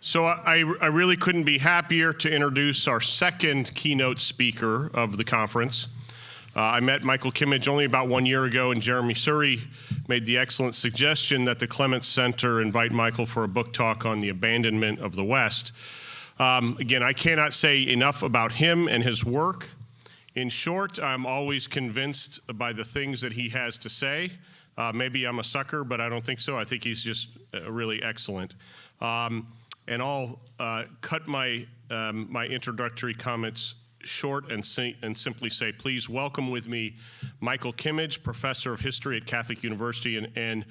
So I really couldn't be happier to introduce our second keynote speaker of the conference. I met Michael Kimmage only about 1 year ago, and Jeremy Surrey made the excellent suggestion that the Clements Center invite Michael for a book talk on the abandonment of the West. Again, I cannot say enough about him and his work. In short, I'm always convinced by the things that he has to say. Maybe I'm a sucker, but I don't think so. I think he's just really excellent. And I'll cut my introductory comments short and simply say, please welcome with me Michael Kimmage, Professor of History at Catholic University and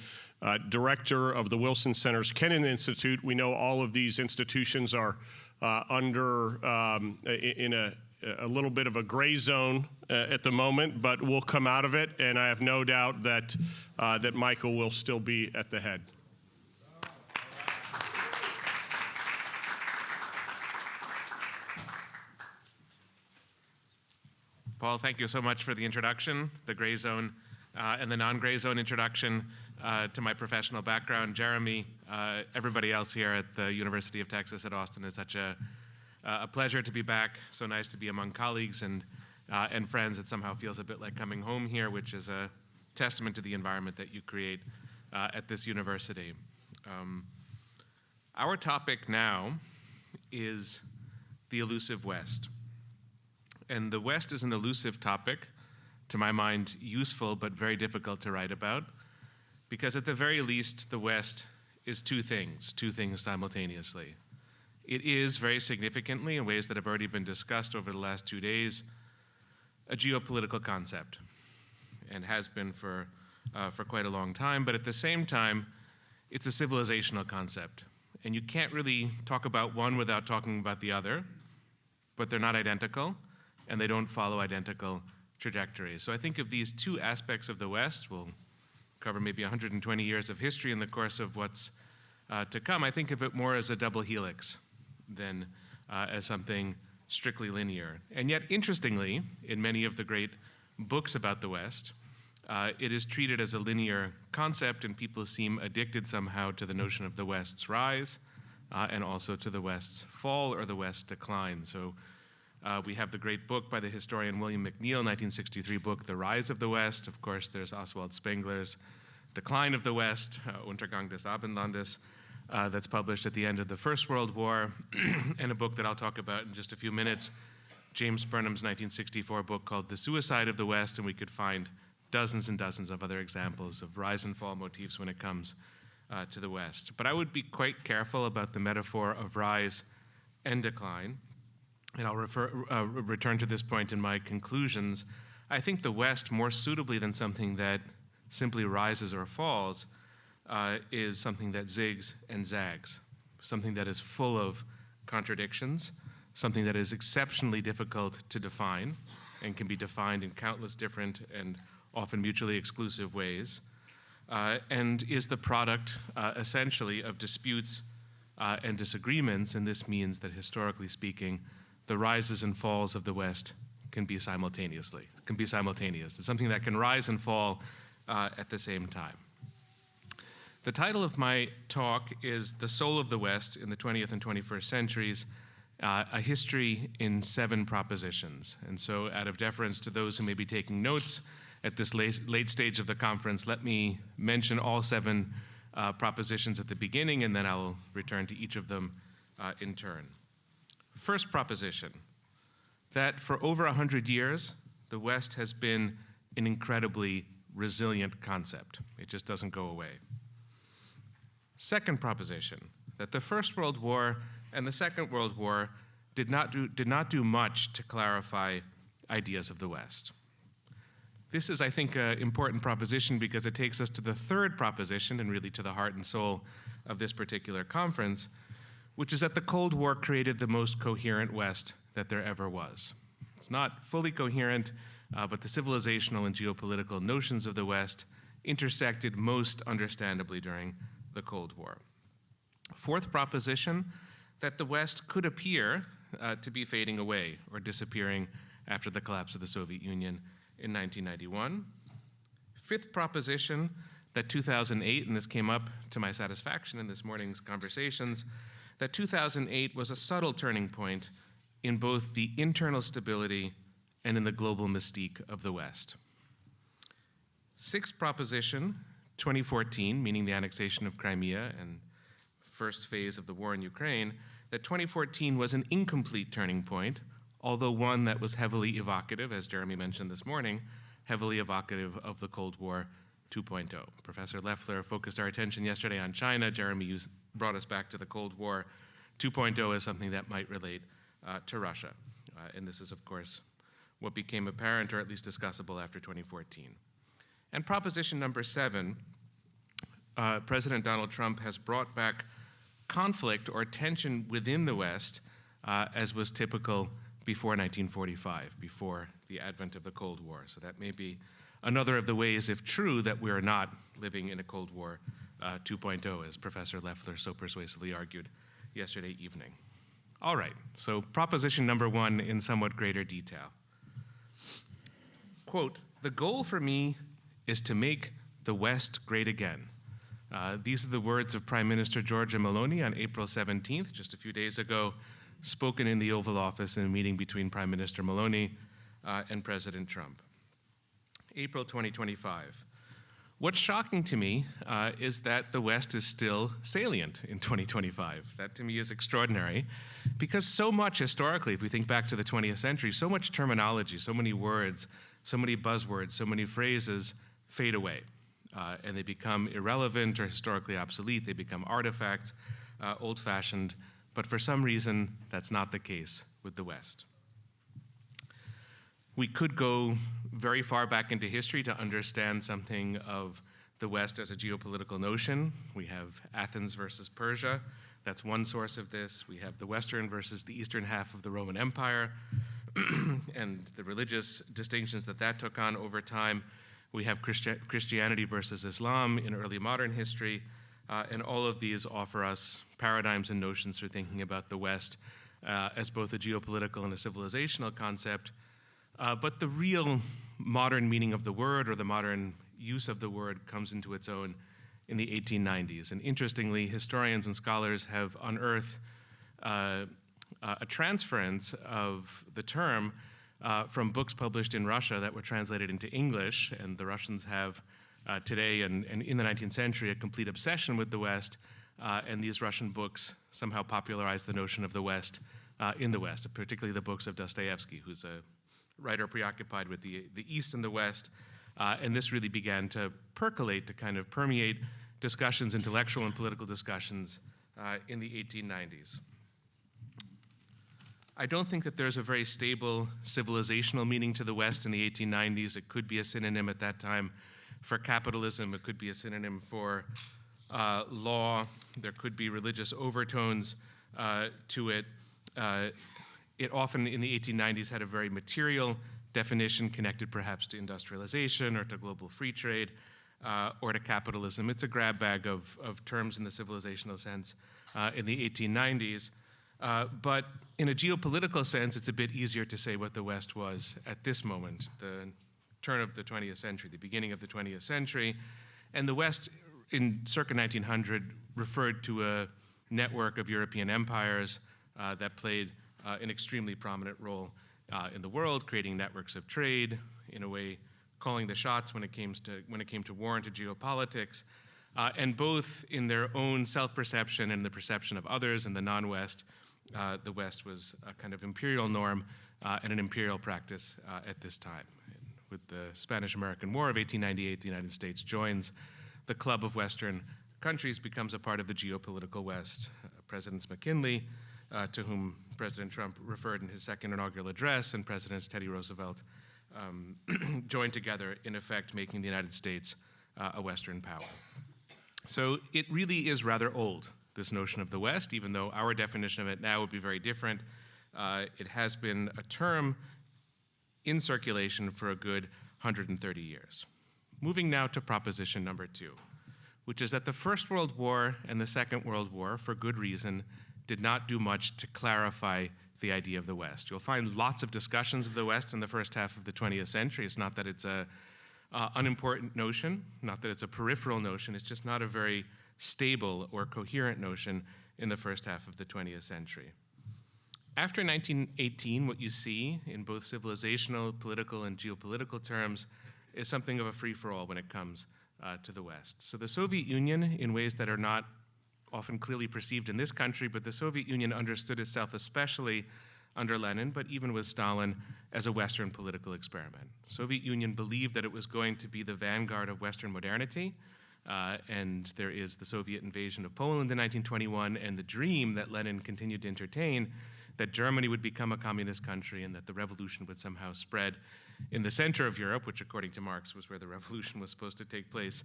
Director of the Wilson Center's Kennan Institute. We know all of these institutions are in a little bit of a gray zone at the moment, but we'll come out of it, and I have no doubt that, that Michael will still be at the head. Paul, thank you so much for the introduction, the gray zone and the non-gray zone introduction to my professional background. Jeremy, everybody else here at the University of Texas at Austin, it's such a pleasure to be back. So nice to be among colleagues and friends. It somehow feels a bit like coming home here, which is a testament to the environment that you create at this university. Our topic now is the elusive West. And the West is an elusive topic, to my mind, useful but very difficult to write about, because at the very least, the West is two things simultaneously. It is, very significantly, in ways that have already been discussed over the last 2 days, a geopolitical concept, and has been for quite a long time, but at the same time, it's a civilizational concept. And you can't really talk about one without talking about the other, but they're not identical, and they don't follow identical trajectories. So I think of these two aspects of the West, we'll cover maybe 120 years of history in the course of what's to come. I think of it more as a double helix than as something strictly linear. And yet, interestingly, in many of the great books about the West, it is treated as a linear concept, and people seem addicted somehow to the notion of the West's rise and also to the West's fall or the West's decline. So we have the great book by the historian William McNeill, 1963 book, The Rise of the West. Of course, there's Oswald Spengler's Decline of the West, Untergang des Abendlandes, that's published at the end of the First World War, and a book that I'll talk about in just a few minutes, James Burnham's 1964 book called The Suicide of the West, and we could find dozens and dozens of other examples of rise and fall motifs when it comes to the West. But I would be quite careful about the metaphor of rise and decline. And I'll return to this point in my conclusions. I think the West, more suitably than something that simply rises or falls, is something that zigs and zags, something that is full of contradictions, something that is exceptionally difficult to define and can be defined in countless different and often mutually exclusive ways, and is the product, essentially, of disputes and disagreements, and this means that, historically speaking, the rises and falls of the West can be simultaneous. It's something that can rise and fall at the same time. The title of my talk is The Soul of the West in the 20th and 21st Centuries, a history in 7 propositions. And so out of deference to those who may be taking notes at this late stage of the conference, let me mention all 7 propositions at the beginning, and then I'll return to each of them in turn. First proposition, that for over 100 years, the West has been an incredibly resilient concept. It just doesn't go away. Second proposition, that the First World War and the Second World War did not do much to clarify ideas of the West. This is, I think, an important proposition because it takes us to the third proposition, and really to the heart and soul of this particular conference, which is that the Cold War created the most coherent West that there ever was. It's not fully coherent, but the civilizational and geopolitical notions of the West intersected most understandably during the Cold War. Fourth proposition, that the West could appear to be fading away or disappearing after the collapse of the Soviet Union in 1991. Fifth proposition, that 2008, and this came up to my satisfaction in this morning's conversations, that 2008 was a subtle turning point in both the internal stability and in the global mystique of the West. Sixth proposition, 2014, meaning the annexation of Crimea and first phase of the war in Ukraine, that 2014 was an incomplete turning point, although one that was heavily evocative, as Jeremy mentioned this morning, heavily evocative of the Cold War 2.0. Professor Loeffler focused our attention yesterday on China. Jeremy brought us back to the Cold War 2.0 as something that might relate to Russia. And this is, of course, what became apparent, or at least discussable, after 2014. And proposition number 7, President Donald Trump has brought back conflict or tension within the West, as was typical before 1945, before the advent of the Cold War. So that may be another of the ways, if true, that we are not living in a Cold War 2.0, as Professor Loeffler so persuasively argued yesterday evening. All right, so proposition number 1 in somewhat greater detail. Quote, "The goal for me is to make the West great again." These are the words of Prime Minister Giorgia Meloni on April 17th, just a few days ago, spoken in the Oval Office in a meeting between Prime Minister Meloni and President Trump. April 2025. What's shocking to me is that the West is still salient in 2025. That to me is extraordinary, because so much historically, if we think back to the 20th century, so much terminology, so many words, so many buzzwords, so many phrases fade away. And they become irrelevant or historically obsolete. They become artifacts, old-fashioned. But for some reason, that's not the case with the West. We could go very far back into history to understand something of the West as a geopolitical notion. We have Athens versus Persia. That's one source of this. We have the Western versus the Eastern half of the Roman Empire and the religious distinctions that that took on over time. We have Christianity versus Islam in early modern history, and all of these offer us paradigms and notions for thinking about the West as both a geopolitical and a civilizational concept. But the real modern meaning of the word, or the modern use of the word, comes into its own in the 1890s. And interestingly, historians and scholars have unearthed a transference of the term from books published in Russia that were translated into English, and the Russians have today and in the 19th century a complete obsession with the West, and these Russian books somehow popularized the notion of the West in the West, particularly the books of Dostoevsky, who's a writer preoccupied with the East and the West, and this really began to percolate, to kind of permeate discussions, intellectual and political discussions in the 1890s. I don't think that there's a very stable civilizational meaning to the West in the 1890s. It could be a synonym at that time for capitalism. It could be a synonym for law. There could be religious overtones to it. It often, in the 1890s, had a very material definition connected perhaps to industrialization or to global free trade or to capitalism. It's a grab bag of terms in the civilizational sense in the 1890s. But in a geopolitical sense, it's a bit easier to say what the West was at this moment, the turn of the 20th century, the beginning of the 20th century. And the West, in circa 1900, referred to a network of European empires that played an extremely prominent role in the world, creating networks of trade, in a way calling the shots when it came to war and to geopolitics. And both in their own self-perception and the perception of others in the non-West, the West was a kind of imperial norm and an imperial practice at this time. And with the Spanish-American War of 1898, the United States joins the club of Western countries, becomes a part of the geopolitical West. Presidents McKinley, to whom President Trump referred in his second inaugural address, and Presidents Teddy Roosevelt joined together, in effect, making the United States a Western power. So it really is rather old, this notion of the West, even though our definition of it now would be very different. It has been a term in circulation for a good 130 years. Moving now to proposition number 2, which is that the First World War and the Second World War, for good reason, did not do much to clarify the idea of the West. You'll find lots of discussions of the West in the first half of the 20th century. It's not that it's an unimportant notion, not that it's a peripheral notion, it's just not a very stable or coherent notion in the first half of the 20th century. After 1918, what you see in both civilizational, political, and geopolitical terms is something of a free-for-all when it comes to the West. So the Soviet Union, in ways that are not often clearly perceived in this country, but the Soviet Union understood itself, especially under Lenin, but even with Stalin, as a Western political experiment. The Soviet Union believed that it was going to be the vanguard of Western modernity, and there is the Soviet invasion of Poland in 1921, and the dream that Lenin continued to entertain that Germany would become a communist country and that the revolution would somehow spread in the center of Europe, which according to Marx was where the revolution was supposed to take place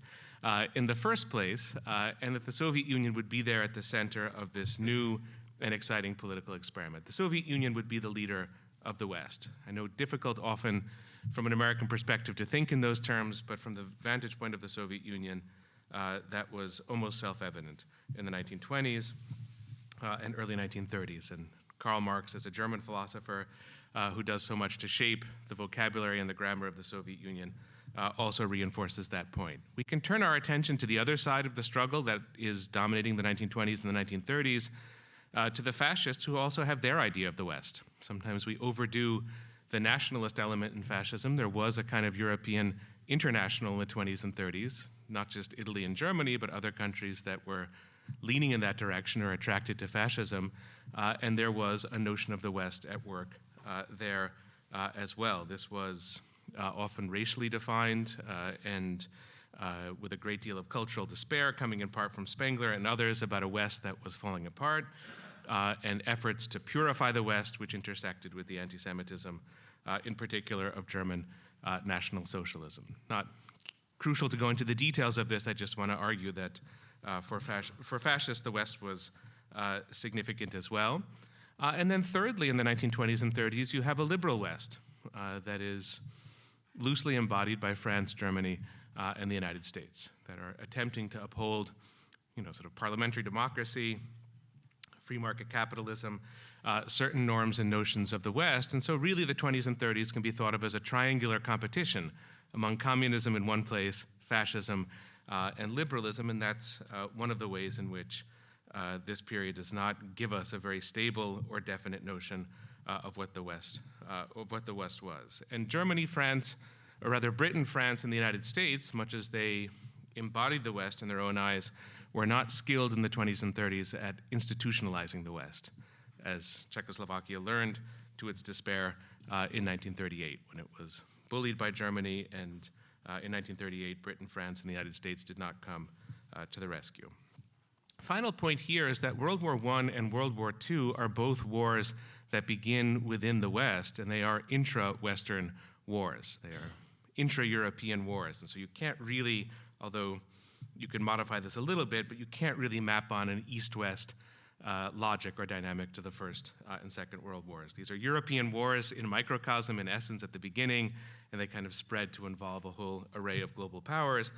in the first place, and that the Soviet Union would be there at the center of this new and exciting political experiment. The Soviet Union would be the leader of the West. I know difficult often from an American perspective to think in those terms, but from the vantage point of the Soviet Union, that was almost self-evident in the 1920s and early 1930s. And Karl Marx, as a German philosopher who does so much to shape the vocabulary and the grammar of the Soviet Union, also reinforces that point. We can turn our attention to the other side of the struggle that is dominating the 1920s and the 1930s, to the fascists who also have their idea of the West. Sometimes we overdo the nationalist element in fascism. There was a kind of European international in the 20s and 30s, not just Italy and Germany, but other countries that were leaning in that direction or attracted to fascism, and there was a notion of the West at work there as well. This was often racially defined and with a great deal of cultural despair, coming in part from Spengler and others about a West that was falling apart, and efforts to purify the West, which intersected with the anti-Semitism, in particular of German National Socialism. Not crucial to go into the details of this, I just want to argue that for fascists, the West was significant as well. And then thirdly, in the 1920s and 30s, you have a liberal West that is loosely embodied by France, Germany, and the United States that are attempting to uphold, sort of parliamentary democracy, free market capitalism, certain norms and notions of the West. And so really the 20s and 30s can be thought of as a triangular competition among communism in one place, fascism, and liberalism, and that's one of the ways in which this period does not give us a very stable or definite notion of what the West was. And Germany, France, or rather Britain, France, and the United States, much as they embodied the West in their own eyes, were not skilled in the 20s and 30s at institutionalizing the West, as Czechoslovakia learned to its despair in 1938 when it was bullied by Germany, and in 1938, Britain, France, and the United States did not come to the rescue. Final point here is that World War I and World War II are both wars that begin within the West, and they are intra-Western wars. They are intra-European wars, and so you can't really, although you can modify this a little bit, but you can't really map on an East-West logic or dynamic to the First and Second World Wars. These are European wars in microcosm, in essence, at the beginning, and they kind of spread to involve a whole array of global powers,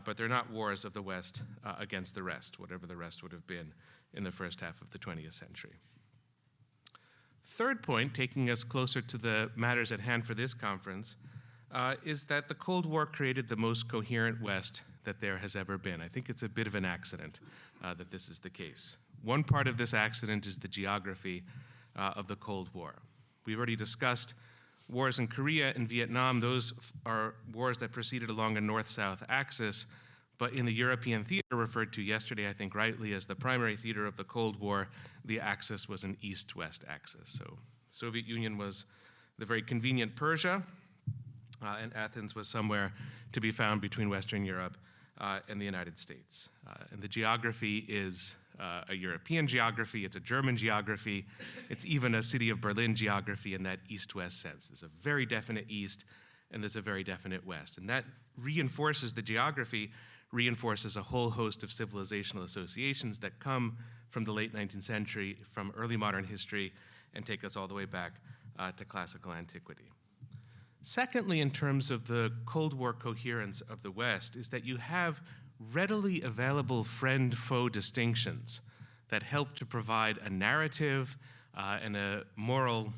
but they're not wars of the West against the rest, whatever the rest would have been in the first half of the 20th century. Third point, taking us closer to the matters at hand for this conference, is that the Cold War created the most coherent West that there has ever been. I think it's a bit of an accident that this is the case. One part of this accident is the geography of the Cold War. We've already discussed wars in Korea and Vietnam. Those are wars that proceeded along a north-south axis, but in the European theater, referred to yesterday, I think rightly, as the primary theater of the Cold War, the axis was an east-west axis. So the Soviet Union was the very convenient Persia, and Athens was somewhere to be found between Western Europe and the United States. And the geography is a European geography, it's a German geography, it's even a city of Berlin geography in that east-west sense. There's a very definite east and there's a very definite west. And that reinforces the geography, reinforces a whole host of civilizational associations that come from the late 19th century, from early modern history, and take us all the way back to classical antiquity. Secondly, in terms of the Cold War coherence of the West, is that you have readily available friend-foe distinctions that help to provide a narrative and a moral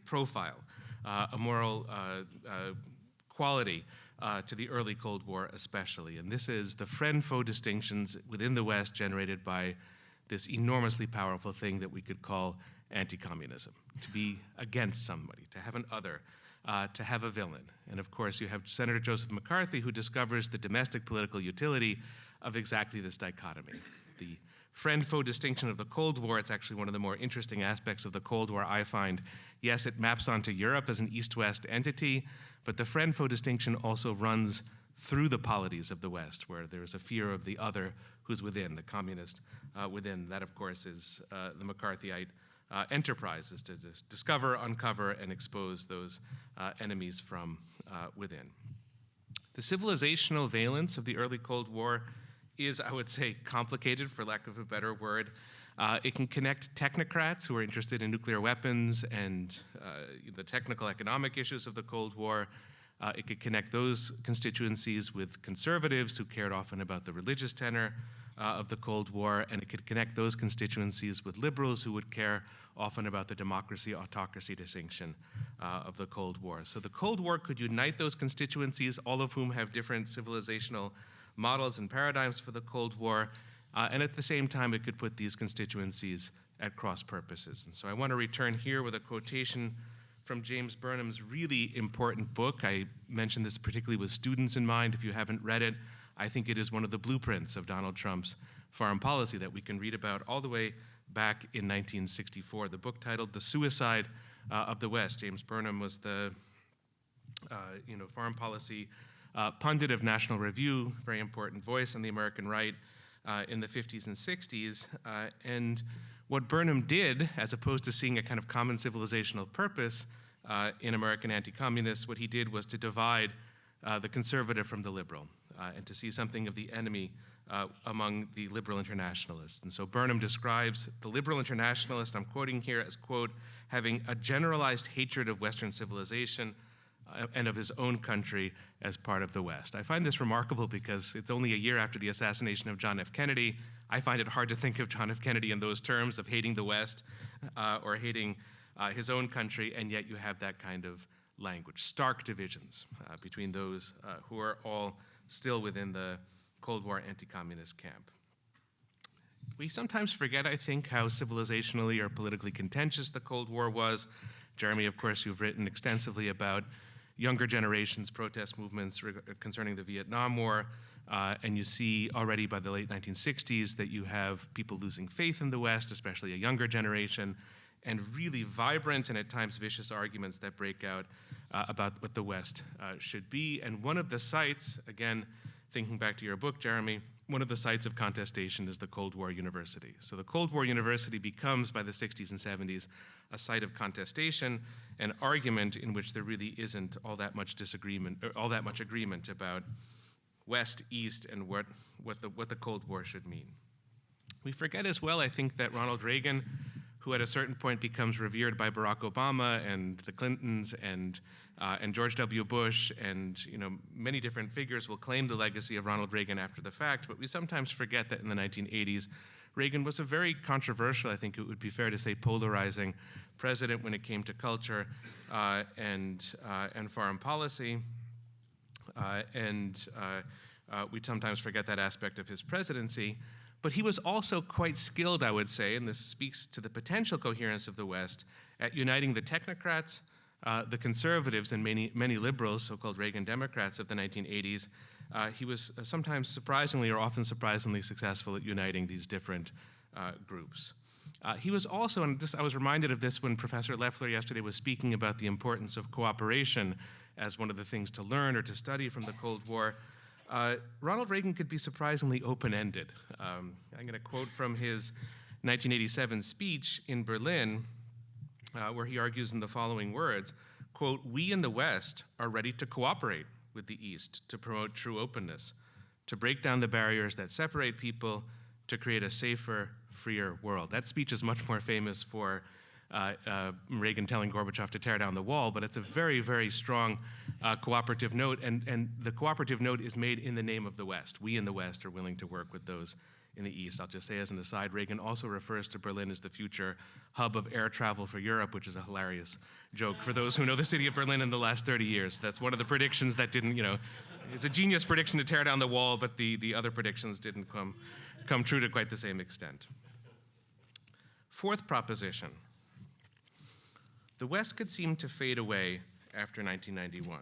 profile, a moral quality to the early Cold War especially. And this is the friend-foe distinctions within the West generated by this enormously powerful thing that we could call anti-communism, to be against somebody, to have an other, to have a villain. And of course, you have Senator Joseph McCarthy, who discovers the domestic political utility of exactly this dichotomy. The friend-foe distinction of the Cold War, it's actually one of the more interesting aspects of the Cold War, I find. Yes, it maps onto Europe as an East-West entity, but the friend-foe distinction also runs through the polities of the West, where there is a fear of the other who's within, the communist within. That, of course, is the McCarthyite enterprise, is to discover, uncover, and expose those enemies from within. The civilizational valence of the early Cold War is, I would say, complicated, for lack of a better word. It can connect technocrats who are interested in nuclear weapons and the technical economic issues of the Cold War. It could connect those constituencies with conservatives who cared often about the religious tenor of the Cold War, and it could connect those constituencies with liberals who would care often about the democracy-autocracy distinction of the Cold War. So the Cold War could unite those constituencies, all of whom have different civilizational models and paradigms for the Cold War, and at the same time, it could put these constituencies at cross purposes. And so I want to return here with a quotation from James Burnham's really important book. I mentioned this particularly with students in mind. If you haven't read it, I think it is one of the blueprints of Donald Trump's foreign policy that we can read about all the way back in 1964. The book titled The Suicide of the West. James Burnham was the foreign policy pundit of National Review, very important voice on the American right in the 50s and 60s. And what Burnham did, as opposed to seeing a kind of common civilizational purpose in American anti-communists, what he did was to divide the conservative from the liberal and to see something of the enemy among the liberal internationalists. And so Burnham describes the liberal internationalist, I'm quoting here as, quote, having a generalized hatred of Western civilization and of his own country as part of the West. I find this remarkable because it's only a year after the assassination of John F. Kennedy. I find it hard to think of John F. Kennedy in those terms of hating the West or hating his own country, and yet you have that kind of language. Stark divisions between those who are all still within the Cold War anti-communist camp. We sometimes forget, I think, how civilizationally or politically contentious the Cold War was. Jeremy, of course, you've written extensively about younger generations' protest movements concerning the Vietnam War, and you see already by the late 1960s that you have people losing faith in the West, especially a younger generation, and really vibrant and at times vicious arguments that break out about what the West should be. And one of the sites, again, thinking back to your book, Jeremy, one of the sites of contestation is the Cold War University. So the Cold War University becomes, by the 60s and 70s, a site of contestation and argument in which there really isn't all that much disagreement, or all that much agreement about West, East, and what the Cold War should mean. We forget as well, I think, that Ronald Reagan, who at a certain point becomes revered by Barack Obama and the Clintons and George W. Bush, and many different figures will claim the legacy of Ronald Reagan after the fact, but we sometimes forget that in the 1980s, Reagan was a very controversial, I think it would be fair to say, polarizing president when it came to culture and foreign policy. We sometimes forget that aspect of his presidency. But he was also quite skilled, I would say, and this speaks to the potential coherence of the West, at uniting the technocrats, the conservatives, and many liberals, so-called Reagan Democrats of the 1980s. He was sometimes surprisingly or often surprisingly successful at uniting these different groups. He was also, and I was reminded of this when Professor Leffler yesterday was speaking about the importance of cooperation as one of the things to learn or to study from the Cold War. Ronald Reagan could be surprisingly open-ended. I'm going to quote from his 1987 speech in Berlin, where he argues in the following words, quote, "We in the West are ready to cooperate with the East to promote true openness, to break down the barriers that separate people, to create a safer, freer world." That speech is much more famous for Reagan telling Gorbachev to tear down the wall, but it's a very, very strong cooperative note, and the cooperative note is made in the name of the West. We in the West are willing to work with those in the East. I'll just say as an aside, Reagan also refers to Berlin as the future hub of air travel for Europe, which is a hilarious joke for those who know the city of Berlin in the last 30 years. That's one of the predictions that didn't, it's a genius prediction to tear down the wall, but the other predictions didn't come true to quite the same extent. Fourth proposition, the West could seem to fade away after 1991.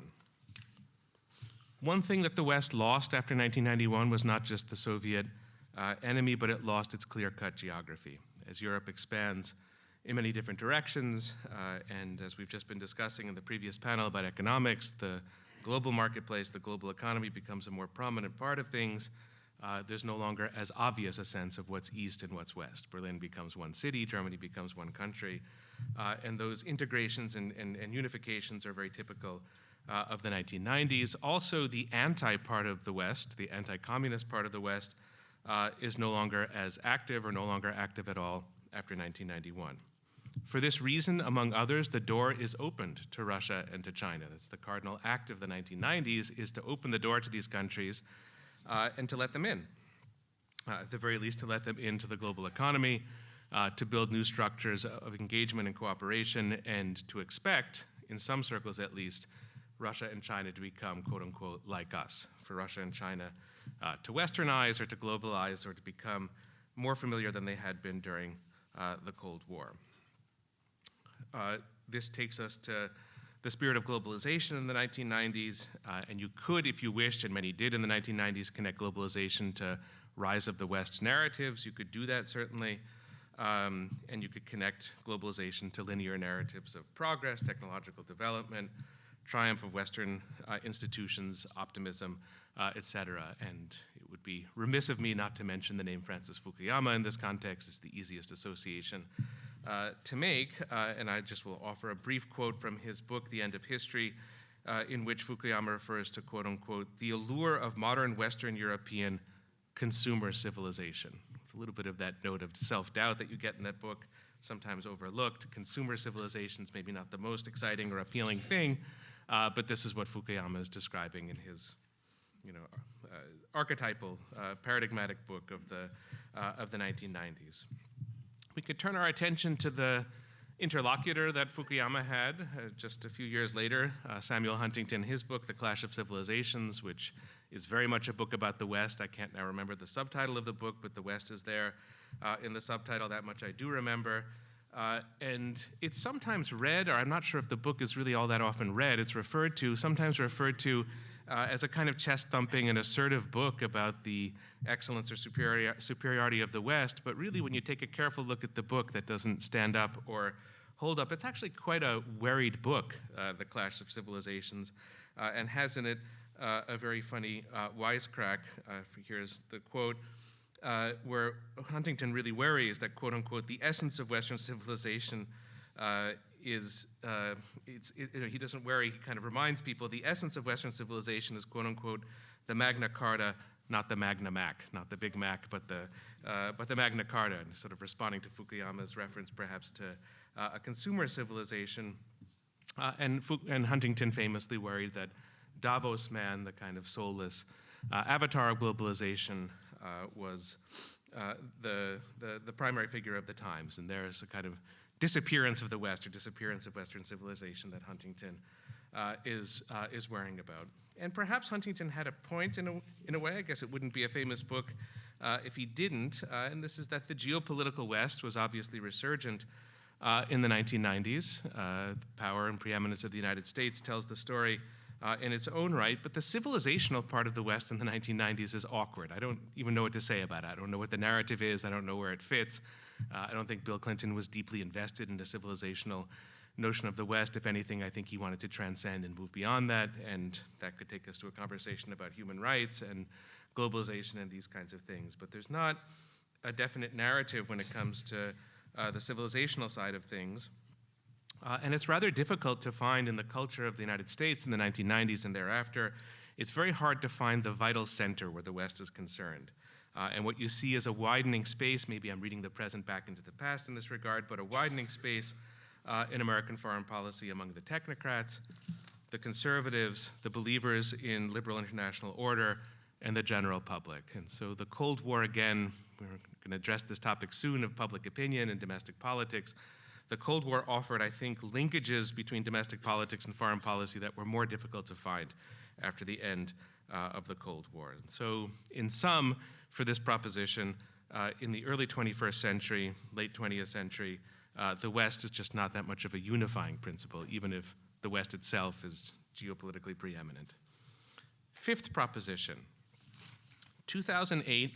One thing that the West lost after 1991 was not just the Soviet enemy, but it lost its clear-cut geography. As Europe expands in many different directions, and as we've just been discussing in the previous panel about economics, the global marketplace, the global economy becomes a more prominent part of things. There's no longer as obvious a sense of what's east and what's west. Berlin becomes one city, Germany becomes one country, and those integrations and unifications are very typical of the 1990s. Also, the anti-part of the West, the anti-communist part of the West, is no longer as active or no longer active at all after 1991. For this reason, among others, the door is opened to Russia and to China. That's the cardinal act of the 1990s, is to open the door to these countries and to let them in. At the very least, to let them into the global economy, to build new structures of engagement and cooperation, and to expect, in some circles at least, Russia and China to become, quote unquote, like us, for Russia and China to westernize or to globalize or to become more familiar than they had been during the Cold War. This takes us to the spirit of globalization in the 1990s, and you could, if you wished, and many did in the 1990s, connect globalization to rise of the West narratives. You could do that, certainly, and you could connect globalization to linear narratives of progress, technological development, triumph of Western institutions, optimism, et cetera. And it would be remiss of me not to mention the name Francis Fukuyama in this context. It's the easiest association to make, and I just will offer a brief quote from his book, The End of History, in which Fukuyama refers to, quote unquote, the allure of modern Western European consumer civilization. With a little bit of that note of self-doubt that you get in that book, sometimes overlooked. Consumer civilization's maybe not the most exciting or appealing thing, but this is what Fukuyama is describing in his, archetypal, paradigmatic book of the 1990s. We could turn our attention to the interlocutor that Fukuyama had just a few years later, Samuel Huntington, his book, The Clash of Civilizations, which is very much a book about the West. I can't now remember the subtitle of the book, but the West is there in the subtitle. That much I do remember. And it's sometimes read, or I'm not sure if the book is really all that often read, it's sometimes referred to as a kind of chest-thumping and assertive book about the excellence or superiority of the West, but really when you take a careful look at the book, that doesn't stand up or hold up. It's actually quite a worried book, The Clash of Civilizations, and has in it a very funny wisecrack. Here's the quote, where Huntington really worries that, quote unquote, the essence of Western civilization he doesn't worry, he kind of reminds people the essence of Western civilization is, quote unquote, the Magna Carta, not the Magna Mac, not the Big Mac, but the Magna Carta, and sort of responding to Fukuyama's reference perhaps to a consumer civilization. And Huntington famously worried that Davos man, the kind of soulless avatar of globalization, was the primary figure of the times, and there's a kind of disappearance of the West or disappearance of Western civilization that Huntington is worrying about. And perhaps Huntington had a point in a way. I guess it wouldn't be a famous book if he didn't. And this is that the geopolitical West was obviously resurgent in the 1990s. The power and preeminence of the United States tells the story in its own right, but the civilizational part of the West in the 1990s is awkward. I don't even know what to say about it. I don't know what the narrative is. I don't know where it fits. I don't think Bill Clinton was deeply invested in the civilizational notion of the West. If anything, I think he wanted to transcend and move beyond that, and that could take us to a conversation about human rights and globalization and these kinds of things. But there's not a definite narrative when it comes to the civilizational side of things. And it's rather difficult to find in the culture of the United States in the 1990s and thereafter. It's very hard to find the vital center where the West is concerned. And what you see is a widening space. Maybe I'm reading the present back into the past in this regard, but a widening space in American foreign policy among the technocrats, the conservatives, the believers in liberal international order, and the general public. And so the Cold War, again, we're going to address this topic soon of public opinion and domestic politics. The Cold War offered, I think, linkages between domestic politics and foreign policy that were more difficult to find after the end of the Cold War. And so, in sum, for this proposition, in the early 21st century, late 20th century, the West is just not that much of a unifying principle, even if the West itself is geopolitically preeminent. Fifth proposition, 2008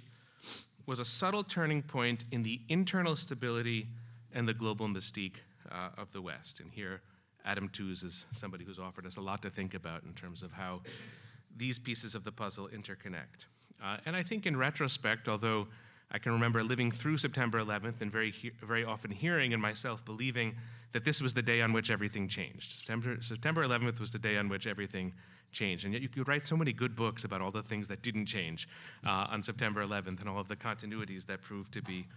was a subtle turning point in the internal stability and the global mystique of the West. And here, Adam Tooze is somebody who's offered us a lot to think about in terms of how these pieces of the puzzle interconnect. And I think in retrospect, although I can remember living through September 11th and very often hearing and myself believing that this was the day on which everything changed. September 11th was the day on which everything changed. And yet you could write so many good books about all the things that didn't change on September 11th and all of the continuities that proved to be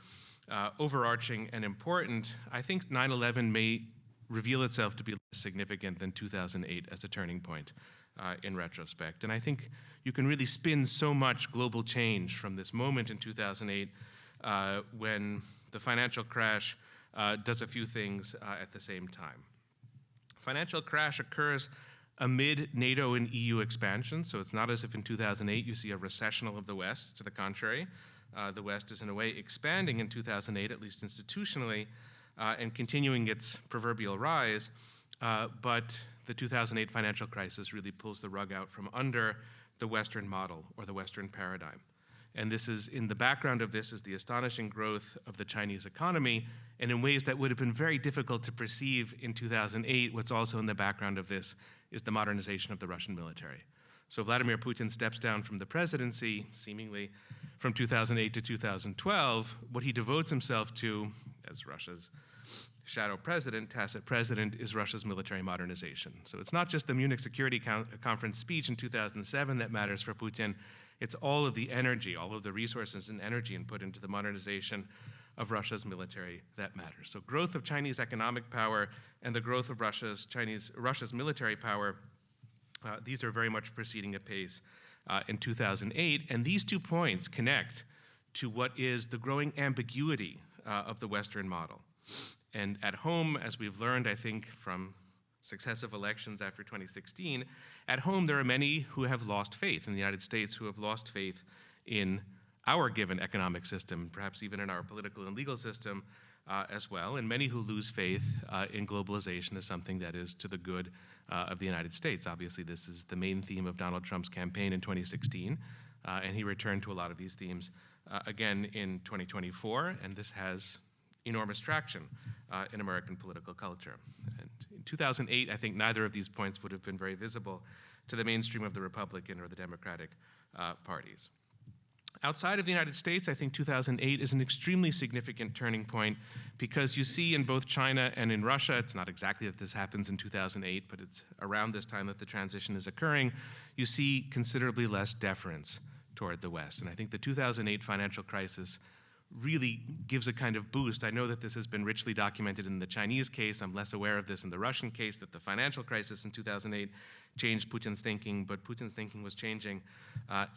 overarching and important. I think 9/11 may reveal itself to be less significant than 2008 as a turning point in retrospect. And I think you can really spin so much global change from this moment in 2008 when the financial crash does a few things at the same time. Financial crash occurs amid NATO and EU expansion, so it's not as if in 2008 you see a recessional of the West. To the contrary, the West is in a way expanding in 2008, at least institutionally, and continuing its proverbial rise, but the 2008 financial crisis really pulls the rug out from under the Western model or the Western paradigm. And this is, in the background of this is the astonishing growth of the Chinese economy, and in ways that would have been very difficult to perceive in 2008, what's also in the background of this is the modernization of the Russian military. So Vladimir Putin steps down from the presidency, seemingly from 2008 to 2012. What he devotes himself to, as Russia's shadow president, tacit president, is Russia's military modernization. So it's not just the Munich Security Conference speech in 2007 that matters for Putin. It's all of the energy, all of the resources and energy input into the modernization of Russia's military that matters. So growth of Chinese economic power and the growth of Russia's military power, these are very much proceeding apace in 2008. And these 2 points connect to what is the growing ambiguity of the Western model. And at home, as we've learned, I think, from successive elections after 2016, at home there are many who have lost faith in the United States, who have lost faith in our given economic system, perhaps even in our political and legal system as well, and many who lose faith in globalization as something that is to the good of the United States. Obviously, this is the main theme of Donald Trump's campaign in 2016, and he returned to a lot of these themes again in 2024, and this has enormous traction in American political culture. And in 2008, I think neither of these points would have been very visible to the mainstream of the Republican or the Democratic parties. Outside of the United States, I think 2008 is an extremely significant turning point because you see in both China and in Russia, it's not exactly that this happens in 2008, but it's around this time that the transition is occurring, you see considerably less deference toward the West. And I think the 2008 financial crisis really gives a kind of boost. I know that this has been richly documented in the Chinese case. I'm less aware of this in the Russian case, that the financial crisis in 2008 changed Putin's thinking, but Putin's thinking was changing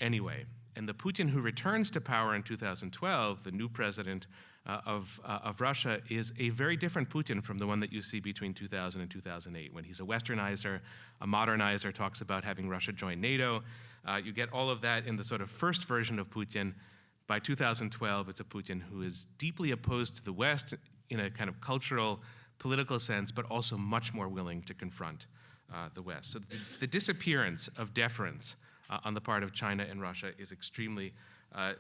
anyway. And the Putin who returns to power in 2012, the new president of Russia, is a very different Putin from the one that you see between 2000 and 2008, when he's a westernizer, a modernizer, talks about having Russia join NATO. You get all of that in the sort of first version of Putin. By 2012, it's a Putin who is deeply opposed to the West in a kind of cultural, political sense, but also much more willing to confront the West. So the disappearance of deference on the part of China and Russia is extremely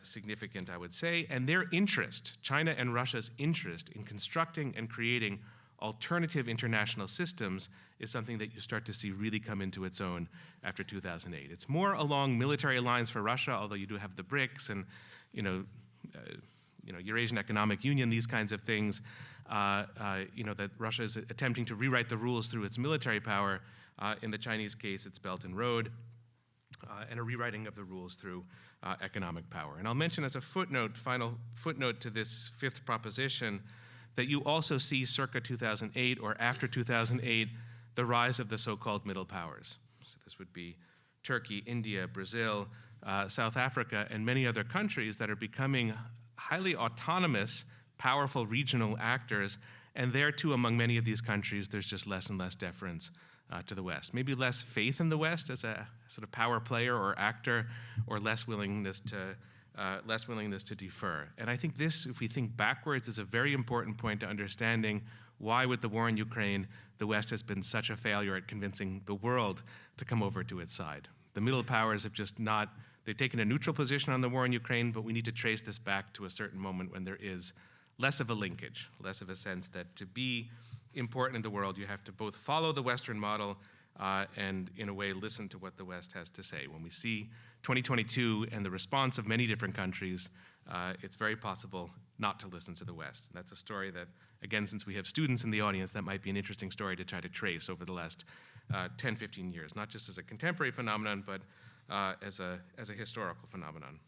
significant, I would say, and their interest, China and Russia's interest in constructing and creating alternative international systems is something that you start to see really come into its own after 2008. It's more along military lines for Russia, although you do have the BRICS and Eurasian Economic Union, these kinds of things, that Russia is attempting to rewrite the rules through its military power. In the Chinese case, it's Belt and Road, and a rewriting of the rules through economic power. And I'll mention as a footnote, final footnote to this fifth proposition, that you also see circa 2008 or after 2008, the rise of the so-called middle powers. So this would be Turkey, India, Brazil, South Africa, and many other countries that are becoming highly autonomous, powerful regional actors. And there too, among many of these countries, there's just less and less deference to the West. Maybe less faith in the West as a sort of power player or actor, or less willingness to less willingness to defer. And I think this, if we think backwards, is a very important point to understanding why with the war in Ukraine, the West has been such a failure at convincing the world to come over to its side. The middle powers have just not, they've taken a neutral position on the war in Ukraine, but we need to trace this back to a certain moment when there is less of a linkage, less of a sense that to be important in the world, you have to both follow the Western model and in a way listen to what the West has to say. When we see 2022 and the response of many different countries, it's very possible not to listen to the West. And that's a story that, again, since we have students in the audience, that might be an interesting story to try to trace over the last 10, 15 years, not just as a contemporary phenomenon, but as a historical phenomenon.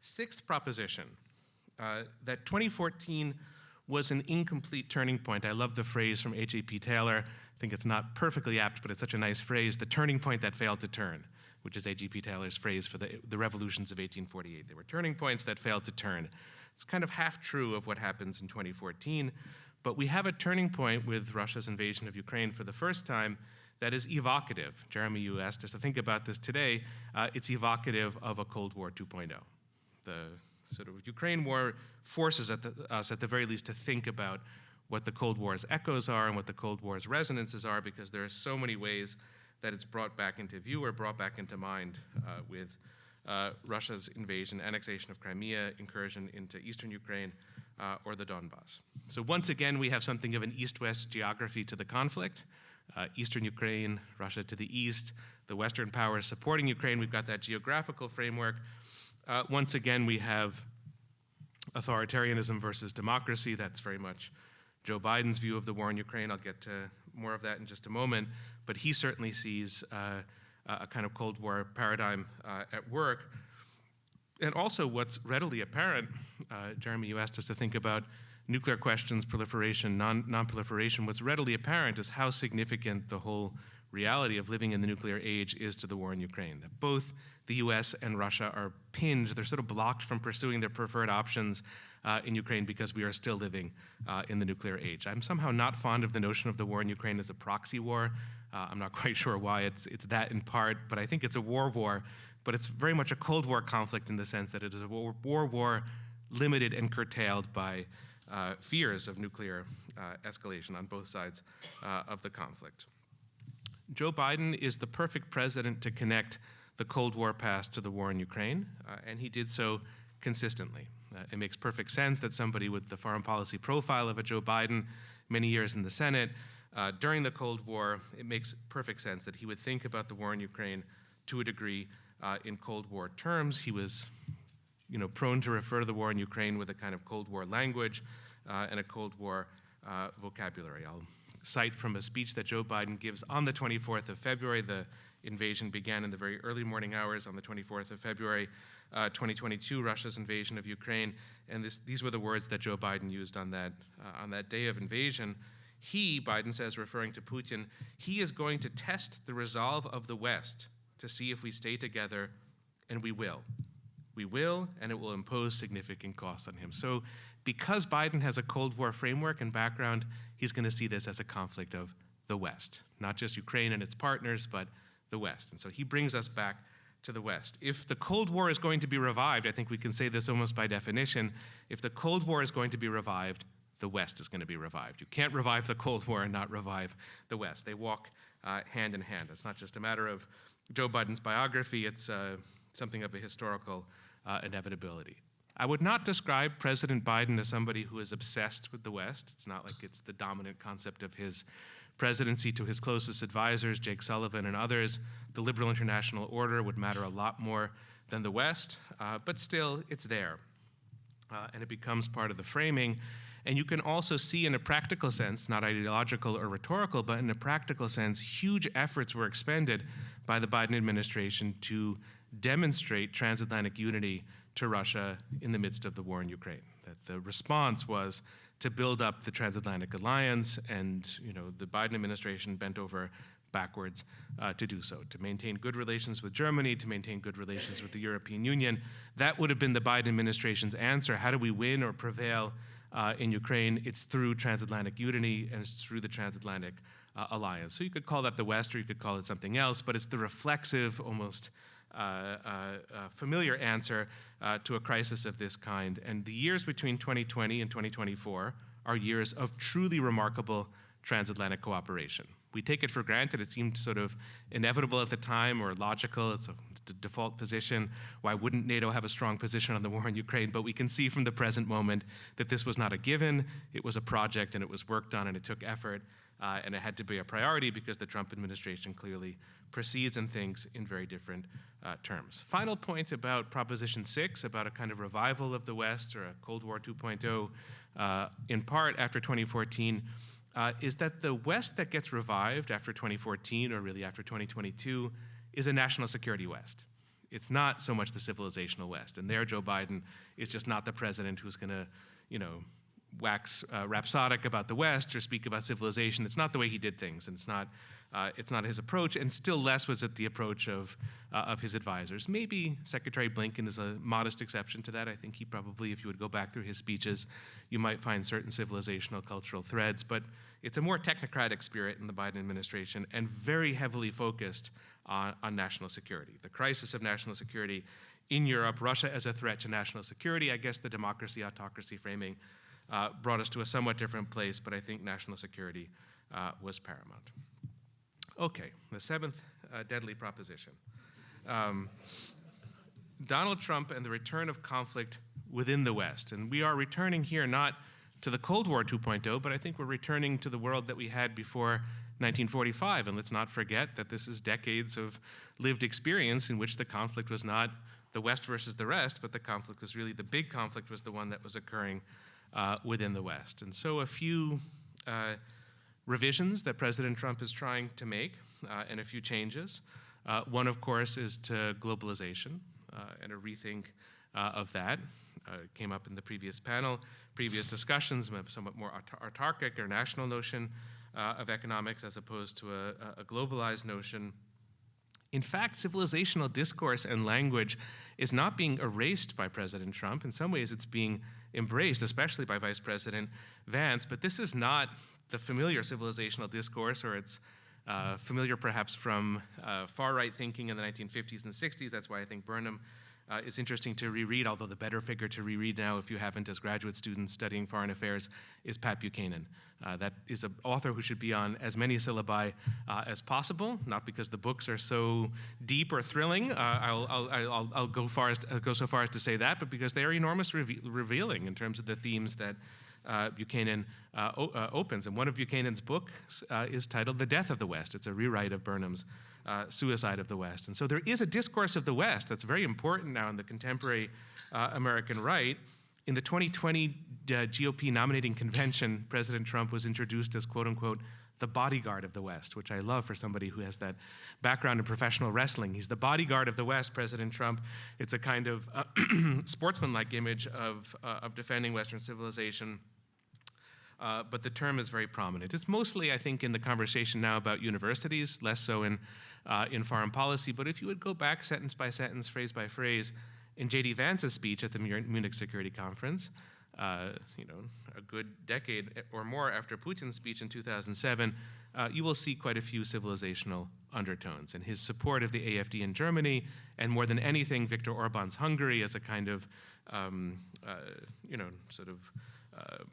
Sixth proposition, that 2014 was an incomplete turning point. I love the phrase from H.A.P. Taylor. I think it's not perfectly apt, but it's such a nice phrase, the turning point that failed to turn, which is H.P. Taylor's phrase for the revolutions of 1848. They were turning points that failed to turn. It's kind of half true of what happens in 2014, but we have a turning point with Russia's invasion of Ukraine for the first time that is evocative. Jeremy, you asked us to think about this today. It's evocative of a Cold War 2.0. The sort of Ukraine war forces us at the very least to think about what the Cold War's echoes are and what the Cold War's resonances are, because there are so many ways that it's brought back into view or brought back into mind with Russia's invasion, annexation of Crimea, incursion into eastern Ukraine, or the Donbass. So once again, we have something of an east-west geography to the conflict. Eastern Ukraine, Russia to the east, the Western powers supporting Ukraine. We've got that geographical framework. Once again, we have authoritarianism versus democracy. That's very much Joe Biden's view of the war in Ukraine. I'll get to more of that in just a moment. But he certainly sees a kind of Cold War paradigm at work. And also what's readily apparent, Jeremy, you asked us to think about nuclear questions, proliferation, non-proliferation. What's readily apparent is how significant the whole reality of living in the nuclear age is to the war in Ukraine. That both the US and Russia are pinned, they're sort of blocked from pursuing their preferred options in Ukraine because we are still living in the nuclear age. I'm somehow not fond of the notion of the war in Ukraine as a proxy war. I'm not quite sure why it's that in part, but I think it's a war, but it's very much a Cold War conflict in the sense that it is a war limited and curtailed by fears of nuclear escalation on both sides of the conflict. Joe Biden is the perfect president to connect the Cold War past to the war in Ukraine, and he did so consistently. It makes perfect sense that somebody with the foreign policy profile of a Joe Biden, many years in the Senate, during the Cold War, it makes perfect sense that he would think about the war in Ukraine to a degree in Cold War terms. He was prone to refer to the war in Ukraine with a kind of Cold War language and a Cold War vocabulary. I'll cite from a speech that Joe Biden gives on the 24th of February. The invasion began in the very early morning hours on the 24th of February, 2022, Russia's invasion of Ukraine. And these were the words that Joe Biden used on that day of invasion. He, Biden says, referring to Putin, he is going to test the resolve of the West to see if we stay together, and we will. We will, and it will impose significant costs on him. So because Biden has a Cold War framework and background, he's going to see this as a conflict of the West, not just Ukraine and its partners, but the West. And so he brings us back to the West. If the Cold War is going to be revived, I think we can say this almost by definition, if the Cold War is going to be revived, the West is going to be revived. You can't revive the Cold War and not revive the West. They walk hand in hand. It's not just a matter of Joe Biden's biography, it's something of a historical inevitability. I would not describe President Biden as somebody who is obsessed with the West. It's not like it's the dominant concept of his presidency. To his closest advisors, Jake Sullivan and others, the liberal international order would matter a lot more than the West, but still, it's there. And it becomes part of the framing. And you can also see in a practical sense, not ideological or rhetorical, but in a practical sense, huge efforts were expended by the Biden administration to demonstrate transatlantic unity to Russia in the midst of the war in Ukraine. That the response was to build up the transatlantic alliance, and the Biden administration bent over backwards to do so, to maintain good relations with Germany, to maintain good relations with the European Union. That would have been the Biden administration's answer. How do we win or prevail in Ukraine? It's through transatlantic unity, and it's through the transatlantic alliance. So you could call that the West, or you could call it something else, but it's the reflexive, almost familiar answer to a crisis of this kind. And the years between 2020 and 2024 are years of truly remarkable transatlantic cooperation. We take it for granted. It seemed sort of inevitable at the time or logical. It's the default position. Why wouldn't NATO have a strong position on the war in Ukraine? But we can see from the present moment that this was not a given. It was a project, and it was worked on, and it took effort, and it had to be a priority because the Trump administration clearly proceeds and thinks in very different terms. Final point about Proposition 6, about a kind of revival of the West or a Cold War 2.0, in part after 2014, is that the West that gets revived after 2014, or really after 2022, is a national security West. It's not so much the civilizational West. And there, Joe Biden is just not the president who's going to, wax rhapsodic about the West or speak about civilization. It's not the way he did things, and it's not his approach, and still less was it the approach of his advisors. Maybe Secretary Blinken is a modest exception to that. I think he probably, if you would go back through his speeches, you might find certain civilizational cultural threads, but it's a more technocratic spirit in the Biden administration and very heavily focused on national security. The crisis of national security in Europe, Russia as a threat to national security, I guess the democracy-autocracy framing brought us to a somewhat different place, but I think national security was paramount. Okay, the seventh deadly proposition. Donald Trump and the return of conflict within the West. And we are returning here not to the Cold War 2.0, but I think we're returning to the world that we had before 1945. And let's not forget that this is decades of lived experience in which the conflict was not the West versus the rest, but the conflict was really, the big conflict was the one that was occurring within the West. And so a few revisions that President Trump is trying to make, and a few changes. One, of course, is to globalization and a rethink of that. Came up in the previous panel, previous discussions, somewhat more autarkic or national notion of economics as opposed to a globalized notion. In fact, civilizational discourse and language is not being erased by President Trump. In some ways, it's being embraced, especially by Vice President Vance, but this is not the familiar civilizational discourse, or it's familiar perhaps from far-right thinking in the 1950s and 60s. That's why I think Burnham is interesting to reread, although the better figure to reread now, if you haven't as graduate students studying foreign affairs, is Pat Buchanan. That is an author who should be on as many syllabi as possible, not because the books are so deep or thrilling, I'll go so far as to say that, but because they are enormously revealing in terms of the themes that Buchanan opens. And one of Buchanan's books is titled The Death of the West. It's a rewrite of Burnham's Suicide of the West. And so there is a discourse of the West that's very important now in the contemporary American right. In the 2020 GOP nominating convention, President Trump was introduced as, quote unquote, the bodyguard of the West, which I love for somebody who has that background in professional wrestling. He's the bodyguard of the West, President Trump. It's a kind of sportsmanlike image of defending Western civilization. But the term is very prominent. It's mostly, I think, in the conversation now about universities, less so in foreign policy. But if you would go back sentence by sentence, phrase by phrase, in J.D. Vance's speech at the Munich Security Conference, a good decade or more after Putin's speech in 2007, you will see quite a few civilizational undertones. And his support of the AfD in Germany, and more than anything, Viktor Orban's Hungary as a kind of,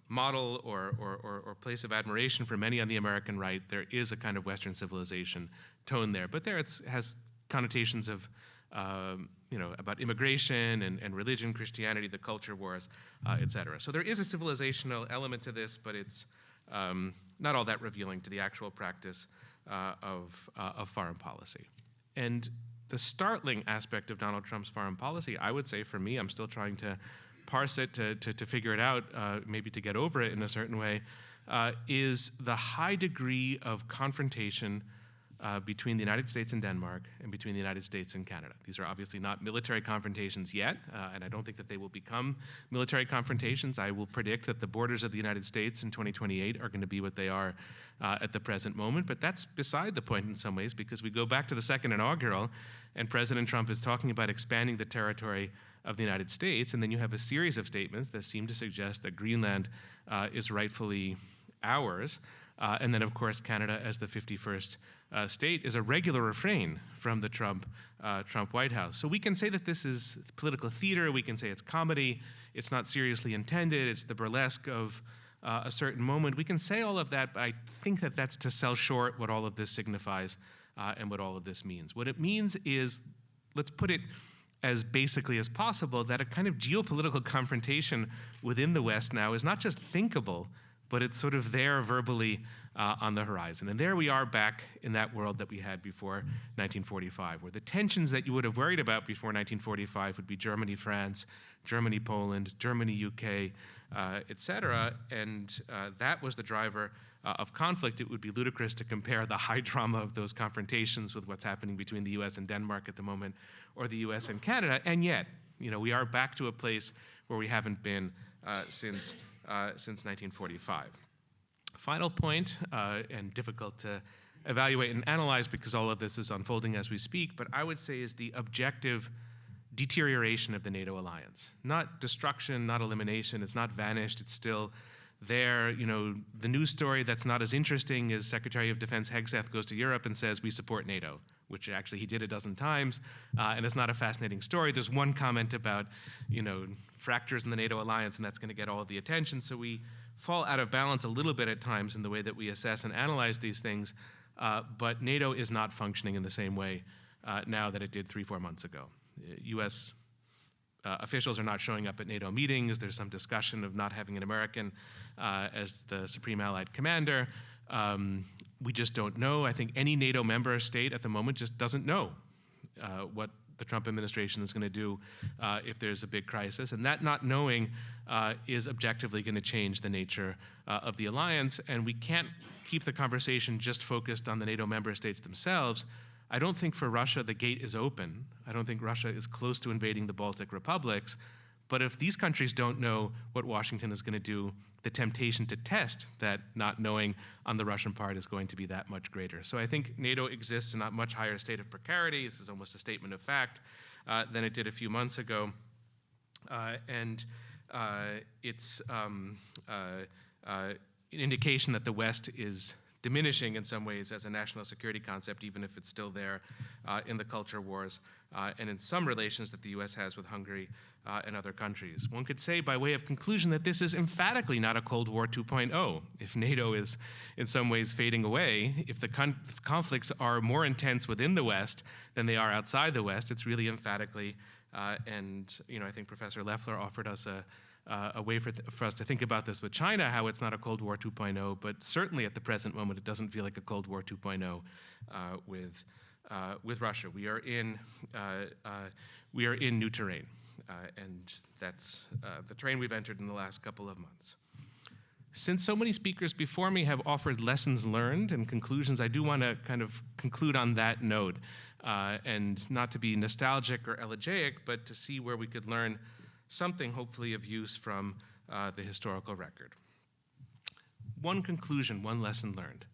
model or place of admiration for many on the American right. There is a kind of Western civilization tone there, but there it has connotations of, about immigration and religion, Christianity, the culture wars, et cetera. So there is a civilizational element to this, but it's not all that revealing to the actual practice of foreign policy. And the startling aspect of Donald Trump's foreign policy, I would say for me, I'm still trying to parse it, to figure it out, maybe to get over it in a certain way, is the high degree of confrontation between the United States and Denmark and between the United States and Canada. These are obviously not military confrontations yet, and I don't think that they will become military confrontations. I will predict that the borders of the United States in 2028 are going to be what they are at the present moment, but that's beside the point in some ways, because we go back to the second inaugural, and President Trump is talking about expanding the territory of the United States, and then you have a series of statements that seem to suggest that Greenland is rightfully ours. And then, of course, Canada as the 51st state is a regular refrain from the Trump White House. So we can say that this is political theater. We can say it's comedy. It's not seriously intended. It's the burlesque of a certain moment. We can say all of that, but I think that that's to sell short what all of this signifies and what all of this means. What it means is, let's put it as basically as possible, that a kind of geopolitical confrontation within the West now is not just thinkable, but it's sort of there verbally on the horizon. And there we are back in that world that we had before 1945, where the tensions that you would have worried about before 1945 would be Germany, France, Germany, Poland, Germany, UK, et cetera. And that was the driver of conflict. It would be ludicrous to compare the high drama of those confrontations with what's happening between the US and Denmark at the moment, or the US and Canada. And yet, we are back to a place where we haven't been since 1945. Final point, and difficult to evaluate and analyze because all of this is unfolding as we speak, but I would say is the objective deterioration of the NATO alliance. Not destruction, not elimination, it's not vanished, it's still there. The news story that's not as interesting is Secretary of Defense Hegseth goes to Europe and says, we support NATO, which actually he did a dozen times, and it's not a fascinating story. There's one comment about, fractures in the NATO alliance, and that's going to get all of the attention. So we fall out of balance a little bit at times in the way that we assess and analyze these things, but NATO is not functioning in the same way now that it did 3-4 months ago. U.S. Officials are not showing up at NATO meetings. There's some discussion of not having an American as the Supreme Allied Commander. We just don't know. I think any NATO member state at the moment just doesn't know what the Trump administration is going to do if there's a big crisis. And that not knowing is objectively going to change the nature of the alliance. And we can't keep the conversation just focused on the NATO member states themselves. I don't think for Russia the gate is open. I don't think Russia is close to invading the Baltic republics. But if these countries don't know what Washington is going to do, the temptation to test that not knowing on the Russian part is going to be that much greater. So I think NATO exists in a much higher state of precarity. This is almost a statement of fact than it did a few months ago. It's an indication that the West is diminishing in some ways as a national security concept, even if it's still there in the culture wars and in some relations that the US has with Hungary and other countries. One could say by way of conclusion that this is emphatically not a Cold War 2.0. If NATO is in some ways fading away, if the conflicts are more intense within the West than they are outside the West, it's really emphatically, and I think Professor Leffler offered us a way for us to think about this with China, how it's not a Cold War 2.0, but certainly at the present moment, it doesn't feel like a Cold War 2.0 with Russia. We are in new terrain, and that's the terrain we've entered in the last couple of months. Since so many speakers before me have offered lessons learned and conclusions, I do want to kind of conclude on that note, and not to be nostalgic or elegiac, but to see where we could learn something hopefully of use from the historical record. One conclusion, one lesson learned.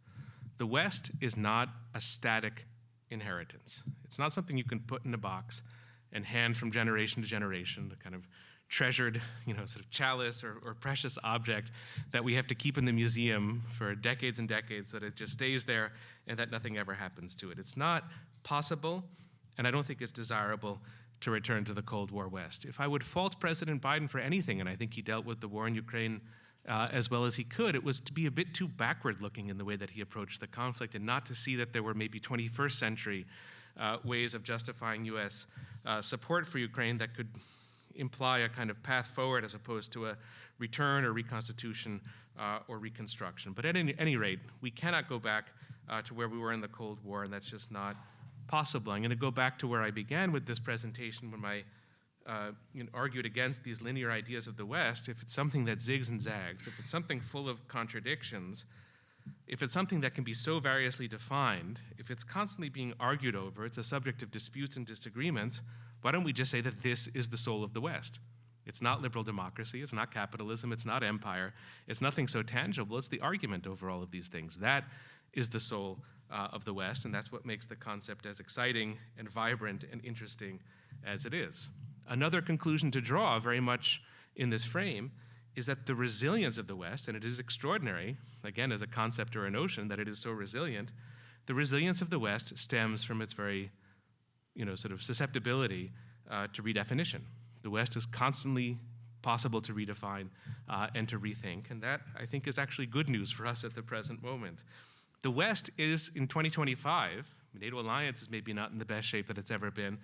The West is not a static inheritance. It's not something you can put in a box and hand from generation to generation, a kind of treasured, sort of chalice or precious object that we have to keep in the museum for decades and decades, so that it just stays there and that nothing ever happens to it. It's not possible, and I don't think it's desirable to return to the Cold War West. If I would fault President Biden for anything, and I think he dealt with the war in Ukraine as well as he could, it was to be a bit too backward-looking in the way that he approached the conflict and not to see that there were maybe 21st century ways of justifying U.S. Support for Ukraine that could imply a kind of path forward as opposed to a return or reconstitution or reconstruction. But at any rate, we cannot go back to where we were in the Cold War, and that's just not possible. I'm going to go back to where I began with this presentation when I argued against these linear ideas of the West. If it's something that zigs and zags, if it's something full of contradictions, if it's something that can be so variously defined, if it's constantly being argued over, it's a subject of disputes and disagreements, why don't we just say that this is the soul of the West? It's not liberal democracy, it's not capitalism, it's not empire, it's nothing so tangible, it's the argument over all of these things. That is the soul of the West, and that's what makes the concept as exciting and vibrant and interesting as it is. Another conclusion to draw very much in this frame is that the resilience of the West, and it is extraordinary, again, as a concept or a notion, that it is so resilient, the resilience of the West stems from its very, sort of susceptibility to redefinition. The West is constantly possible to redefine and to rethink, and that, I think, is actually good news for us at the present moment. The West is, in 2025, NATO alliance is maybe not in the best shape that it's ever been,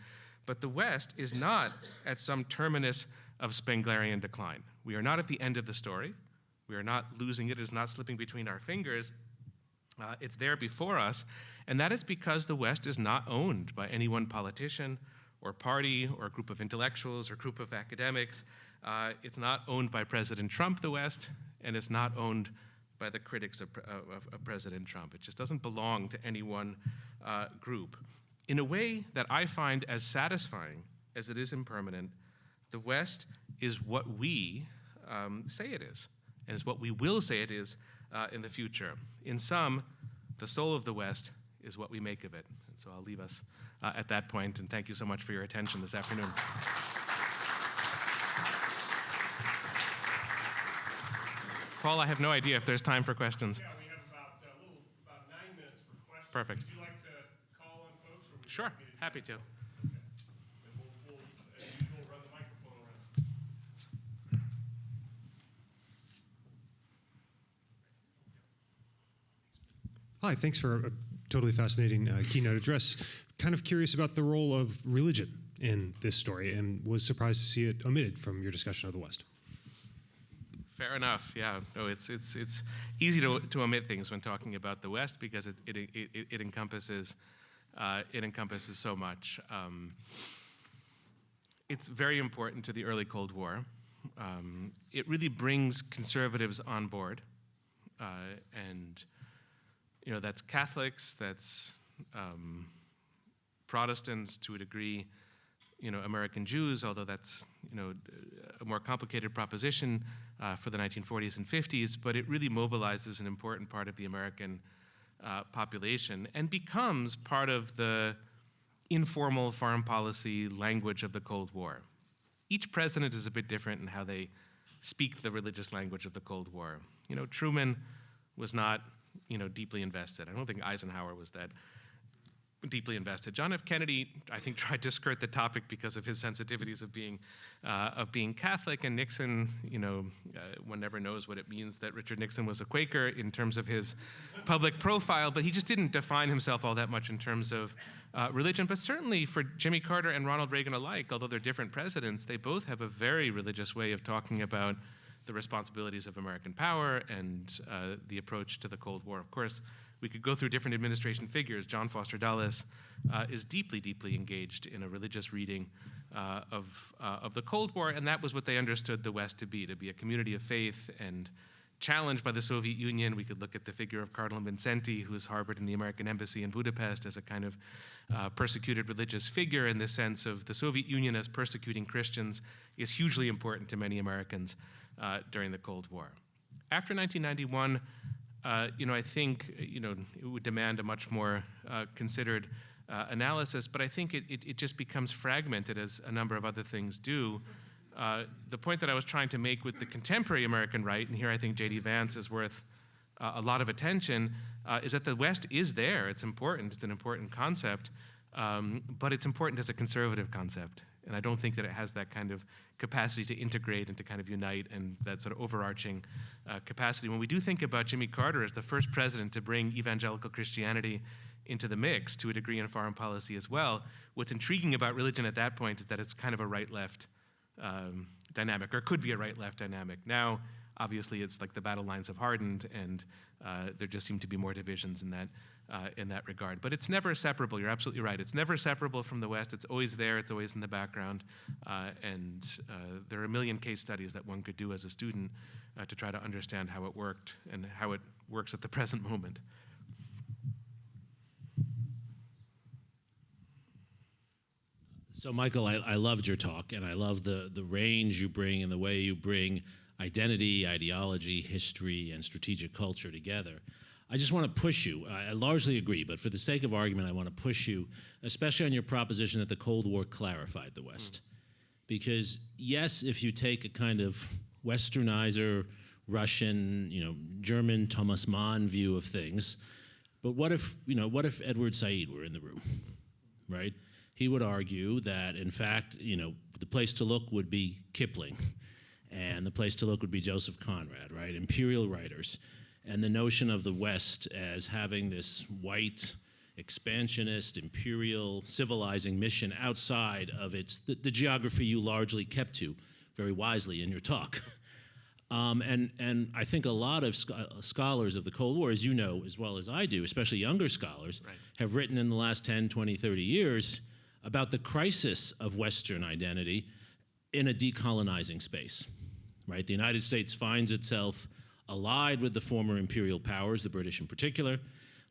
but the West is not at some terminus of Spenglerian decline. We are not at the end of the story. We are not losing it. It is not slipping between our fingers. It's there before us, and that is because the West is not owned by any one politician or party or group of intellectuals or group of academics. It's not owned by President Trump, the West, and it's not owned by the critics of President Trump. It just doesn't belong to any one group. In a way that I find as satisfying as it is impermanent, the West is what we say it is, and is what we will say it is in the future. In sum, the soul of the West is what we make of it. And so I'll leave us at that point, and thank you so much for your attention this afternoon. Paul, I have no idea if there's time for questions. Yeah, we have about 9 minutes for questions. Perfect. Would you like to call on folks? Or would you Sure, like me to do happy that? to. Okay. And we'll, as usual, run the microphone around. Hi, thanks for a totally fascinating keynote address. Kind of curious about the role of religion in this story, and was surprised to see it omitted from your discussion of the West. Fair enough. Yeah. No, it's easy to omit things when talking about the West because it encompasses so much. It's very important to the early Cold War. It really brings conservatives on board, and that's Catholics, that's Protestants to a degree, American Jews, although that's a more complicated proposition for the 1940s and 50s, but it really mobilizes an important part of the American population and becomes part of the informal foreign policy language of the Cold War. Each president is a bit different in how they speak the religious language of the Cold War. Truman was not, deeply invested. I don't think Eisenhower was that deeply invested. John F. Kennedy, I think, tried to skirt the topic because of his sensitivities of being Catholic, and Nixon, one never knows what it means that Richard Nixon was a Quaker in terms of his public profile, but he just didn't define himself all that much in terms of religion. But certainly for Jimmy Carter and Ronald Reagan alike, although they're different presidents, they both have a very religious way of talking about the responsibilities of American power and the approach to the Cold War. Of course, we could go through different administration figures. John Foster Dulles is deeply, deeply engaged in a religious reading of the Cold War, and that was what they understood the West to be a community of faith and challenged by the Soviet Union. We could look at the figure of Cardinal Vincenti, who is harbored in the American embassy in Budapest as a kind of persecuted religious figure in the sense of the Soviet Union as persecuting Christians is hugely important to many Americans during the Cold War. After 1991, I think, it would demand a much more considered analysis, but I think it just becomes fragmented as a number of other things do. The point that I was trying to make with the contemporary American right, and here I think J.D. Vance is worth a lot of attention, is that the West is there. It's important. It's an important concept, but it's important as a conservative concept. And I don't think that it has that kind of capacity to integrate and to kind of unite and that sort of overarching capacity. When we do think about Jimmy Carter as the first president to bring evangelical Christianity into the mix to a degree in foreign policy as well, what's intriguing about religion at that point is that it's kind of a right-left dynamic, or could be a right-left dynamic. Now, obviously, it's like the battle lines have hardened, and there just seem to be more divisions in that regard. But it's never separable. You're absolutely right. It's never separable from the West. It's always there. It's always in the background. And there are a million case studies that one could do as a student to try to understand how it worked and how it works at the present moment. So, Michael, I loved your talk, and I love the range you bring and the way you bring identity, ideology, history, and strategic culture together. I just want to push you. I largely agree, but for the sake of argument, I want to push you, especially on your proposition that the Cold War clarified the West. Because, yes, if you take a kind of westernizer, Russian, German Thomas Mann view of things. But what if Edward Said were in the room, right? He would argue that, in fact, the place to look would be Kipling, and the place to look would be Joseph Conrad, right? Imperial writers. And the notion of the West as having this white, expansionist, imperial, civilizing mission outside of the geography you largely kept to very wisely in your talk. And I think a lot of scholars of the Cold War, as you know as well as I do, especially younger scholars, Right. have written in the last 10, 20, 30 years about the crisis of Western identity in a decolonizing space, right? The United States finds itself allied with the former imperial powers, the British in particular,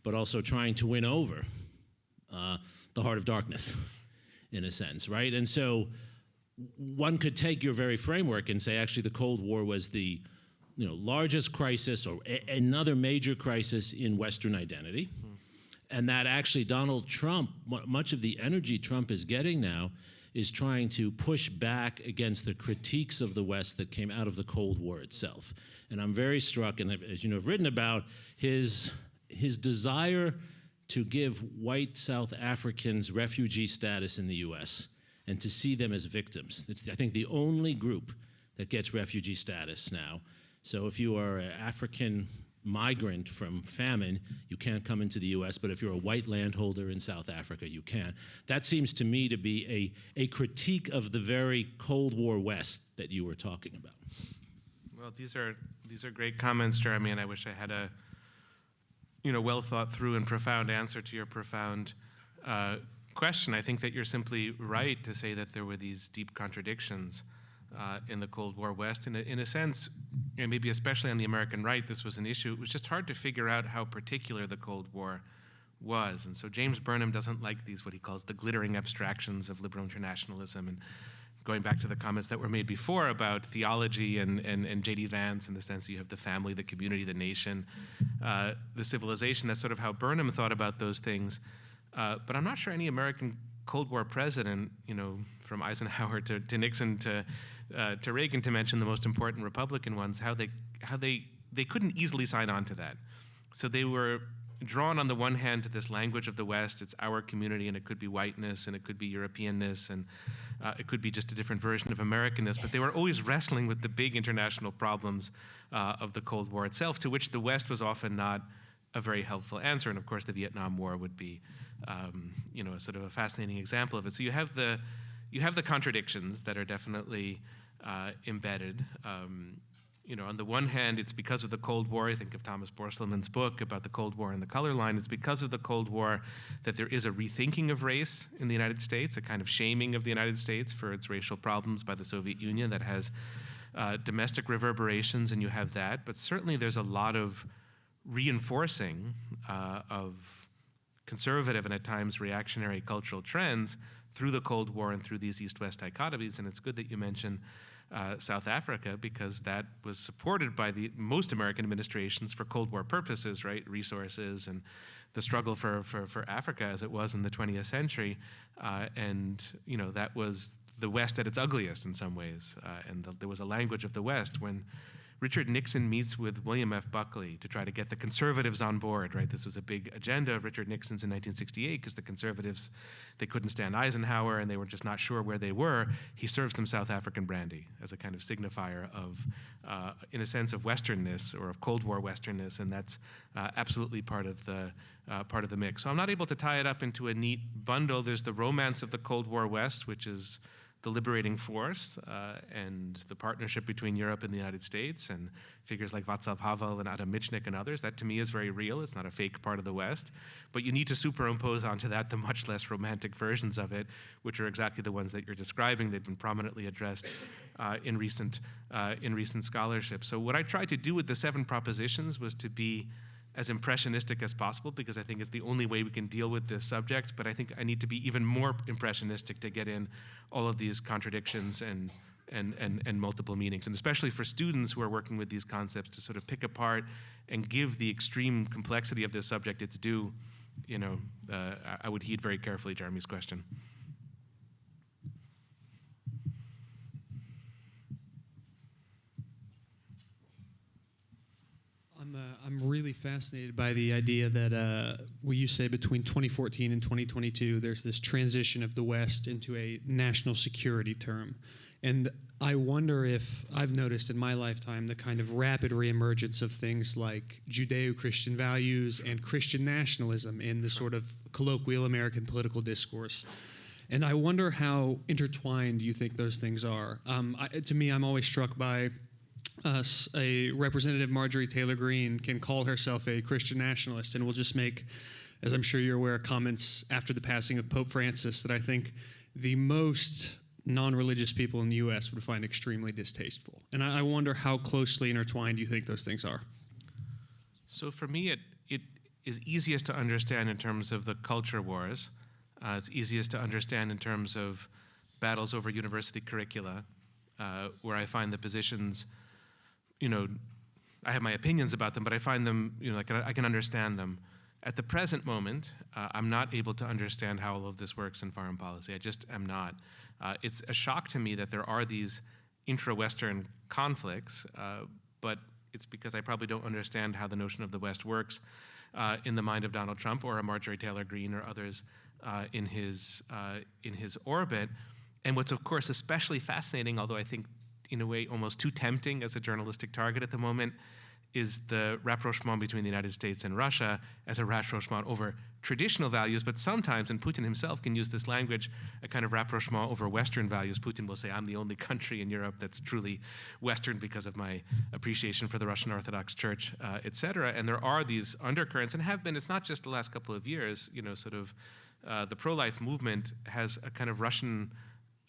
but also trying to win over the heart of darkness, in a sense, right? And so one could take your very framework and say, actually, the Cold War was the largest crisis or another major crisis in Western identity, and that actually Donald Trump, much of the energy Trump is getting now, is trying to push back against the critiques of the West that came out of the Cold War itself. And I'm very struck, and as you know, I've written about his desire to give white South Africans refugee status in the U.S. and to see them as victims. It's, I think, the only group that gets refugee status now. So if you are an African migrant from famine, you can't come into the U.S., but if you're a white landholder in South Africa, you can. That seems to me to be a critique of the very Cold War West that you were talking about. Well, these are great comments, Jeremy, and I wish I had a well thought through and profound answer to your profound question. I think that you're simply right to say that there were these deep contradictions in the Cold War West. In a sense, and maybe especially on the American right, this was an issue. It was just hard to figure out how particular the Cold War was. And so James Burnham doesn't like these, what he calls the glittering abstractions of liberal internationalism. And going back to the comments that were made before about theology and J.D. Vance, in the sense that you have the family, the community, the nation, the civilization, that's sort of how Burnham thought about those things. But I'm not sure any American Cold War president, from Eisenhower to Nixon to Reagan, to mention the most important Republican ones, how they couldn't easily sign on to that. So they were drawn on the one hand to this language of the West. It's our community, and it could be whiteness, and it could be Europeanness, and it could be just a different version of Americanness. But they were always wrestling with the big international problems of the Cold War itself, to which the West was often not a very helpful answer. And of course, the Vietnam War would be, sort of a fascinating example of it. So you have the contradictions that are definitely embedded. On the one hand, it's because of the Cold War. I think of Thomas Borsellmann's book about the Cold War and the color line. It's because of the Cold War that there is a rethinking of race in the United States, a kind of shaming of the United States for its racial problems by the Soviet Union that has domestic reverberations, and you have that. But certainly there's a lot of reinforcing of conservative and at times reactionary cultural trends through the Cold War and through these East-West dichotomies. And it's good that you mention South Africa, because that was supported by the most American administrations for Cold War purposes, right? Resources and the struggle for Africa as it was in the 20th century. That was the West at its ugliest in some ways. There was a language of the West when Richard Nixon meets with William F. Buckley to try to get the conservatives on board, right? This was a big agenda of Richard Nixon's in 1968 because the conservatives, they couldn't stand Eisenhower and they were just not sure where they were. He serves them South African brandy as a kind of signifier of, in a sense, of Westernness or of Cold War Westernness, and that's absolutely part of the mix. So I'm not able to tie it up into a neat bundle. There's the romance of the Cold War West, which is the liberating force and the partnership between Europe and the United States and figures like Václav Havel and Adam Michnik and others. That to me is very real. It's not a fake part of the West. But you need to superimpose onto that the much less romantic versions of it, which are exactly the ones that you're describing. They've been prominently addressed in recent scholarship. So what I tried to do with the 7 propositions was to be as impressionistic as possible, because I think it's the only way we can deal with this subject. But I think I need to be even more impressionistic to get in all of these contradictions and multiple meanings, and especially for students who are working with these concepts to sort of pick apart and give the extreme complexity of this subject its due. I would heed very carefully Jeremy's question. I'm really fascinated by the idea that you say between 2014 and 2022, there's this transition of the West into a national security term. And I wonder if I've noticed in my lifetime the kind of rapid reemergence of things like Judeo-Christian values and Christian nationalism in the sort of colloquial American political discourse. And I wonder how intertwined you think those things are. To me, I'm always struck by a Representative Marjorie Taylor Greene can call herself a Christian nationalist and will just make, as I'm sure you're aware, comments after the passing of Pope Francis that I think the most non-religious people in the U.S. would find extremely distasteful. And I wonder how closely intertwined you think those things are. So for me, it is easiest to understand in terms of the culture wars. It's easiest to understand in terms of battles over university curricula, where I find the positions, I have my opinions about them, but I find them, I can understand them. At the present moment, I'm not able to understand how all of this works in foreign policy. I just am not. It's a shock to me that there are these intra-Western conflicts, but it's because I probably don't understand how the notion of the West works in the mind of Donald Trump or a Marjorie Taylor Greene or others in his orbit. And what's, of course, especially fascinating, although I think in a way almost too tempting as a journalistic target at the moment, is the rapprochement between the United States and Russia as a rapprochement over traditional values, but sometimes, and Putin himself can use this language, a kind of rapprochement over Western values. Putin will say, I'm the only country in Europe that's truly Western because of my appreciation for the Russian Orthodox Church, et cetera. And there are these undercurrents, and have been, it's not just the last couple of years, the pro-life movement has a kind of Russian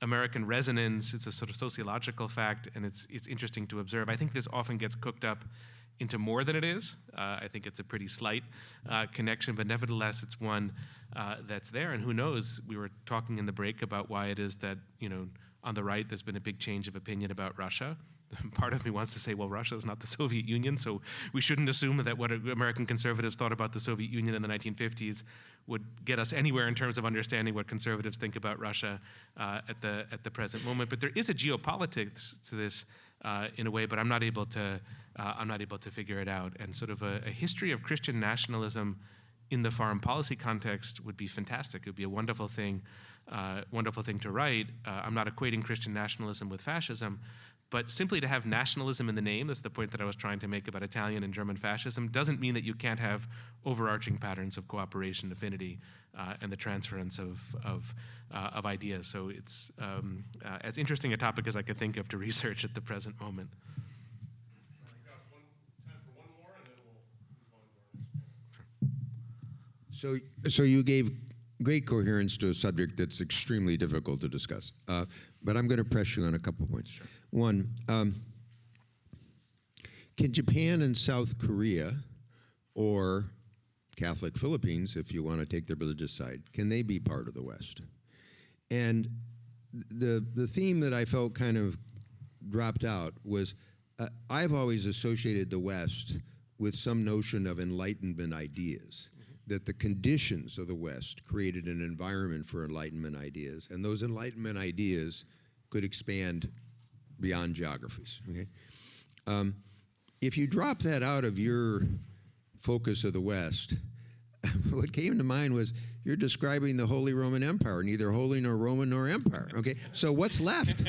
American resonance. It's a sort of sociological fact, and it's interesting to observe. I think this often gets cooked up into more than it is. I think it's a pretty slight connection, but nevertheless, it's one that's there. And who knows? We were talking in the break about why it is that, on the right, there's been a big change of opinion about Russia. Part of me wants to say, well, Russia is not the Soviet Union, so we shouldn't assume that what American conservatives thought about the Soviet Union in the 1950s would get us anywhere in terms of understanding what conservatives think about Russia at the present moment. But there is a geopolitics to this in a way, but I'm not able to figure it out. And sort of a history of Christian nationalism in the foreign policy context would be fantastic. It would be a wonderful thing to write. I'm not equating Christian nationalism with fascism, but simply to have nationalism in the name, that's the point that I was trying to make about Italian and German fascism, doesn't mean that you can't have overarching patterns of cooperation, affinity, and the transference of ideas. So it's as interesting a topic as I could think of to research at the present moment. So you gave great coherence to a subject that's extremely difficult to discuss, but I'm going to press you on a couple points. Sure. One, can Japan and South Korea, or Catholic Philippines, if you want to take the religious side, can they be part of the West? And the theme that I felt kind of dropped out was I've always associated the West with some notion of Enlightenment ideas, that the conditions of the West created an environment for Enlightenment ideas, and those Enlightenment ideas could expand beyond geographies. Okay? If you drop that out of your focus of the West, what came to mind was you're describing the Holy Roman Empire, neither holy nor Roman nor empire. Okay, so what's left?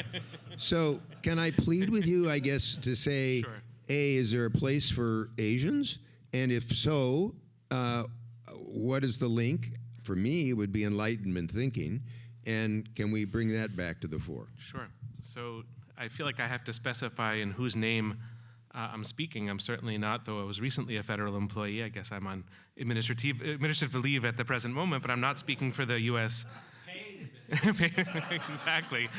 So can I plead with you, I guess, to say, sure. A, is there a place for Asians? And if so, what is the link? For me, it would be Enlightenment thinking. And can we bring that back to the fore? Sure. So I feel like I have to specify in whose name I'm speaking. I'm certainly not, though I was recently a federal employee. I guess I'm on administrative leave at the present moment, but I'm not speaking for the U.S. Exactly.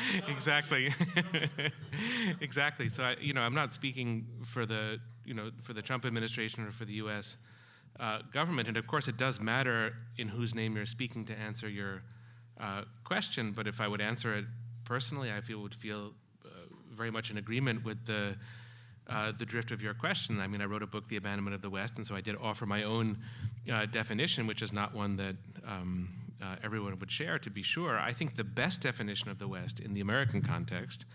Exactly. So I'm not speaking for the Trump administration or for the U.S. Government, and of course it does matter in whose name you're speaking to answer your question. But if I would answer it personally, I would feel very much in agreement with the drift of your question. I mean, I wrote a book, The Abandonment of the West, and so I did offer my own definition, which is not one that everyone would share, to be sure. I think the best definition of the West in the American context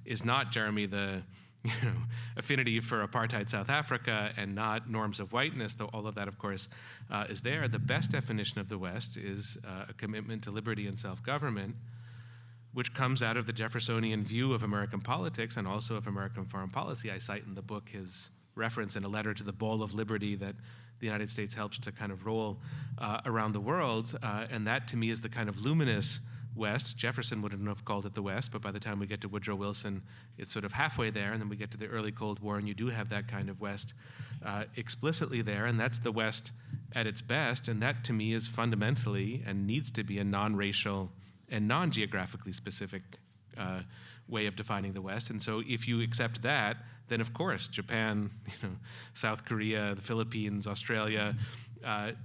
is not, Jeremy, the affinity for apartheid South Africa and not norms of whiteness, though all of that, of course, is there. The best definition of the West is a commitment to liberty and self-government, which comes out of the Jeffersonian view of American politics and also of American foreign policy. I cite in the book his reference in a letter to the Bowl of Liberty that the United States helps to kind of roll around the world, and that to me is the kind of luminous West. Jefferson wouldn't have called it the West, but by the time we get to Woodrow Wilson, it's sort of halfway there, and then we get to the early Cold War, and you do have that kind of West explicitly there, and that's the West at its best, and that to me is fundamentally and needs to be a non-racial and non-geographically specific way of defining the West. And so if you accept that, then of course Japan, South Korea, the Philippines, Australia,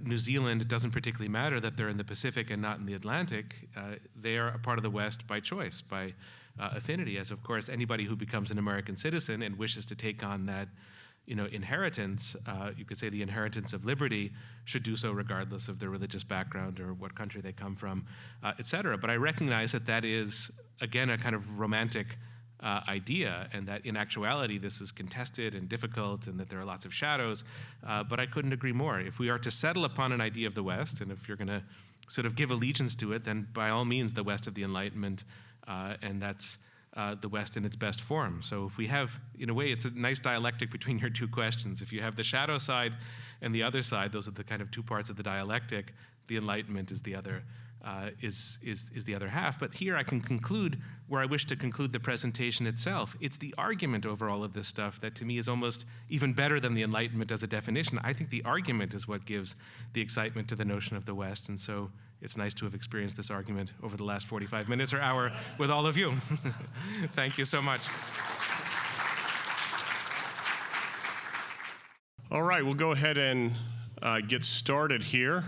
New Zealand, it doesn't particularly matter that they're in the Pacific and not in the Atlantic. They are a part of the West by choice, by affinity, as of course anybody who becomes an American citizen and wishes to take on that inheritance, you could say the inheritance of liberty, should do so regardless of their religious background or what country they come from, et cetera. But I recognize that that is, again, a kind of romantic idea, and that in actuality this is contested and difficult and that there are lots of shadows, but I couldn't agree more. If we are to settle upon an idea of the West, and if you're going to sort of give allegiance to it, then by all means the West of the Enlightenment, and that's the West in its best form. So if we have, in a way, it's a nice dialectic between your two questions. If you have the shadow side and the other side, those are the kind of two parts of the dialectic. The Enlightenment is the other, is the other half. But here I can conclude where I wish to conclude the presentation itself. It's the argument over all of this stuff that to me is almost even better than the Enlightenment as a definition. I think the argument is what gives the excitement to the notion of the West. And so it's nice to have experienced this argument over the last 45 minutes or hour with all of you. Thank you so much. All right, we'll go ahead and get started here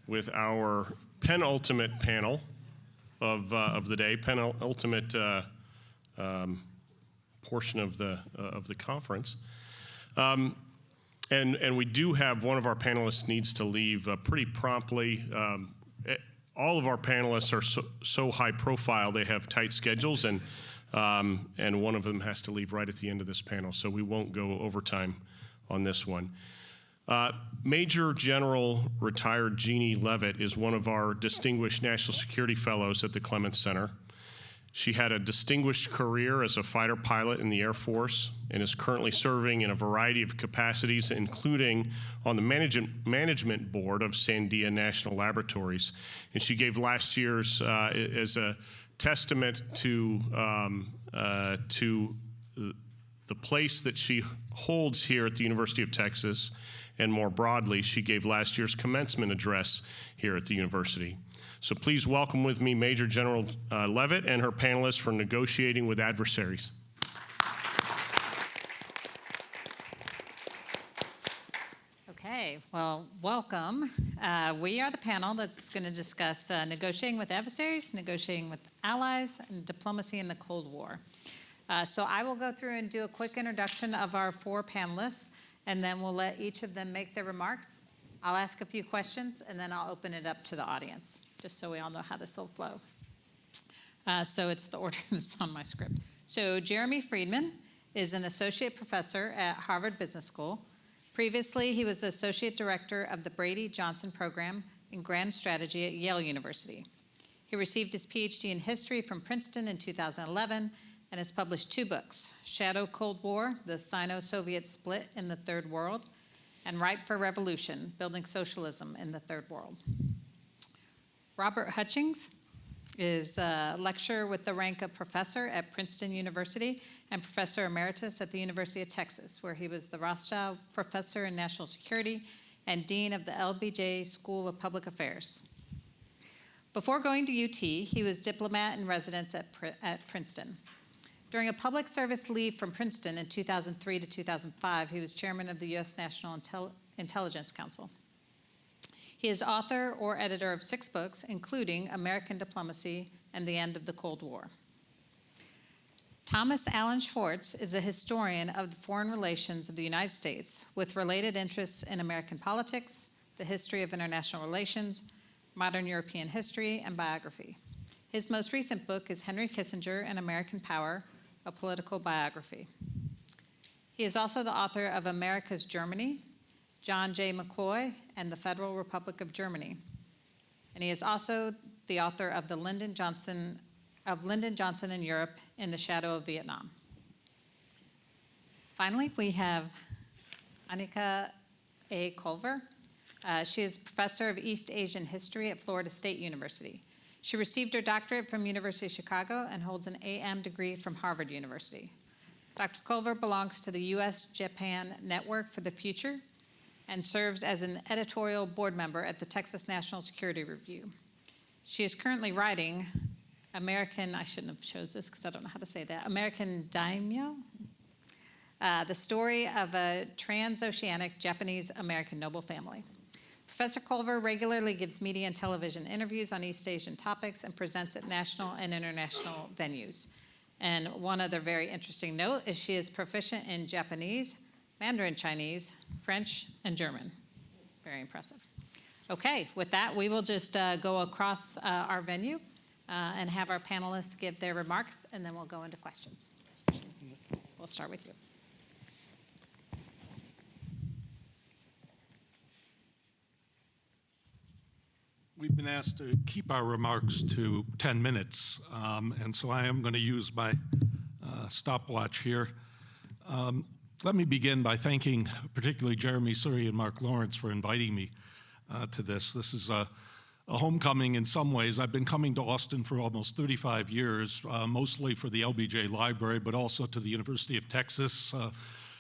with our penultimate panel of the day, penultimate portion of the conference. And we do have one of our panelists needs to leave pretty promptly. All of our panelists are so high profile, they have tight schedules, and one of them has to leave right at the end of this panel, so we won't go overtime on this one. Major General retired Jeannie Leavitt is one of our distinguished National Security Fellows at the Clements Center. She had a distinguished career as a fighter pilot in the Air Force and is currently serving in a variety of capacities, including on the management board of Sandia National Laboratories. And she gave last year's as a testament to the place that she holds here at the University of Texas, and more broadly, she gave last year's commencement address here at the university. So please welcome with me Major General Leavitt and her panelists for Negotiating with Adversaries. Okay, well, welcome. We are the panel that's going to discuss negotiating with adversaries, negotiating with allies, and diplomacy in the Cold War. So I will go through and do a quick introduction of our four panelists, and then we'll let each of them make their remarks. I'll ask a few questions, and then I'll open it up to the audience, just so we all know how this will flow. So it's the order that's on my script. So Jeremy Friedman is an associate professor at Harvard Business School. Previously, he was associate director of the Brady Johnson Program in Grand Strategy at Yale University. He received his PhD in history from Princeton in 2011 and has published 2 books, Shadow Cold War, The Sino-Soviet Split in the Third World, and Ripe for Revolution, Building Socialism in the Third World. Robert Hutchings is a lecturer with the rank of professor at Princeton University and professor emeritus at the University of Texas, where he was the Rostow Professor in National Security and dean of the LBJ School of Public Affairs. Before going to UT, he was diplomat in residence at Princeton. During a public service leave from Princeton in 2003 to 2005, he was chairman of the U.S. National Intelligence Council. He is author or editor of 6 books, including American Diplomacy and the End of the Cold War. Thomas Allen Schwartz is a historian of the foreign relations of the United States with related interests in American politics, the history of international relations, modern European history, and biography. His most recent book is Henry Kissinger and American Power, A Political Biography. He is also the author of America's Germany, John J. McCloy, and the Federal Republic of Germany. And he is also the author of Lyndon Johnson in Europe in the Shadow of Vietnam. Finally, we have Annika A. Culver. She is professor of East Asian history at Florida State University. She received her doctorate from University of Chicago and holds an AM degree from Harvard University. Dr. Culver belongs to the U.S.-Japan Network for the Future and serves as an editorial board member at the Texas National Security Review. She is currently writing I shouldn't have chose this because I don't know how to say that, American Daimyo, the story of a transoceanic Japanese-American noble family. Professor Culver regularly gives media and television interviews on East Asian topics and presents at national and international venues. And one other very interesting note is she is proficient in Japanese, Mandarin Chinese, French, and German. Very impressive. Okay, with that, we will just go across our venue and have our panelists give their remarks, and then we'll go into questions. We'll start with you. We've been asked to keep our remarks to 10 minutes, and so I am going to use my stopwatch here. Let me begin by thanking particularly Jeremy Suri and Mark Lawrence for inviting me to this. This is a homecoming in some ways. I've been coming to Austin for almost 35 years, mostly for the LBJ Library, but also to the University of Texas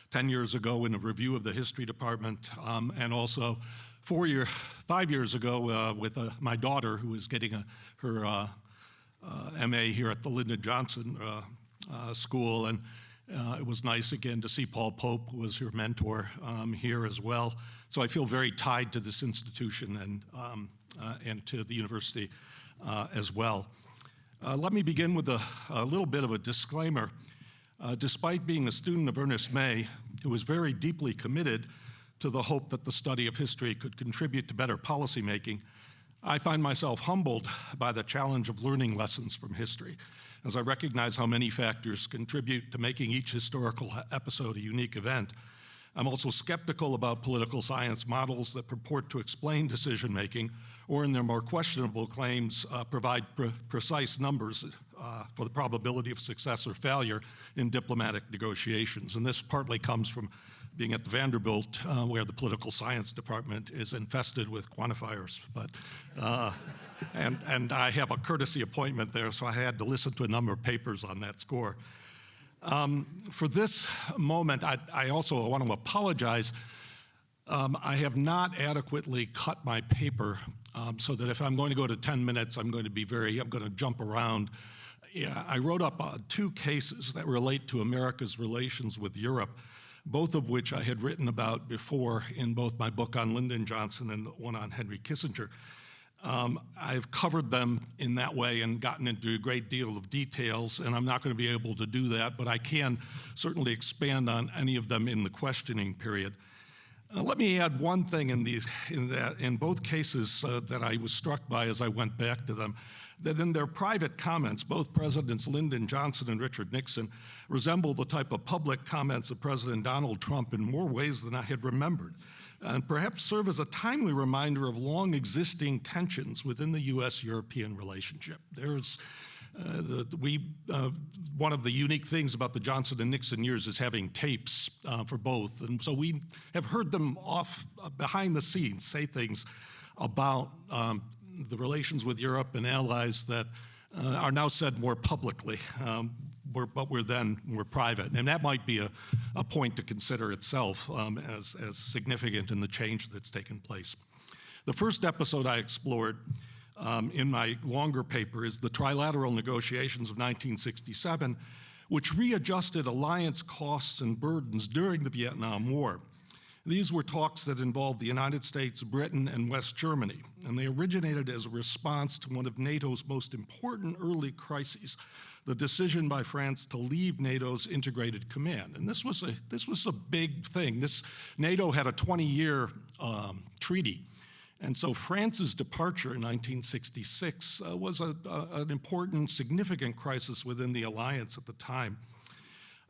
10 years ago in a review of the history department, and also 5 years ago with my daughter, who was getting her MA here at the Lyndon Johnson School. And it was nice again to see Paul Pope, who was her mentor, here as well. So I feel very tied to this institution and to the university as well. Let me begin with a little bit of a disclaimer. Despite being a student of Ernest May, who was very deeply committed to the hope that the study of history could contribute to better policymaking, I find myself humbled by the challenge of learning lessons from history, as I recognize how many factors contribute to making each historical episode a unique event. I'm also skeptical about political science models that purport to explain decision-making, or in their more questionable claims, provide precise numbers for the probability of success or failure in diplomatic negotiations. And this partly comes from being at the Vanderbilt, where the political science department is infested with quantifiers. And I have a courtesy appointment there, so I had to listen to a number of papers on that score. For this moment, I also want to apologize. I have not adequately cut my paper so that if I'm going to go to 10 minutes, I'm going to jump around. Yeah, I wrote up 2 cases that relate to America's relations with Europe, both of which I had written about before in both my book on Lyndon Johnson and one on Henry Kissinger. I've covered them in that way and gotten into a great deal of details, and I'm not going to be able to do that, but I can certainly expand on any of them in the questioning period. Let me add one thing in both cases that I was struck by as I went back to them, that in their private comments, both Presidents Lyndon Johnson and Richard Nixon resemble the type of public comments of President Donald Trump in more ways than I had remembered, and perhaps serve as a timely reminder of long existing tensions within the U.S.-European relationship. There's one of the unique things about the Johnson and Nixon years is having tapes for both, and so we have heard them off behind the scenes say things about the relations with Europe and allies that are now said more publicly, but we're private. And that might be a point to consider itself as significant in the change that's taken place. The first episode I explored in my longer paper is the trilateral negotiations of 1967, which readjusted alliance costs and burdens during the Vietnam War. These were talks that involved the United States, Britain, and West Germany, and they originated as a response to one of NATO's most important early crises, the decision by France to leave NATO's integrated command. And this was a big thing. NATO had a 20-year treaty, and so France's departure in 1966 was an important, significant crisis within the alliance at the time.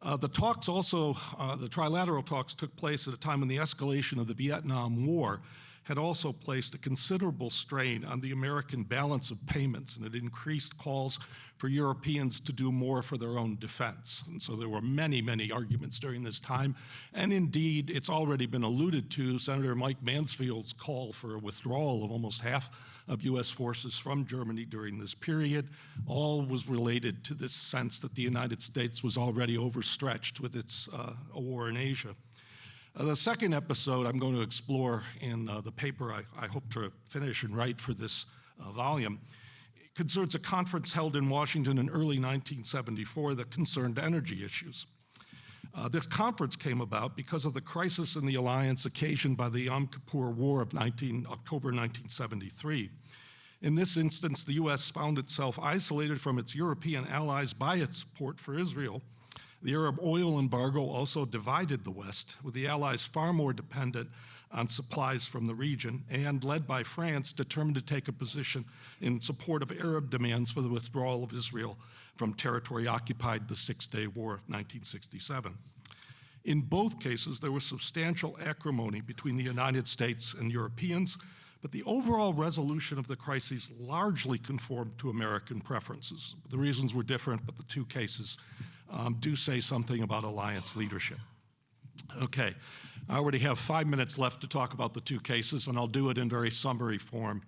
The talks also, the trilateral talks took place at a time when the escalation of the Vietnam War had also placed a considerable strain on the American balance of payments, and it increased calls for Europeans to do more for their own defense. And so there were many, many arguments during this time. And indeed, it's already been alluded to, Senator Mike Mansfield's call for a withdrawal of almost half of U.S. forces from Germany during this period, all was related to this sense that the United States was already overstretched with its war in Asia. The second episode I'm going to explore in the paper I hope to finish and write for this volume concerns a conference held in Washington in early 1974 that concerned energy issues. This conference came about because of the crisis in the alliance occasioned by the Yom Kippur War of October 1973. In this instance, the U.S. found itself isolated from its European allies by its support for Israel. The Arab oil embargo also divided the West, with the Allies far more dependent on supplies from the region, and led by France, determined to take a position in support of Arab demands for the withdrawal of Israel from territory occupied the Six-Day War of 1967. In both cases, there was substantial acrimony between the United States and Europeans, but the overall resolution of the crises largely conformed to American preferences. The reasons were different, but the two cases do say something about alliance leadership. Okay, I already have 5 minutes left to talk about the two cases, and I'll do it in very summary form.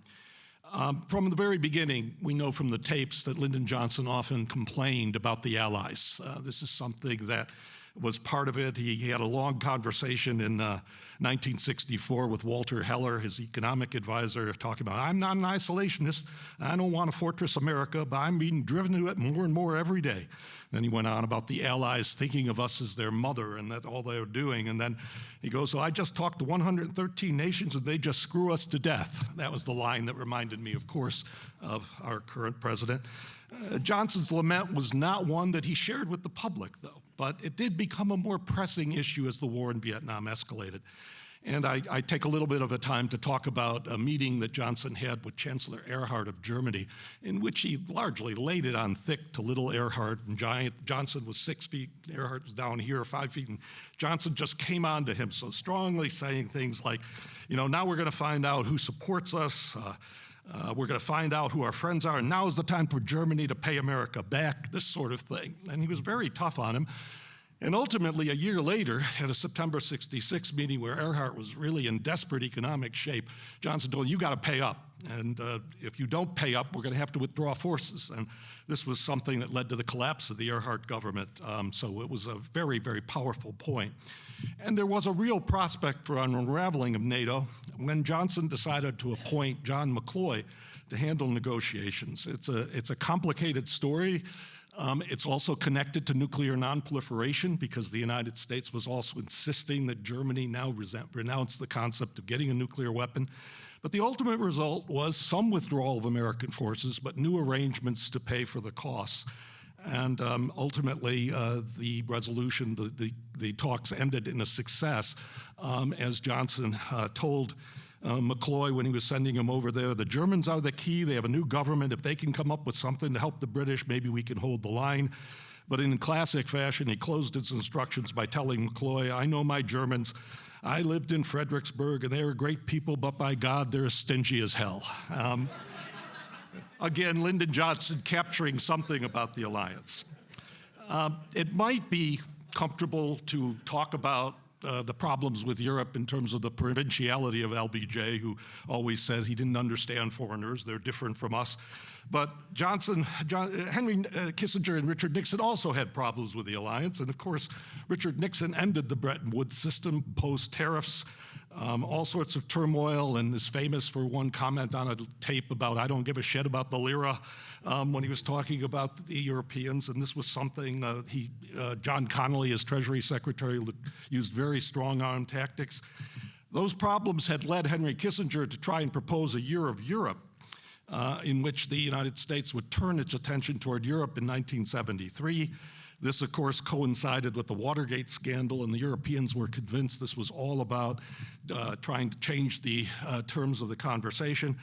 From the very beginning, we know from the tapes that Lyndon Johnson often complained about the Allies. This is something that was part of it. He had a long conversation in 1964 with Walter Heller, his economic advisor, talking about, I'm not an isolationist, I don't want to fortress America, but I'm being driven to it more and more every day. Then he went on about the Allies thinking of us as their mother and that all they were doing. And then he goes, so I just talked to 113 nations and they just screw us to death. That was the line that reminded me, of course, of our current president. Johnson's lament was not one that he shared with the public, though, but it did become a more pressing issue as the war in Vietnam escalated. And I take a little bit of a time to talk about a meeting that Johnson had with Chancellor Erhard of Germany, in which he largely laid it on thick to little Erhard. And Johnson was 6 feet, Erhard was down here 5 feet, and Johnson just came on to him so strongly, saying things like, you know, now we're going to find out who supports us, we're going to find out who our friends are, and now is the time for Germany to pay America back, this sort of thing. And he was very tough on him. And ultimately, a year later, at a September 66 meeting where Erhard was really in desperate economic shape, Johnson told him, you got to pay up. And if you don't pay up, we're going to have to withdraw forces. And this was something that led to the collapse of the Erhard government. So it was a very, very powerful point. And there was a real prospect for an unraveling of NATO when Johnson decided to appoint John McCloy to handle negotiations. It's a complicated story. It's also connected to nuclear nonproliferation because the United States was also insisting that Germany now renounce the concept of getting a nuclear weapon. But the ultimate result was some withdrawal of American forces, but new arrangements to pay for the costs. And ultimately, the resolution, the talks ended in a success, as Johnson told McCloy when he was sending him over there, the Germans are the key, they have a new government, if they can come up with something to help the British, maybe we can hold the line. But in classic fashion, he closed his instructions by telling McCloy, I know my Germans, I lived in Fredericksburg and they were great people, but by God, they're as stingy as hell. Again, Lyndon Johnson capturing something about the alliance. It might be comfortable to talk about the problems with Europe in terms of the provinciality of LBJ, who always says he didn't understand foreigners, they're different from us. But Henry Kissinger and Richard Nixon also had problems with the alliance, and of course, Richard Nixon ended the Bretton Woods system, imposed tariffs, all sorts of turmoil, and is famous for one comment on a tape about, I don't give a shit about the lira, when he was talking about the Europeans, and this was something John Connolly, as Treasury Secretary, used very strong-arm tactics. Those problems had led Henry Kissinger to try and propose a year of Europe, in which the United States would turn its attention toward Europe in 1973. This, of course, coincided with the Watergate scandal, and the Europeans were convinced this was all about trying to change the terms of the conversation.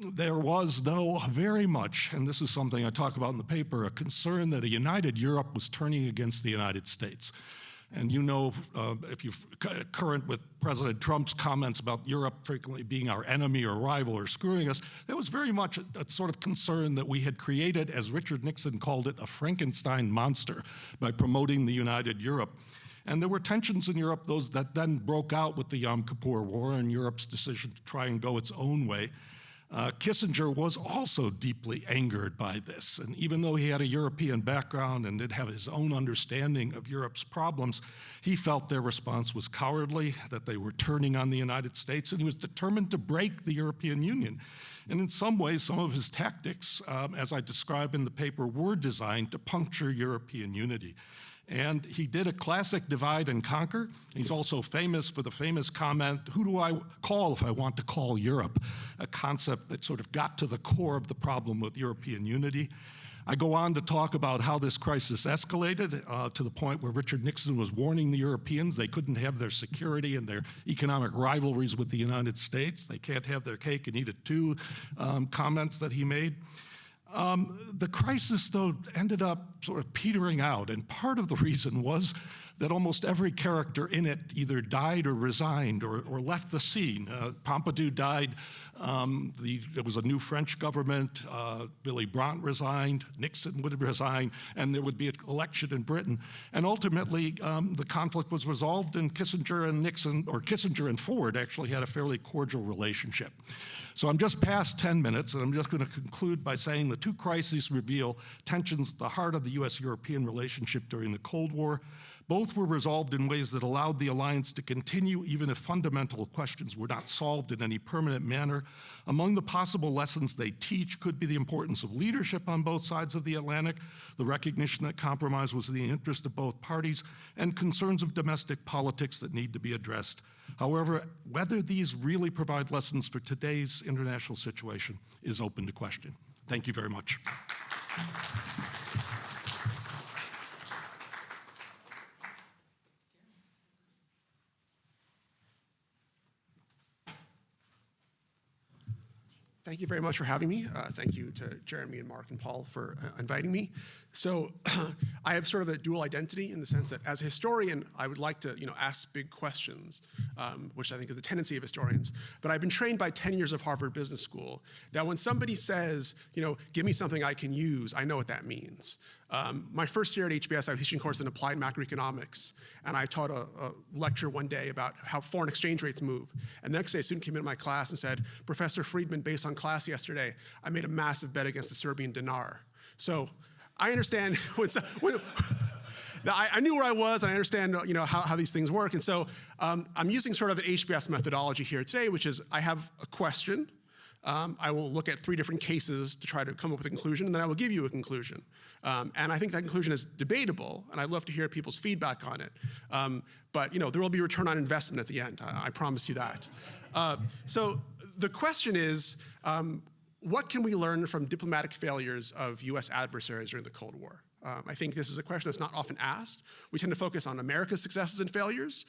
There was, though, very much, and this is something I talk about in the paper, a concern that a united Europe was turning against the United States. And you know, if you're current with President Trump's comments about Europe frequently being our enemy or rival or screwing us, there was very much a sort of concern that we had created, as Richard Nixon called it, a Frankenstein monster by promoting the united Europe. And there were tensions in Europe, those that then broke out with the Yom Kippur War and Europe's decision to try and go its own way. Kissinger was also deeply angered by this, and even though he had a European background and did have his own understanding of Europe's problems, he felt their response was cowardly, that they were turning on the United States, and he was determined to break the European Union. And in some ways, some of his tactics, as I describe in the paper, were designed to puncture European unity. And he did a classic divide and conquer. He's also famous for the famous comment, who do I call if I want to call Europe? A concept that sort of got to the core of the problem with European unity. I go on to talk about how this crisis escalated to the point where Richard Nixon was warning the Europeans they couldn't have their security and their economic rivalries with the United States. They can't have their cake and eat it too, comments that he made. The crisis, though, ended up sort of petering out, and part of the reason was that almost every character in it either died or resigned or left the scene. Pompidou died. There was a new French government. Willy Brandt resigned. Nixon would resign, and there would be an election in Britain. And ultimately, the conflict was resolved, and Kissinger and Nixon, or Kissinger and Ford, actually had a fairly cordial relationship. So I'm just past 10 minutes, and I'm just going to conclude by saying the two crises reveal tensions at the heart of the U.S.-European relationship during the Cold War. Both were resolved in ways that allowed the alliance to continue even if fundamental questions were not solved in any permanent manner. Among the possible lessons they teach could be the importance of leadership on both sides of the Atlantic, the recognition that compromise was in the interest of both parties, and concerns of domestic politics that need to be addressed. However, whether these really provide lessons for today's international situation is open to question. Thank you very much. Thank you very much for having me. Thank you to Jeremy and Mark and Paul for inviting me. So I have sort of a dual identity in the sense that as a historian, I would like to ask big questions, which I think is the tendency of historians. But I've been trained by 10 years of Harvard Business School that when somebody says, give me something I can use, I know what that means. My first year at HBS, I was teaching a course in applied macroeconomics, and I taught a lecture one day about how foreign exchange rates move. And the next day, a student came into my class and said, Professor Friedman, based on class yesterday, I made a massive bet against the Serbian dinar. So I understand, I knew where I was, and I understand how these things work. And so I'm using sort of an HBS methodology here today, which is I have a question. I will look at 3 different cases to try to come up with a conclusion, and then I will give you a conclusion. And I think that conclusion is debatable, and I'd love to hear people's feedback on it. But there will be return on investment at the end. I promise you that. So the question is, what can we learn from diplomatic failures of U.S. adversaries during the Cold War? I think this is a question that's not often asked. We tend to focus on America's successes and failures.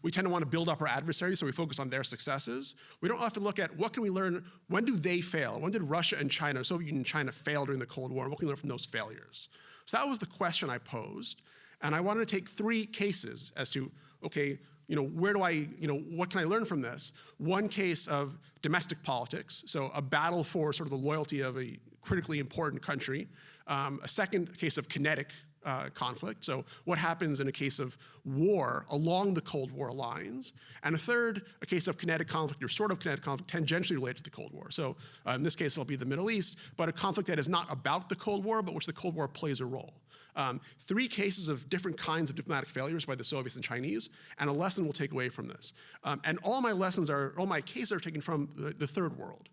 We tend to want to build up our adversaries, so we focus on their successes. We don't often look at what can we learn, when do they fail? When did Russia and China, Soviet Union and China fail during the Cold War, and what can we learn from those failures? So that was the question I posed, and I wanted to take 3 cases as to, okay, what can I learn from this? One case of domestic politics, so a battle for sort of the loyalty of a critically important country. A second case of kinetic conflict, so what happens in a case of war along the Cold War lines, and a third, a case of kinetic conflict or sort of kinetic conflict tangentially related to the Cold War. So in this case, it'll be the Middle East, but a conflict that is not about the Cold War, but which the Cold War plays a role. 3 cases of different kinds of diplomatic failures by the Soviets and Chinese, and a lesson we'll take away from this. And all my cases are taken from the Third World.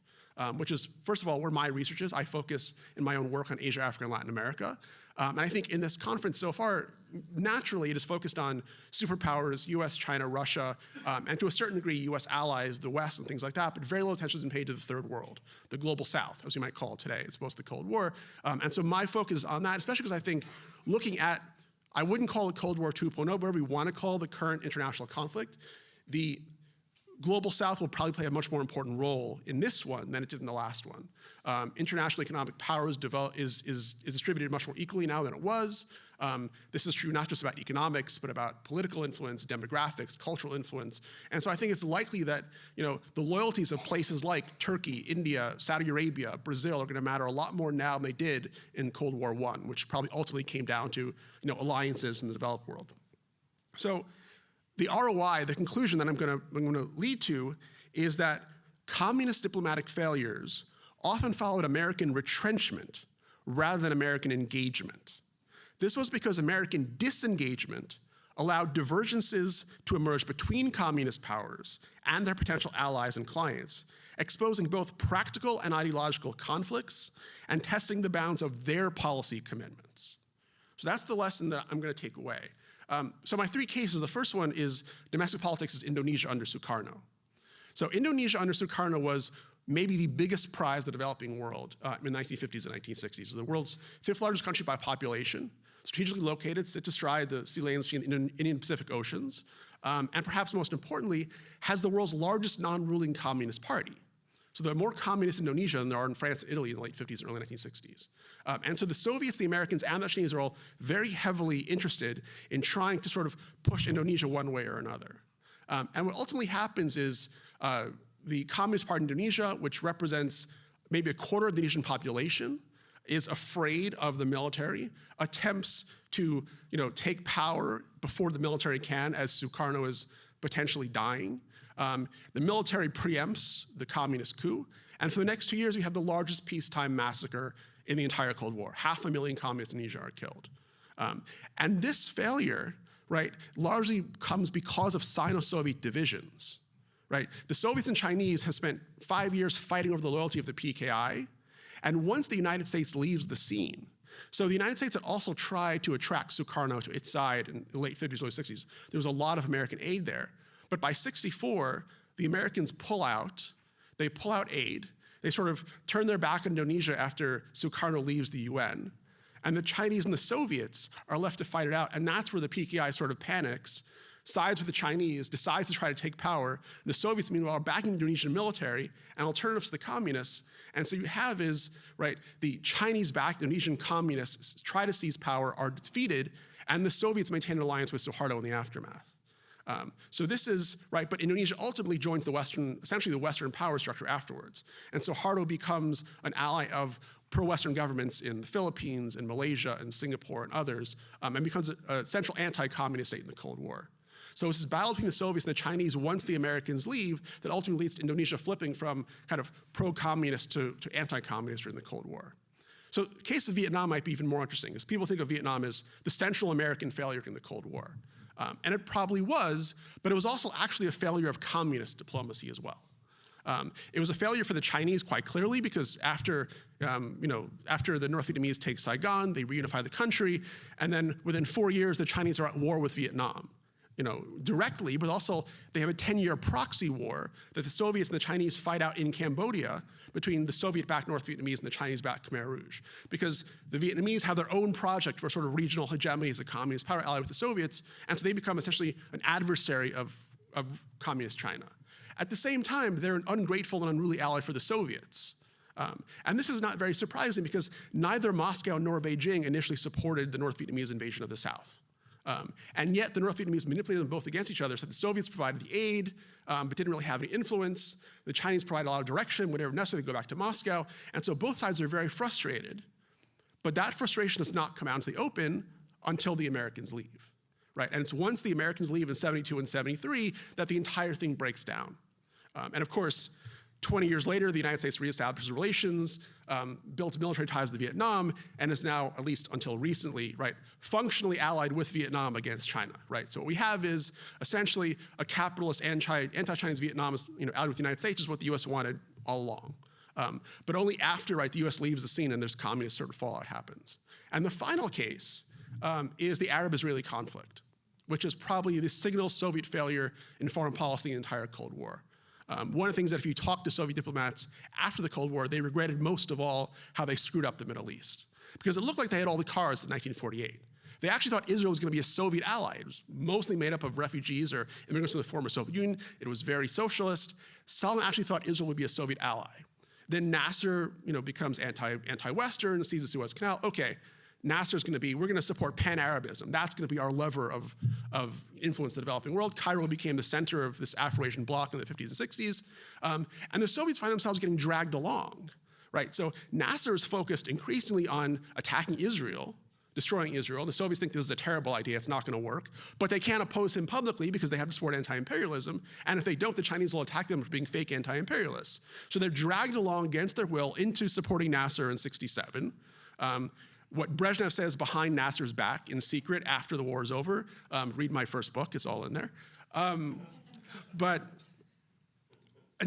Which is, first of all, where my research is. I focus in my own work on Asia, Africa, and Latin America. And I think in this conference so far, naturally it is focused on superpowers, US, China, Russia, and to a certain degree, US allies, the West, and things like that, but very little attention has been paid to the Third World, the global South, as you might call it today, as opposed to the Cold War. And so my focus is on that, especially because I think looking at, I wouldn't call it Cold War 2.0, whatever we want to call the current international conflict, the Global South will probably play a much more important role in this one than it did in the last one. International economic power is distributed much more equally now than it was. This is true not just about economics, but about political influence, demographics, cultural influence. And so I think it's likely that the loyalties of places like Turkey, India, Saudi Arabia, Brazil are going to matter a lot more now than they did in Cold War I, which probably ultimately came down to alliances in the developed world. So the ROI, the conclusion that I'm going to lead to, is that communist diplomatic failures often followed American retrenchment rather than American engagement. This was because American disengagement allowed divergences to emerge between communist powers and their potential allies and clients, exposing both practical and ideological conflicts and testing the bounds of their policy commitments. So that's the lesson that I'm going to take away. So my three cases, the first one is domestic politics is Indonesia under Sukarno. So Indonesia under Sukarno was maybe the biggest prize of the developing world in the 1950s and 1960s. It was the world's fifth largest country by population, strategically located, sits astride the sea lanes between the Indian and Pacific Oceans, and perhaps most importantly, has the world's largest non-ruling communist party. So there are more communists in Indonesia than there are in France and Italy in the late 50s and early 1960s. And so the Soviets, the Americans, and the Chinese are all very heavily interested in trying to sort of push Indonesia one way or another. And what ultimately happens is the Communist Party of Indonesia, which represents maybe a quarter of the Indonesian population, is afraid of the military, attempts to take power before the military can, as Sukarno is potentially dying. The military preempts the communist coup, and for the next 2 years, we have the largest peacetime massacre in the entire Cold War. 500,000 communists in Indonesia are killed. And this failure, right, largely comes because of Sino-Soviet divisions, right? The Soviets and Chinese have spent 5 years fighting over the loyalty of the PKI, and once the United States leaves the scene, so the United States had also tried to attract Sukarno to its side in the late 50s, early 60s. There was a lot of American aid there. But by 64, the Americans pull out. They pull out aid. They sort of turn their back on Indonesia after Sukarno leaves the UN. And the Chinese and the Soviets are left to fight it out. And that's where the PKI sort of panics, sides with the Chinese, decides to try to take power. And the Soviets, meanwhile, are backing the Indonesian military and alternatives to the communists. And so you have is, right, the Chinese-backed Indonesian communists try to seize power, are defeated, and the Soviets maintain an alliance with Suharto in the aftermath. So this is, right, but Indonesia ultimately joins the Western, essentially the Western power structure afterwards. And so Suharto becomes an ally of pro-Western governments in the Philippines and Malaysia and Singapore and others, and becomes a central anti-communist state in the Cold War. So it's this battle between the Soviets and the Chinese once the Americans leave that ultimately leads to Indonesia flipping from kind of pro-communist to anti-communist during the Cold War. So the case of Vietnam might be even more interesting, because people think of Vietnam as the Central American failure during the Cold War. And it probably was, but it was also actually a failure of communist diplomacy as well. It was a failure for the Chinese quite clearly, because after the North Vietnamese take Saigon, they reunify the country, and then within 4 years, the Chinese are at war with Vietnam. Directly, but also they have a 10-year proxy war that the Soviets and the Chinese fight out in Cambodia between the Soviet-backed North Vietnamese and the Chinese-backed Khmer Rouge. Because the Vietnamese have their own project for sort of regional hegemony as a communist power ally with the Soviets, and so they become essentially an adversary of communist China. At the same time, they're an ungrateful and unruly ally for the Soviets. And this is not very surprising, because neither Moscow nor Beijing initially supported the North Vietnamese invasion of the South. And yet the North Vietnamese manipulated them both against each other, so the Soviets provided the aid, but didn't really have any influence. The Chinese provided a lot of direction whenever necessary to go back to Moscow, and so both sides are very frustrated. But that frustration does not come out into the open until the Americans leave, right? And it's once the Americans leave in 72 and 73 that the entire thing breaks down. And of course, 20 years later, the United States reestablishes relations, built military ties with Vietnam, and is now, at least until recently, right, functionally allied with Vietnam against China, right? So what we have is essentially a capitalist anti-Chinese Vietnam allied with the United States, is what the U.S. wanted all along. But only after, right, the U.S. leaves the scene and there's communist sort of fallout happens. And the final case is the Arab-Israeli conflict, which is probably the signal Soviet failure in foreign policy in the entire Cold War. One of the things that if you talk to Soviet diplomats after the Cold War, they regretted most of all how they screwed up the Middle East. Because it looked like they had all the cards in 1948. They actually thought Israel was going to be a Soviet ally. It was mostly made up of refugees or immigrants from the former Soviet Union. It was very socialist. Stalin actually thought Israel would be a Soviet ally. Then Nasser, becomes anti-Western, sees the Suez Canal. Okay, Nasser's going to be, we're going to support pan-Arabism. That's going to be our lever of influence in the developing world. Cairo became the center of this Afro-Asian bloc in the 50s and 60s. And the Soviets find themselves getting dragged along, right? So Nasser is focused increasingly on attacking Israel, destroying Israel. The Soviets think this is a terrible idea, it's not going to work. But they can't oppose him publicly because they have to support anti-imperialism. And if they don't, the Chinese will attack them for being fake anti-imperialists. So they're dragged along against their will into supporting Nasser in 67. What Brezhnev says behind Nasser's back in secret after the war is over, read my first book, it's all in there. And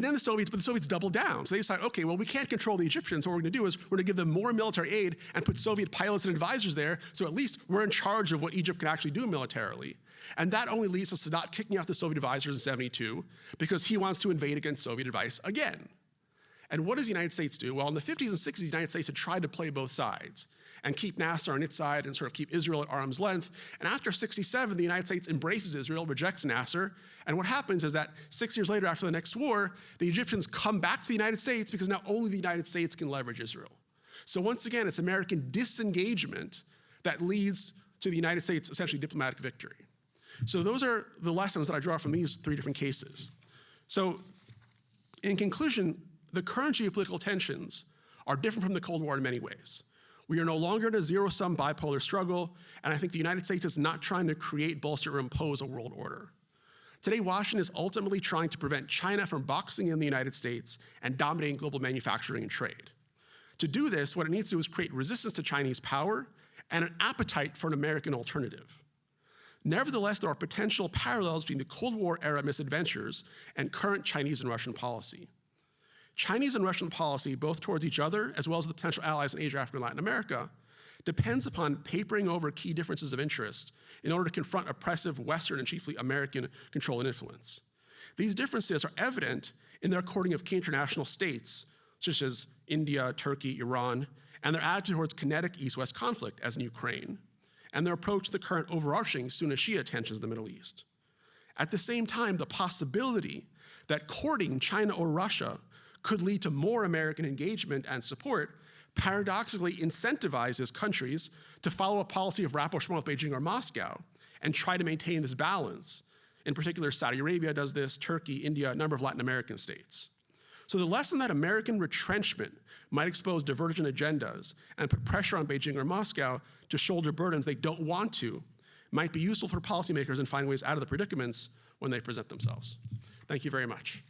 then the Soviets double down. So they decide, okay, well, we can't control the Egyptians. So what we're going to do is we're going to give them more military aid and put Soviet pilots and advisors there, so at least we're in charge of what Egypt can actually do militarily. And that only leads to Sadat kicking out the Soviet advisors in 72 because he wants to invade against Soviet advice again. And what does the United States do? Well, in the 50s and 60s, the United States had tried to play both sides and keep Nasser on its side and sort of keep Israel at arm's length. And after 67, the United States embraces Israel, rejects Nasser. And what happens is that 6 years later, after the next war, the Egyptians come back to the United States because now only the United States can leverage Israel. So once again, it's American disengagement that leads to the United States' essentially diplomatic victory. So those are the lessons that I draw from these three different cases. So in conclusion, the current geopolitical tensions are different from the Cold War in many ways. We are no longer in a zero-sum bipolar struggle, and I think the United States is not trying to create, bolster, or impose a world order. Today, Washington is ultimately trying to prevent China from boxing in the United States and dominating global manufacturing and trade. To do this, what it needs to do is create resistance to Chinese power and an appetite for an American alternative. Nevertheless, there are potential parallels between the Cold War era misadventures and current Chinese and Russian policy. Chinese and Russian policy, both towards each other as well as the potential allies in Asia, Africa, and Latin America, depends upon papering over key differences of interest in order to confront oppressive Western and chiefly American control and influence. These differences are evident in their courting of key international states, such as India, Turkey, Iran, and their attitude towards kinetic East-West conflict, as in Ukraine, and their approach to the current overarching Sunni-Shia tensions in the Middle East. At the same time, the possibility that courting China or Russia could lead to more American engagement and support paradoxically incentivizes countries to follow a policy of rapprochement with Beijing or Moscow and try to maintain this balance. In particular, Saudi Arabia does this, Turkey, India, a number of Latin American states. So the lesson that American retrenchment might expose divergent agendas and put pressure on Beijing or Moscow to shoulder burdens they don't want to might be useful for policymakers in finding ways out of the predicaments when they present themselves. Thank you very much.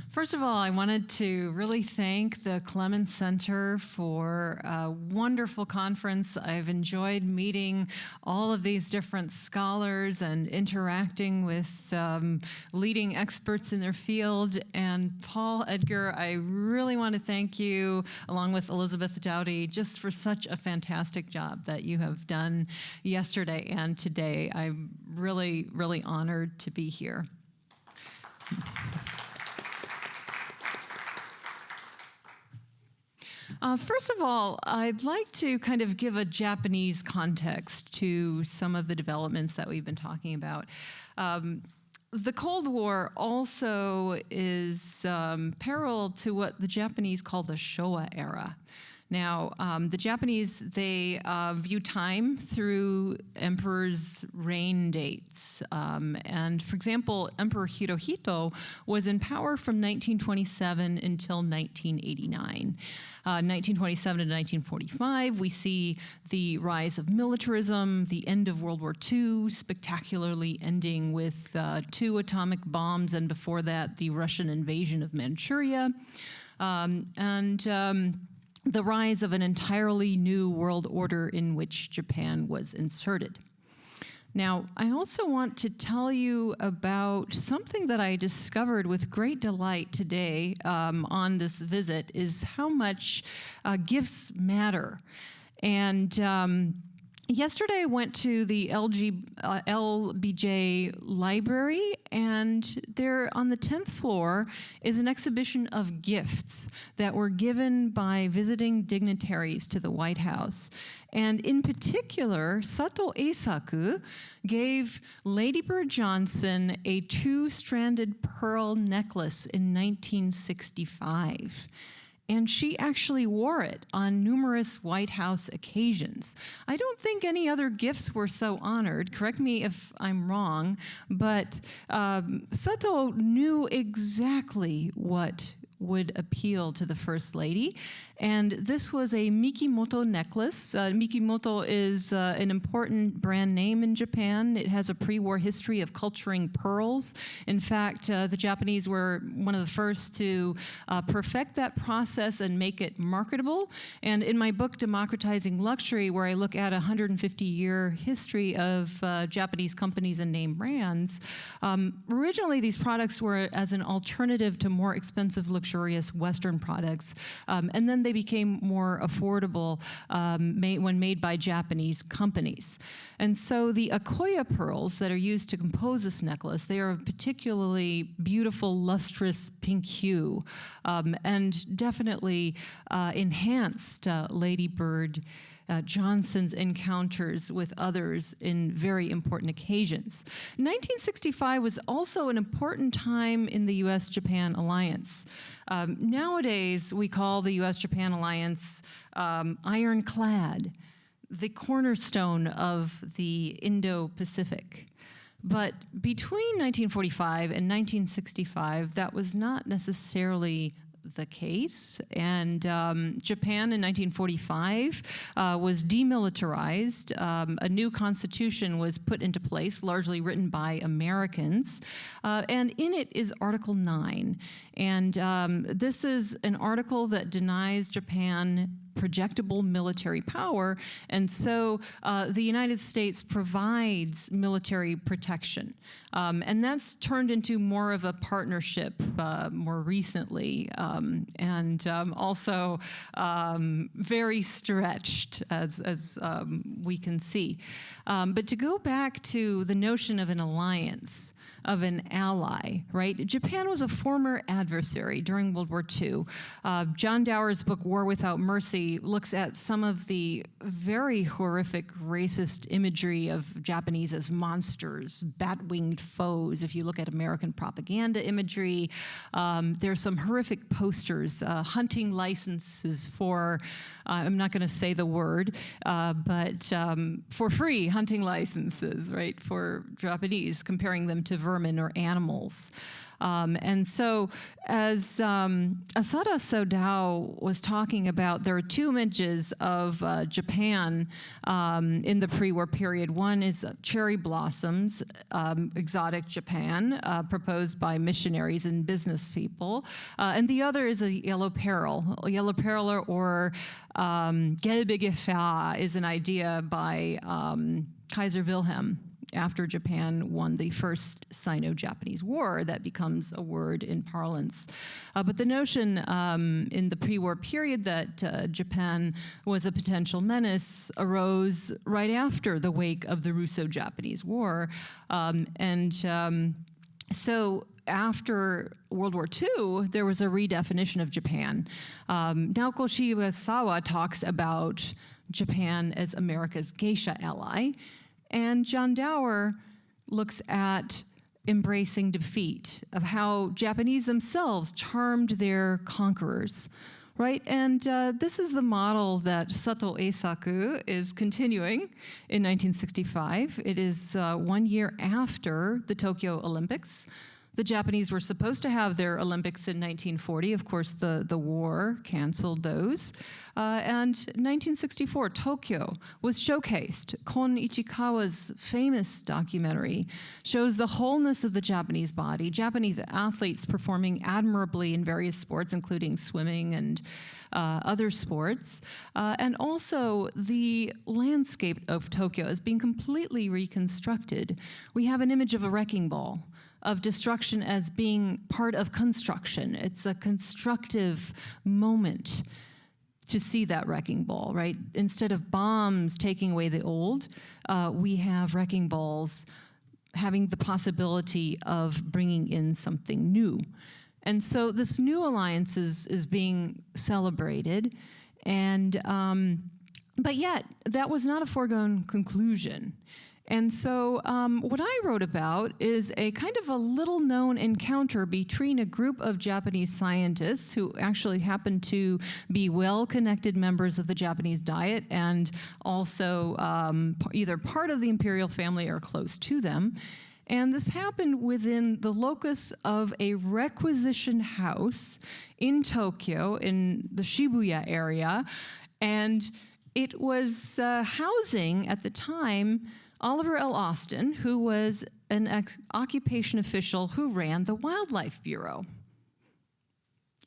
First of all, I wanted to really thank the Clements Center for a wonderful conference. I've enjoyed meeting all of these different scholars and interacting with leading experts in their field. And Paul, Edgar, I really want to thank you, along with Elizabeth Dowdy, just for such a fantastic job that you have done yesterday and today. I'm really, really honored to be here. First of all, I'd like to kind of give a Japanese context to some of the developments that we've been talking about. The Cold War also is parallel to what the Japanese call the Showa era. Now, the Japanese, they view time through emperors' reign dates. And for example, Emperor Hirohito was in power from 1927 until 1989. 1927 to 1945, we see the rise of militarism, the end of World War II, spectacularly ending with 2 atomic bombs, and before that, the Russian invasion of Manchuria. The rise of an entirely new world order in which Japan was inserted. Now, I also want to tell you about something that I discovered with great delight today on this visit, is how much gifts matter. And Yesterday, I went to the LBJ library, and there on the 10th floor is an exhibition of gifts that were given by visiting dignitaries to the White House. And in particular, Sato Eisaku gave Lady Bird Johnson a 2-stranded pearl necklace in 1965. And she actually wore it on numerous White House occasions. I don't think any other gifts were so honored. Correct me if I'm wrong, but Sato knew exactly what would appeal to the First Lady. And this was a Mikimoto necklace. Mikimoto is an important brand name in Japan. It has a pre-war history of culturing pearls. In fact, the Japanese were one of the first to perfect that process and make it marketable. And in my book, Democratizing Luxury, where I look at a 150-year history of Japanese companies and name brands, originally these products were as an alternative to more expensive, luxurious Western products. And then they became more affordable when made by Japanese companies. And so the Akoya pearls that are used to compose this necklace, they are a particularly beautiful, lustrous pink hue, and definitely enhanced Lady Bird Johnson's encounters with others in very important occasions. 1965 was also an important time in the U.S.-Japan alliance. Nowadays, we call the U.S.-Japan alliance ironclad, the cornerstone of the Indo-Pacific. But between 1945 and 1965, that was not necessarily the case, and Japan in 1945 was demilitarized. A new constitution was put into place, largely written by Americans, and in it is Article 9. And this is an article that denies Japan projectable military power, and so the United States provides military protection. And that's turned into more of a partnership more recently, and also very stretched, as we can see. But to go back to the notion of an alliance, of an ally, right? Japan was a former adversary during World War II. John Dower's book, War Without Mercy, looks at some of the very horrific racist imagery of Japanese as monsters, bat-winged foes. If you look at American propaganda imagery, there's some horrific posters, hunting licenses for, I'm not gonna say the word, but for free hunting licenses, right, for Japanese, comparing them to vermin or animals. And so as Asada Sodao was talking about, there are two images of Japan in the pre-war period. One is cherry blossoms, exotic Japan, proposed by missionaries and business people. And the other is a yellow peril. A yellow peril, or gelbe Gefahr, is an idea by Kaiser Wilhelm. After Japan won the first Sino-Japanese war, that becomes a word in parlance. But the notion in the pre-war period that Japan was a potential menace arose right after the wake of the Russo-Japanese War. So after World War II, there was a redefinition of Japan. Naoko Shigesawa talks about Japan as America's geisha ally. And John Dower looks at embracing defeat, of how Japanese themselves charmed their conquerors, right? And this is the model that Sato Eisaku is continuing in 1965. It is 1 year after the Tokyo Olympics. The Japanese were supposed to have their Olympics in 1940. Of course, the war canceled those. And 1964, Tokyo was showcased. Kon Ichikawa's famous documentary shows the wholeness of the Japanese body, Japanese athletes performing admirably in various sports, including swimming and other sports. And also, the landscape of Tokyo is being completely reconstructed. We have an image of a wrecking ball, of destruction as being part of construction. It's a constructive moment. to see that wrecking ball, right? Instead of bombs taking away the old, we have wrecking balls having the possibility of bringing in something new. And so this new alliance is being celebrated, and but yet that was not a foregone conclusion. And so what I wrote about is a kind of a little-known encounter between a group of Japanese scientists who actually happen to be well-connected members of the Japanese Diet and also either part of the imperial family or close to them. And this happened within the locus of a requisition house in Tokyo, in the Shibuya area. And it was housing, at the time, Oliver L. Austin, who was an occupation official who ran the Wildlife Bureau.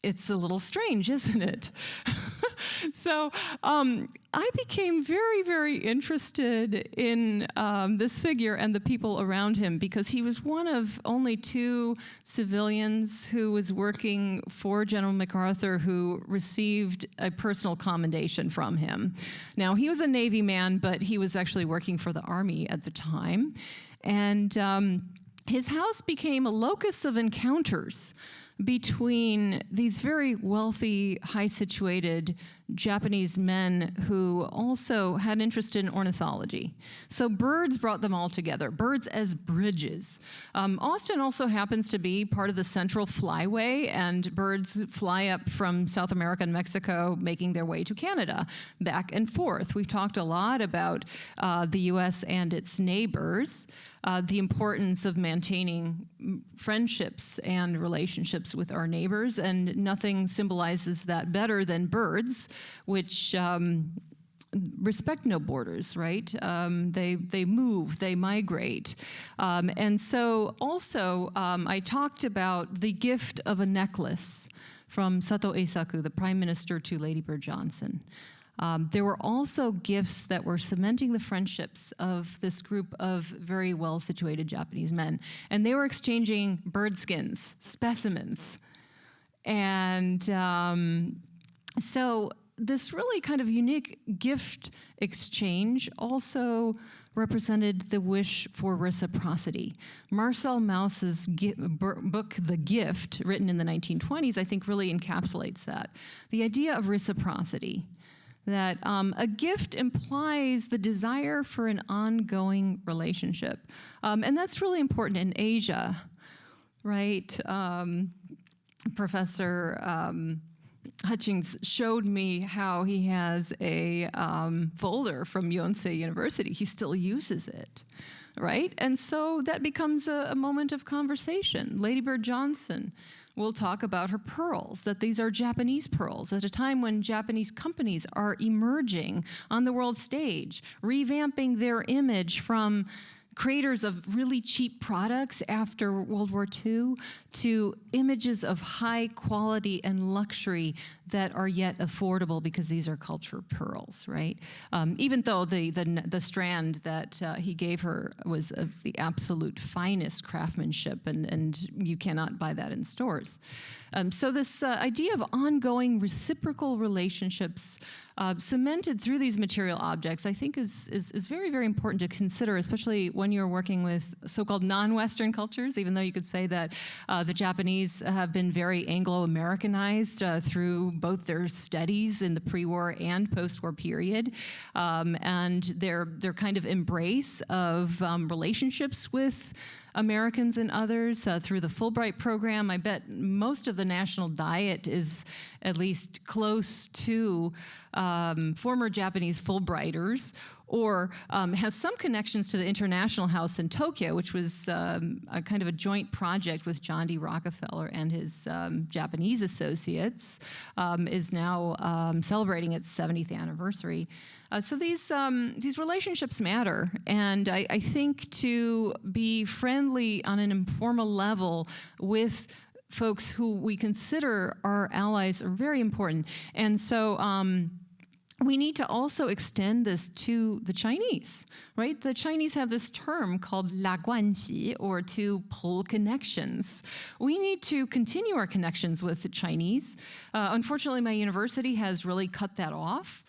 It's a little strange, isn't it? So I became very, very interested in this figure and the people around him, because he was one of only 2 civilians who was working for General MacArthur who received a personal commendation from him. Now, he was a Navy man, but he was actually working for the Army at the time. And his house became a locus of encounters between these very wealthy, high-situated Japanese men who also had interest in ornithology. So birds brought them all together, birds as bridges. Austin also happens to be part of the Central Flyway, and birds fly up from South America and Mexico, making their way to Canada, back and forth. We've talked a lot about the US and its neighbors, the importance of maintaining friendships and relationships with our neighbors, and nothing symbolizes that better than birds, which respect no borders, right? They move, they migrate. And so also, I talked about the gift of a necklace from Sato Eisaku, the Prime Minister, to Lady Bird Johnson. There were also gifts that were cementing the friendships of this group of very well-situated Japanese men. And they were exchanging bird skins, specimens. And so this really kind of unique gift exchange also represented the wish for reciprocity. Marcel Mauss's book, The Gift, written in the 1920s, I think really encapsulates that. The idea of reciprocity, that a gift implies the desire for an ongoing relationship. And that's really important in Asia, right? Professor Hutchings showed me how he has a folder from Yonsei University. He still uses it, right? And so that becomes a moment of conversation. Lady Bird Johnson will talk about her pearls, that these are Japanese pearls at a time when Japanese companies are emerging on the world stage, revamping their image from creators of really cheap products after World War II to images of high quality and luxury that are yet affordable because these are culture pearls, right? Even though the strand that he gave her was of the absolute finest craftsmanship, and you cannot buy that in stores. So this idea of ongoing reciprocal relationships cemented through these material objects, I think is very, very important to consider, especially when you're working with so-called non-Western cultures, even though you could say that the Japanese have been very Anglo-Americanized through both their studies in the pre-war and post-war period, and their kind of embrace of relationships with Americans and others through the Fulbright program. I bet most of the national diet is at least close to former Japanese Fulbrighters, or has some connections to the International House in Tokyo, which was a kind of a joint project with John D. Rockefeller and his Japanese associates, is now celebrating its 70th anniversary. So these relationships matter, and I think to be friendly on an informal level with folks who we consider our allies are very important. And so we need to also extend this to the Chinese, right? The Chinese have this term called la guanxi, or to pull connections. We need to continue our connections with the Chinese. Unfortunately, my university has really cut that off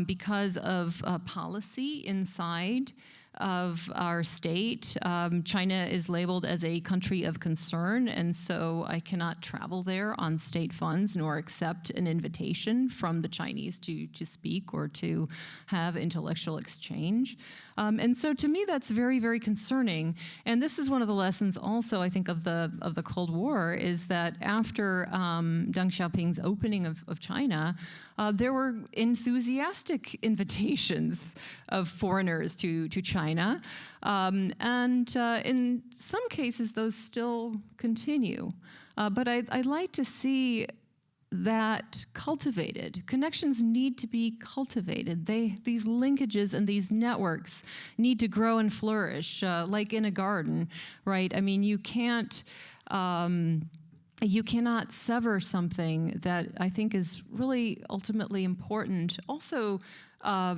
because of policy inside of our state. China is labeled as a country of concern, and so I cannot travel there on state funds nor accept an invitation from the Chinese to speak or to have intellectual exchange. And so to me, that's very, very concerning. And this is one of the lessons also, I think, of the Cold War, is that after Deng Xiaoping's opening of China, there were enthusiastic invitations of foreigners to China. And in some cases, those still continue. But I'd like to see that cultivated. Connections need to be cultivated. These linkages and these networks need to grow and flourish, like in a garden, right? I mean, you cannot sever something that I think is really ultimately important. Also,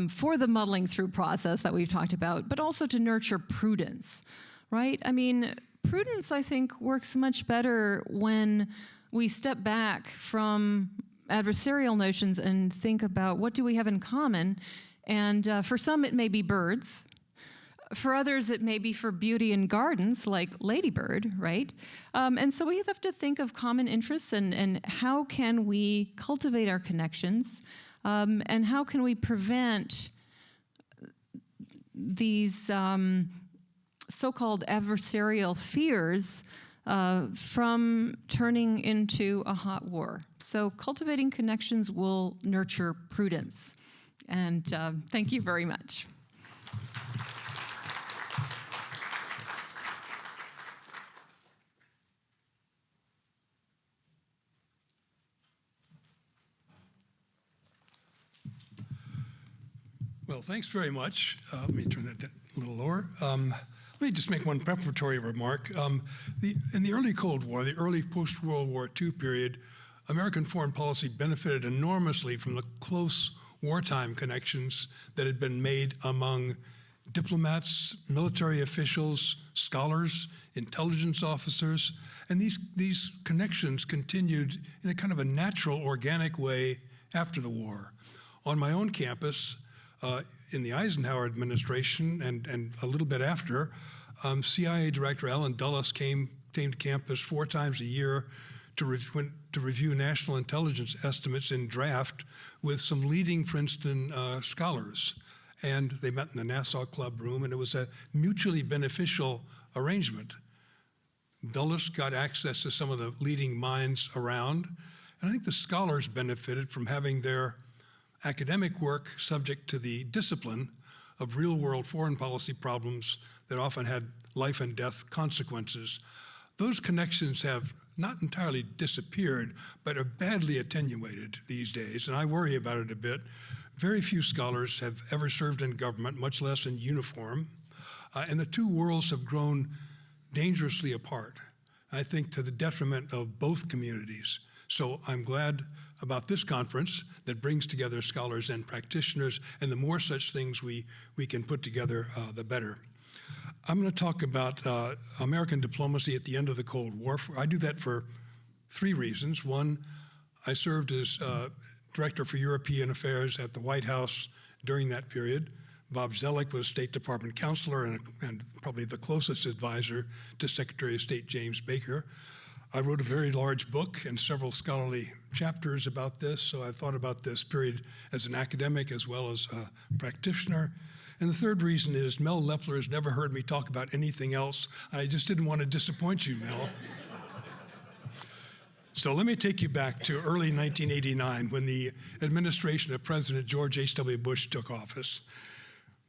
for the muddling through process that we've talked about, but also to nurture prudence, right? I mean, prudence, I think, works much better when we step back from adversarial notions and think about what do we have in common. And for some, it may be birds. For others, it may be for beauty in gardens, like Ladybird, right? And so we have to think of common interests and how can we cultivate our connections, and how can we prevent these so-called adversarial fears from turning into a hot war. So cultivating connections will nurture prudence. And thank you very much. Well, thanks very much. Let me turn that a little lower. Let me just make one preparatory remark. In the early Cold War, the early post-World War II period, American foreign policy benefited enormously from the close wartime connections that had been made among diplomats, military officials, scholars, intelligence officers, and these connections continued in a kind of a natural, organic way after the war. On my own campus, in the Eisenhower administration and a little bit after, CIA Director Allen Dulles came to campus 4 times a year to review national intelligence estimates in draft with some leading Princeton scholars. And they met in the Nassau Club room, and it was a mutually beneficial arrangement. Dulles got access to some of the leading minds around, and I think the scholars benefited from having their academic work subject to the discipline of real-world foreign policy problems that often had life and death consequences. Those connections have not entirely disappeared, but are badly attenuated these days, and I worry about it a bit. Very few scholars have ever served in government, much less in uniform, and the two worlds have grown dangerously apart, I think to the detriment of both communities. So I'm glad about this conference that brings together scholars and practitioners, and the more such things we can put together, the better. I'm going to talk about American diplomacy at the end of the Cold War. I do that for 3 reasons. One, I served as Director for European Affairs at the White House during that period. Bob Zellick was State Department counselor and probably the closest advisor to Secretary of State James Baker. I wrote a very large book and several scholarly chapters about this, so I thought about this period as an academic as well as a practitioner. And the third reason is Mel Leffler has never heard me talk about anything else. I just didn't want to disappoint you, Mel. So let me take you back to early 1989 when the administration of President George H.W. Bush took office.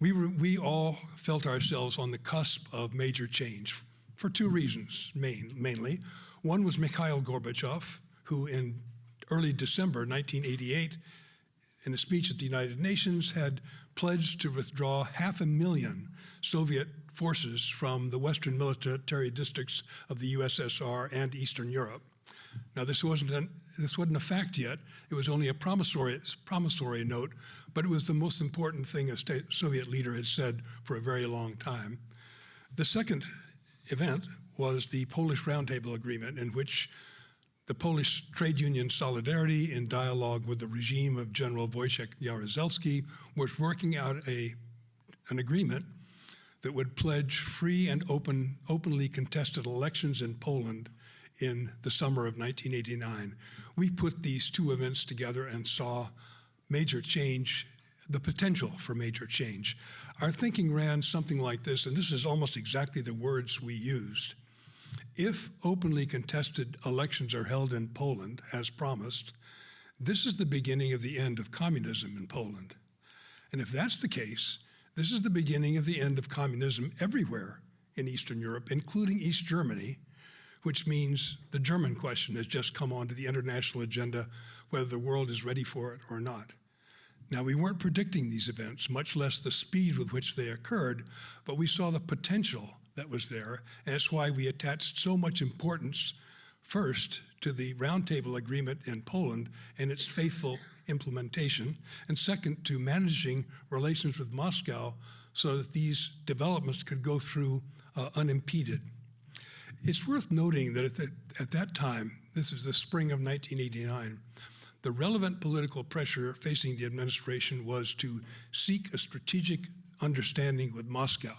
We all felt ourselves on the cusp of major change for 2 reasons, mainly. One was Mikhail Gorbachev, who in early December 1988, in a speech at the United Nations, had pledged to withdraw 500,000 Soviet forces from the western military districts of the USSR and Eastern Europe. Now, this wasn't a fact yet. It was only a promissory note, but it was the most important thing a Soviet leader had said for a very long time. The second event was the Polish Roundtable Agreement, in which the Polish trade union Solidarity, in dialogue with the regime of General Wojciech Jaruzelski, was working out an agreement that would pledge free and openly contested elections in Poland in the summer of 1989. We put these two events together and saw major change, the potential for major change. Our thinking ran something like this, and this is almost exactly the words we used. If openly contested elections are held in Poland, as promised, this is the beginning of the end of communism in Poland. And if that's the case, this is the beginning of the end of communism everywhere in Eastern Europe, including East Germany, which means the German question has just come onto the international agenda, whether the world is ready for it or not. Now, we weren't predicting these events, much less the speed with which they occurred, but we saw the potential that was there, and that's why we attached so much importance, first, to the Roundtable Agreement in Poland and its faithful implementation, and second, to managing relations with Moscow so that these developments could go through unimpeded. It's worth noting that at that time, this is the spring of 1989, the relevant political pressure facing the administration was to seek a strategic understanding with Moscow.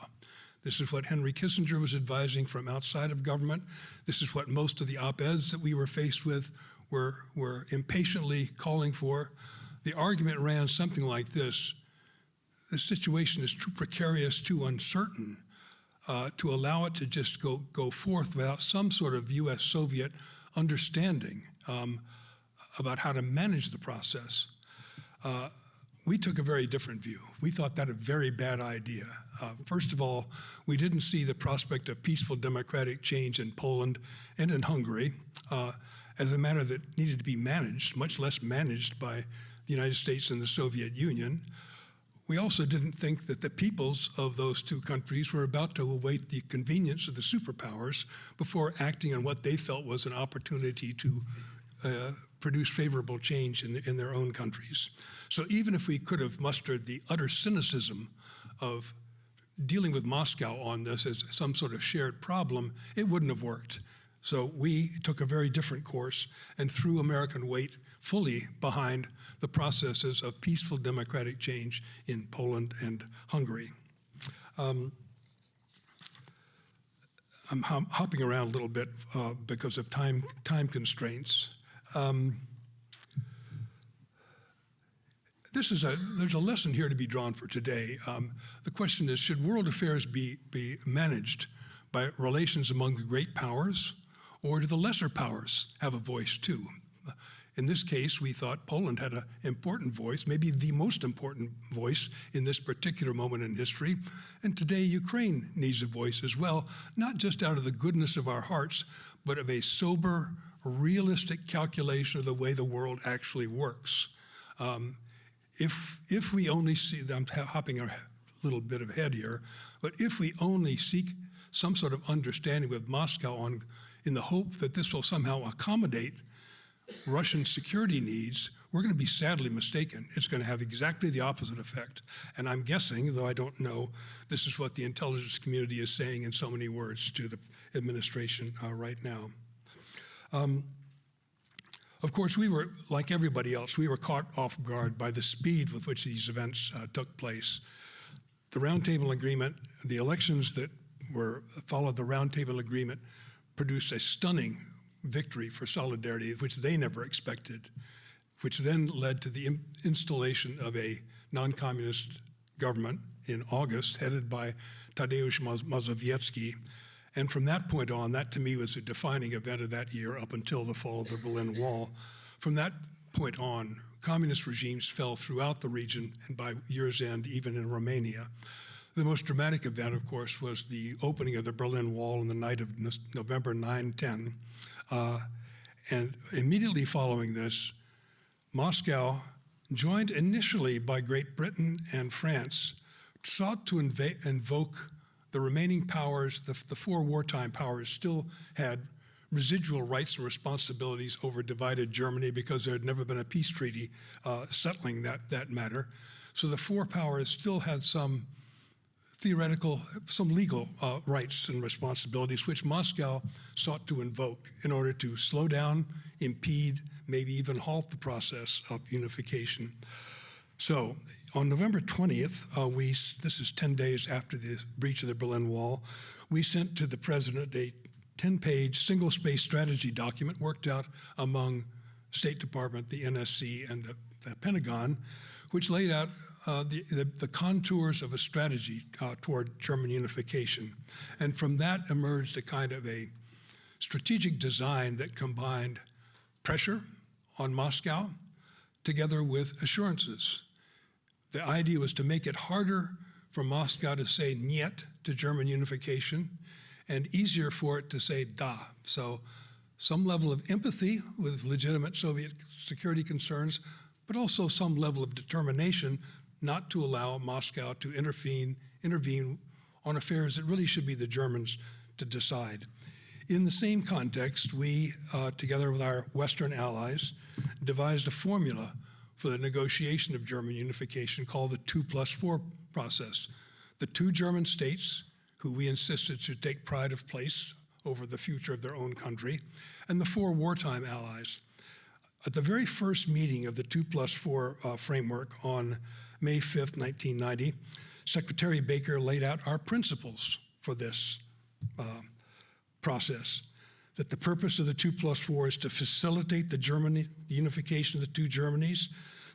This is what Henry Kissinger was advising from outside of government. This is what most of the op-eds that we were faced with were impatiently calling for. The argument ran something like this: the situation is too precarious, too uncertain, to allow it to just go forth without some sort of US-Soviet understanding about how to manage the process. We took a very different view. We thought that a very bad idea. First of all, we didn't see the prospect of peaceful democratic change in Poland and in Hungary as a matter that needed to be managed, much less managed by the United States and the Soviet Union. We also didn't think that the peoples of those two countries were about to await the convenience of the superpowers before acting on what they felt was an opportunity to produce favorable change in their own countries. So even if we could have mustered the utter cynicism of dealing with Moscow on this as some sort of shared problem, it wouldn't have worked. So we took a very different course and threw American weight fully behind the processes of peaceful democratic change in Poland and Hungary. I'm hopping around a little bit because of time constraints. There's a lesson here to be drawn for today. The question is, should world affairs be managed by relations among the great powers, or do the lesser powers have a voice too? In this case, we thought Poland had an important voice, maybe the most important voice in this particular moment in history. And today, Ukraine needs a voice as well, not just out of the goodness of our hearts, but of a sober, realistic calculation of the way the world actually works. If we only see, I'm hopping a little bit ahead here, but if we only seek some sort of understanding with Moscow in the hope that this will somehow accommodate Russian security needs, we're going to be sadly mistaken. It's going to have exactly the opposite effect. And I'm guessing, though I don't know, this is what the intelligence community is saying in so many words to the administration right now. Of course, we were, like everybody else, we were caught off guard by the speed with which these events took place. The Roundtable Agreement, the elections that followed the Roundtable Agreement produced a stunning victory for Solidarity, which they never expected, which then led to the installation of a non-communist government in August, headed by Tadeusz Mazowiecki. And from that point on, that to me was a defining event of that year up until the fall of the Berlin Wall. From that point on, communist regimes fell throughout the region, and by year's end, even in Romania. The most dramatic event, of course, was the opening of the Berlin Wall on the night of November 9-10. And immediately following this, Moscow, joined initially by Great Britain and France, sought to invoke the remaining powers, the four wartime powers still had residual rights and responsibilities over divided Germany because there had never been a peace treaty settling that matter. So the four powers still had some theoretical, some legal rights and responsibilities, which Moscow sought to invoke in order to slow down, impede, maybe even halt the process of unification. So on November 20th, this is 10 days after the breach of the Berlin Wall, we sent to the president a 10-page single-space strategy document worked out among State Department, the NSC, and the Pentagon, which laid out the contours of a strategy toward German unification. And from that emerged a kind of a strategic design that combined pressure on Moscow together with assurances. The idea was to make it harder for Moscow to say "niet" to German unification and easier for it to say "da." So some level of empathy with legitimate Soviet security concerns, but also some level of determination not to allow Moscow to intervene on affairs that really should be the Germans to decide. In the same context, we, together with our Western allies, devised a formula for the negotiation of German unification called the 2+4 process. The two German states, who we insisted should take pride of place over the future of their own country, and the four wartime allies. At the very first meeting of the 2+4 framework on May 5th, 1990, Secretary Baker laid out our principles for this process, that the purpose of the 2+4 is to facilitate the unification of the two Germanys,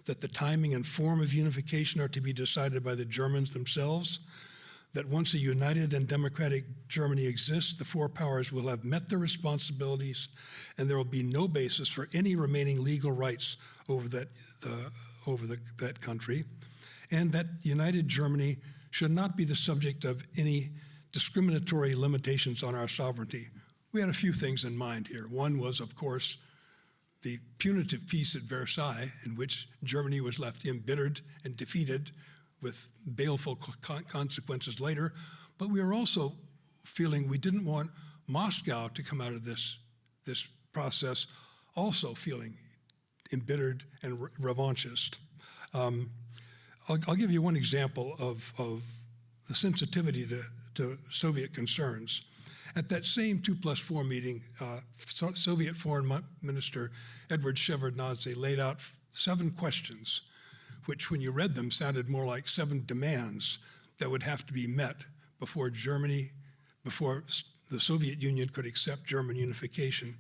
that the timing and form of unification are to be decided by the Germans themselves, that once a united and democratic Germany exists, the four powers will have met their responsibilities, and there will be no basis for any remaining legal rights over that country, and that united Germany should not be the subject of any discriminatory limitations on our sovereignty. We had a few things in mind here. One was, of course, the punitive peace at Versailles, in which Germany was left embittered and defeated with baleful consequences later. But we were also feeling we didn't want Moscow to come out of this process also feeling embittered and revanchist. I'll give you one example of the sensitivity to Soviet concerns. At that same 2+4 meeting, Soviet Foreign Minister Edward Shevardnadze laid out 7 questions, which when you read them sounded more like 7 demands that would have to be met before the Soviet Union could accept German unification.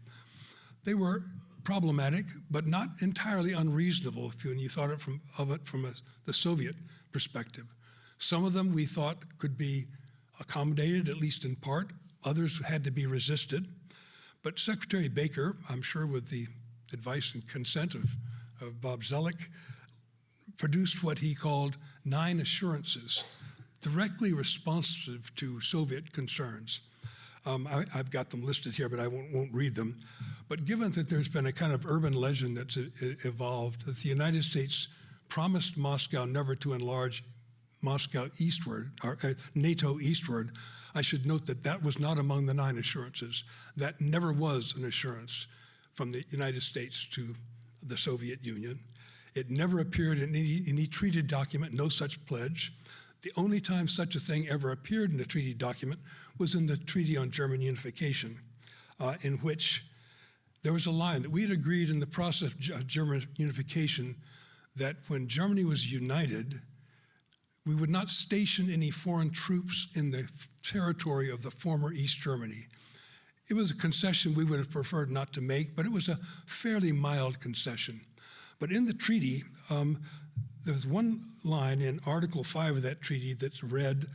They were problematic, but not entirely unreasonable when you thought of it from the Soviet perspective. Some of them we thought could be accommodated, at least in part. Others had to be resisted. But Secretary Baker, I'm sure with the advice and consent of Bob Zoellick, produced what he called 9 assurances, directly responsive to Soviet concerns. I've got them listed here, but I won't read them. But given that there's been a kind of urban legend that's evolved, that the United States promised Moscow never to enlarge Moscow eastward, or NATO eastward, I should note that that was not among the 9 assurances. That never was an assurance from the United States to the Soviet Union. It never appeared in any treaty document, no such pledge. The only time such a thing ever appeared in a treaty document was in the Treaty on German Unification, in which there was a line that we had agreed in the process of German unification that when Germany was united, we would not station any foreign troops in the territory of the former East Germany. It was a concession we would have preferred not to make, but it was a fairly mild concession. But in the treaty, there's one line in Article 5 of that treaty that's read,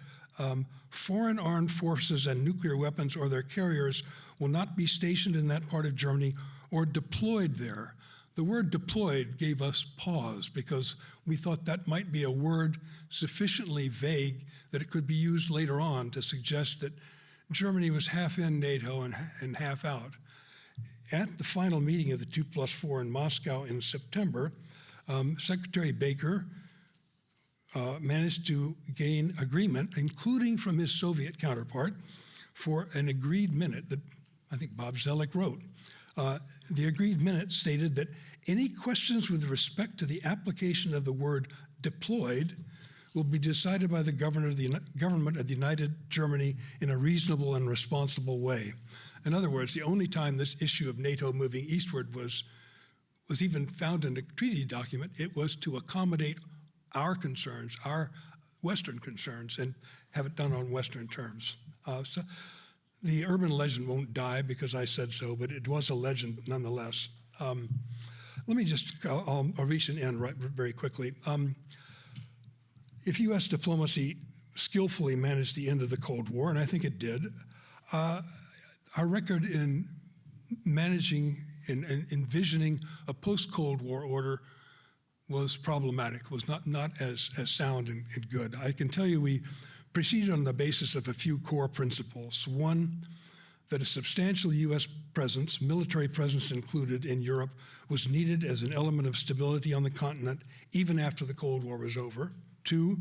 foreign armed forces and nuclear weapons or their carriers will not be stationed in that part of Germany or deployed there. The word deployed gave us pause because we thought that might be a word sufficiently vague that it could be used later on to suggest that Germany was half in NATO and half out. At the final meeting of the 2+4 in Moscow in September, Secretary Baker managed to gain agreement, including from his Soviet counterpart, for an agreed minute that I think Bob Zellick wrote. The agreed minutes stated that any questions with respect to the application of the word deployed will be decided by the government of the United Germany in a reasonable and responsible way. In other words, the only time this issue of NATO moving eastward was even found in a treaty document, it was to accommodate our concerns, our Western concerns, and have it done on Western terms. So the urban legend won't die because I said so, but it was a legend nonetheless. Let me just, I'll reach an end very quickly. If U.S. diplomacy skillfully managed the end of the Cold War, and I think it did, our record in managing and envisioning a post-Cold War order was problematic, was not as sound and good. I can tell you we proceeded on the basis of a few core principles. One, that a substantial U.S. presence, military presence included, in Europe was needed as an element of stability on the continent even after the Cold War was over. Two,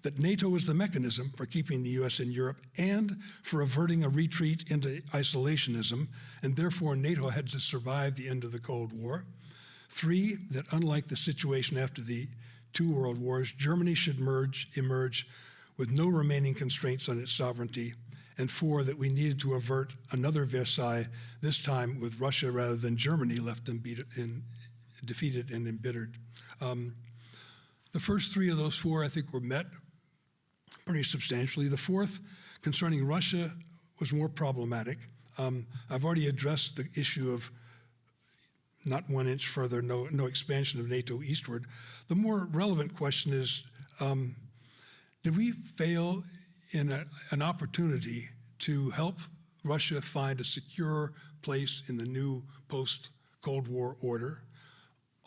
that NATO was the mechanism for keeping the U.S. in Europe and for averting a retreat into isolationism, and therefore NATO had to survive the end of the Cold War. Three, that unlike the situation after the two world wars, Germany should emerge with no remaining constraints on its sovereignty. And four, that we needed to avert another Versailles, this time with Russia rather than Germany left defeated and embittered. The first three of those four, I think, were met pretty substantially. The fourth, concerning Russia, was more problematic. I've already addressed the issue of not 1 inch further, no expansion of NATO eastward. The more relevant question is, did we fail in an opportunity to help Russia find a secure place in the new post-Cold War order?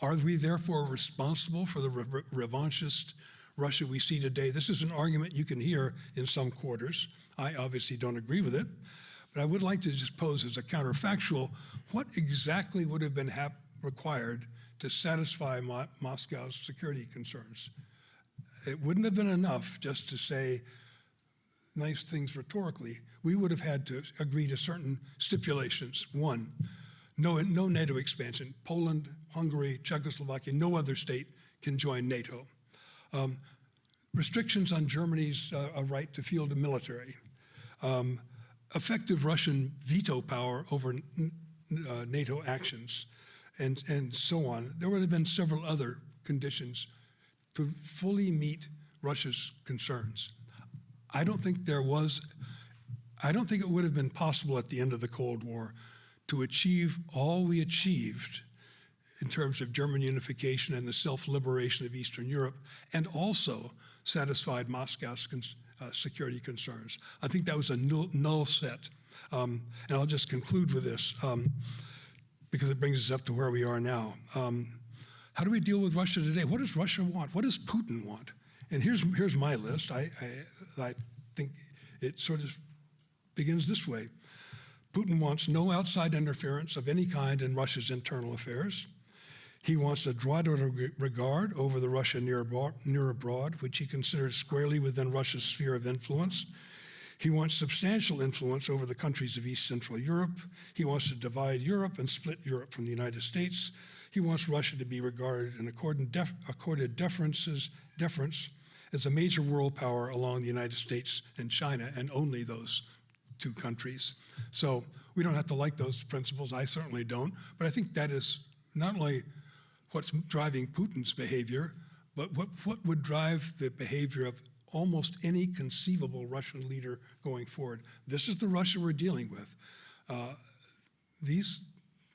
Are we therefore responsible for the revanchist Russia we see today? This is an argument you can hear in some quarters. I obviously don't agree with it, but I would like to just pose as a counterfactual, what exactly would have been required to satisfy Moscow's security concerns? It wouldn't have been enough just to say nice things rhetorically. We would have had to agree to certain stipulations. One, no NATO expansion. Poland, Hungary, Czechoslovakia, no other state can join NATO. Restrictions on Germany's right to field a military. Effective Russian veto power over NATO actions, and so on. There would have been several other conditions to fully meet Russia's concerns. I don't think it would have been possible at the end of the Cold War to achieve all we achieved in terms of German unification and the self-liberation of Eastern Europe, and also satisfied Moscow's security concerns. I think that was a null set. And I'll just conclude with this, because it brings us up to where we are now. How do we deal with Russia today? What does Russia want? What does Putin want? And here's my list. I think it sort of begins this way. Putin wants no outside interference of any kind in Russia's internal affairs. He wants a droit de regard over the Russia near abroad, which he considers squarely within Russia's sphere of influence. He wants substantial influence over the countries of East Central Europe. He wants to divide Europe and split Europe from the United States. He wants Russia to be regarded and accorded deference as a major world power along the United States and China, and only those two countries. So we don't have to like those principles. I certainly don't. But I think that is not only what's driving Putin's behavior, but what would drive the behavior of almost any conceivable Russian leader going forward. This is the Russia we're dealing with.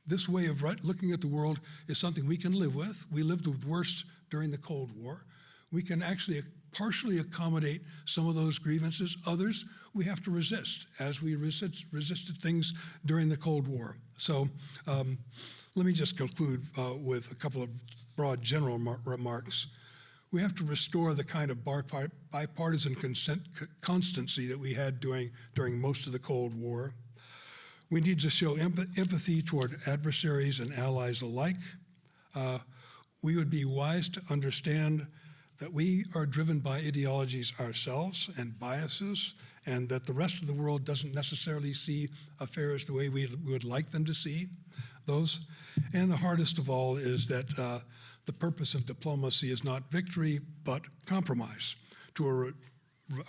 This way of looking at the world is something we can live with. We lived with worse during the Cold War. We can actually partially accommodate some of those grievances. Others we have to resist, as we resisted things during the Cold War. So let me just conclude with a couple of broad general remarks. We have to restore the kind of bipartisan constancy that we had during most of the Cold War. We need to show empathy toward adversaries and allies alike. We would be wise to understand that we are driven by ideologies ourselves and biases, and that the rest of the world doesn't necessarily see affairs the way we would like them to see those. And the hardest of all is that the purpose of diplomacy is not victory, but compromise to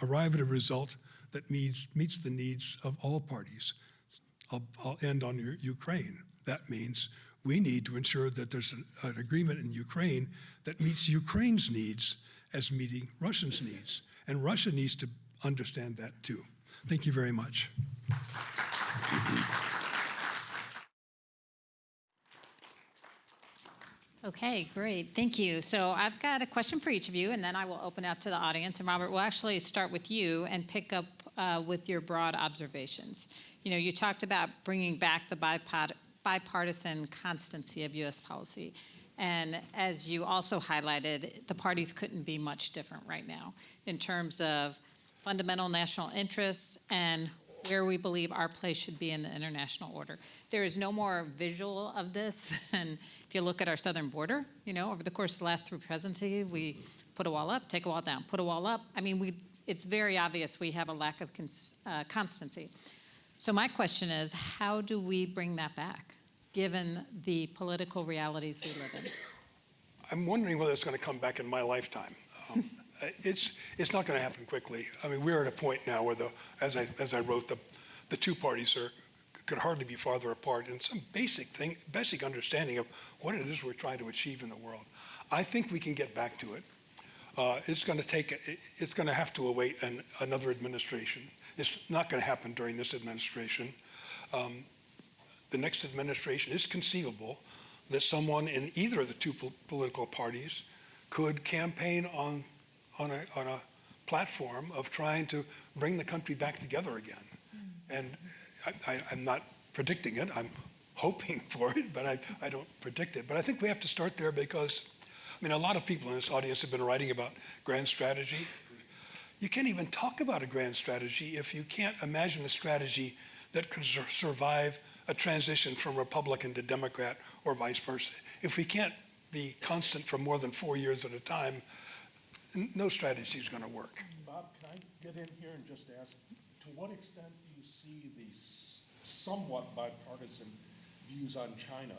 arrive at a result that meets the needs of all parties. I'll end on Ukraine. That means we need to ensure that there's an agreement in Ukraine that meets Ukraine's needs as meeting Russia's needs. And Russia needs to understand that too. Thank you very much. Okay, great. Thank you. So I've got a question for each of you, and then I will open up to the audience. And Robert, we'll actually start with you and pick up with your broad observations. You know, you talked about bringing back the bipartisan constancy of U.S. policy. And as you also highlighted, the parties couldn't be much different right now in terms of fundamental national interests and where we believe our place should be in the international order. There is no more visual of this than if you look at our southern border, you know, over the course of the last 3 presidencies, we put a wall up, take a wall down, put a wall up. I mean, it's very obvious we have a lack of constancy. So my question is, how do we bring that back, given the political realities we live in? I'm wondering whether it's going to come back in my lifetime. It's not going to happen quickly. I mean, we're at a point now where, as I wrote, the two parties could hardly be farther apart in some basic understanding of what it is we're trying to achieve in the world. I think we can get back to it. It's going to have to await another administration. It's not going to happen during this administration. The next administration is conceivable that someone in either of the two political parties could campaign on a platform of trying to bring the country back together again. And I'm not predicting it. I'm hoping for it, but I don't predict it. But I think we have to start there because, I mean, a lot of people in this audience have been writing about grand strategy. You can't even talk about a grand strategy if you can't imagine a strategy that could survive a transition from Republican to Democrat or vice versa. If we can't be constant for more than 4 years at a time, no strategy is going to work. Bob, can I get in here and just ask, to what extent do you see the somewhat bipartisan views on China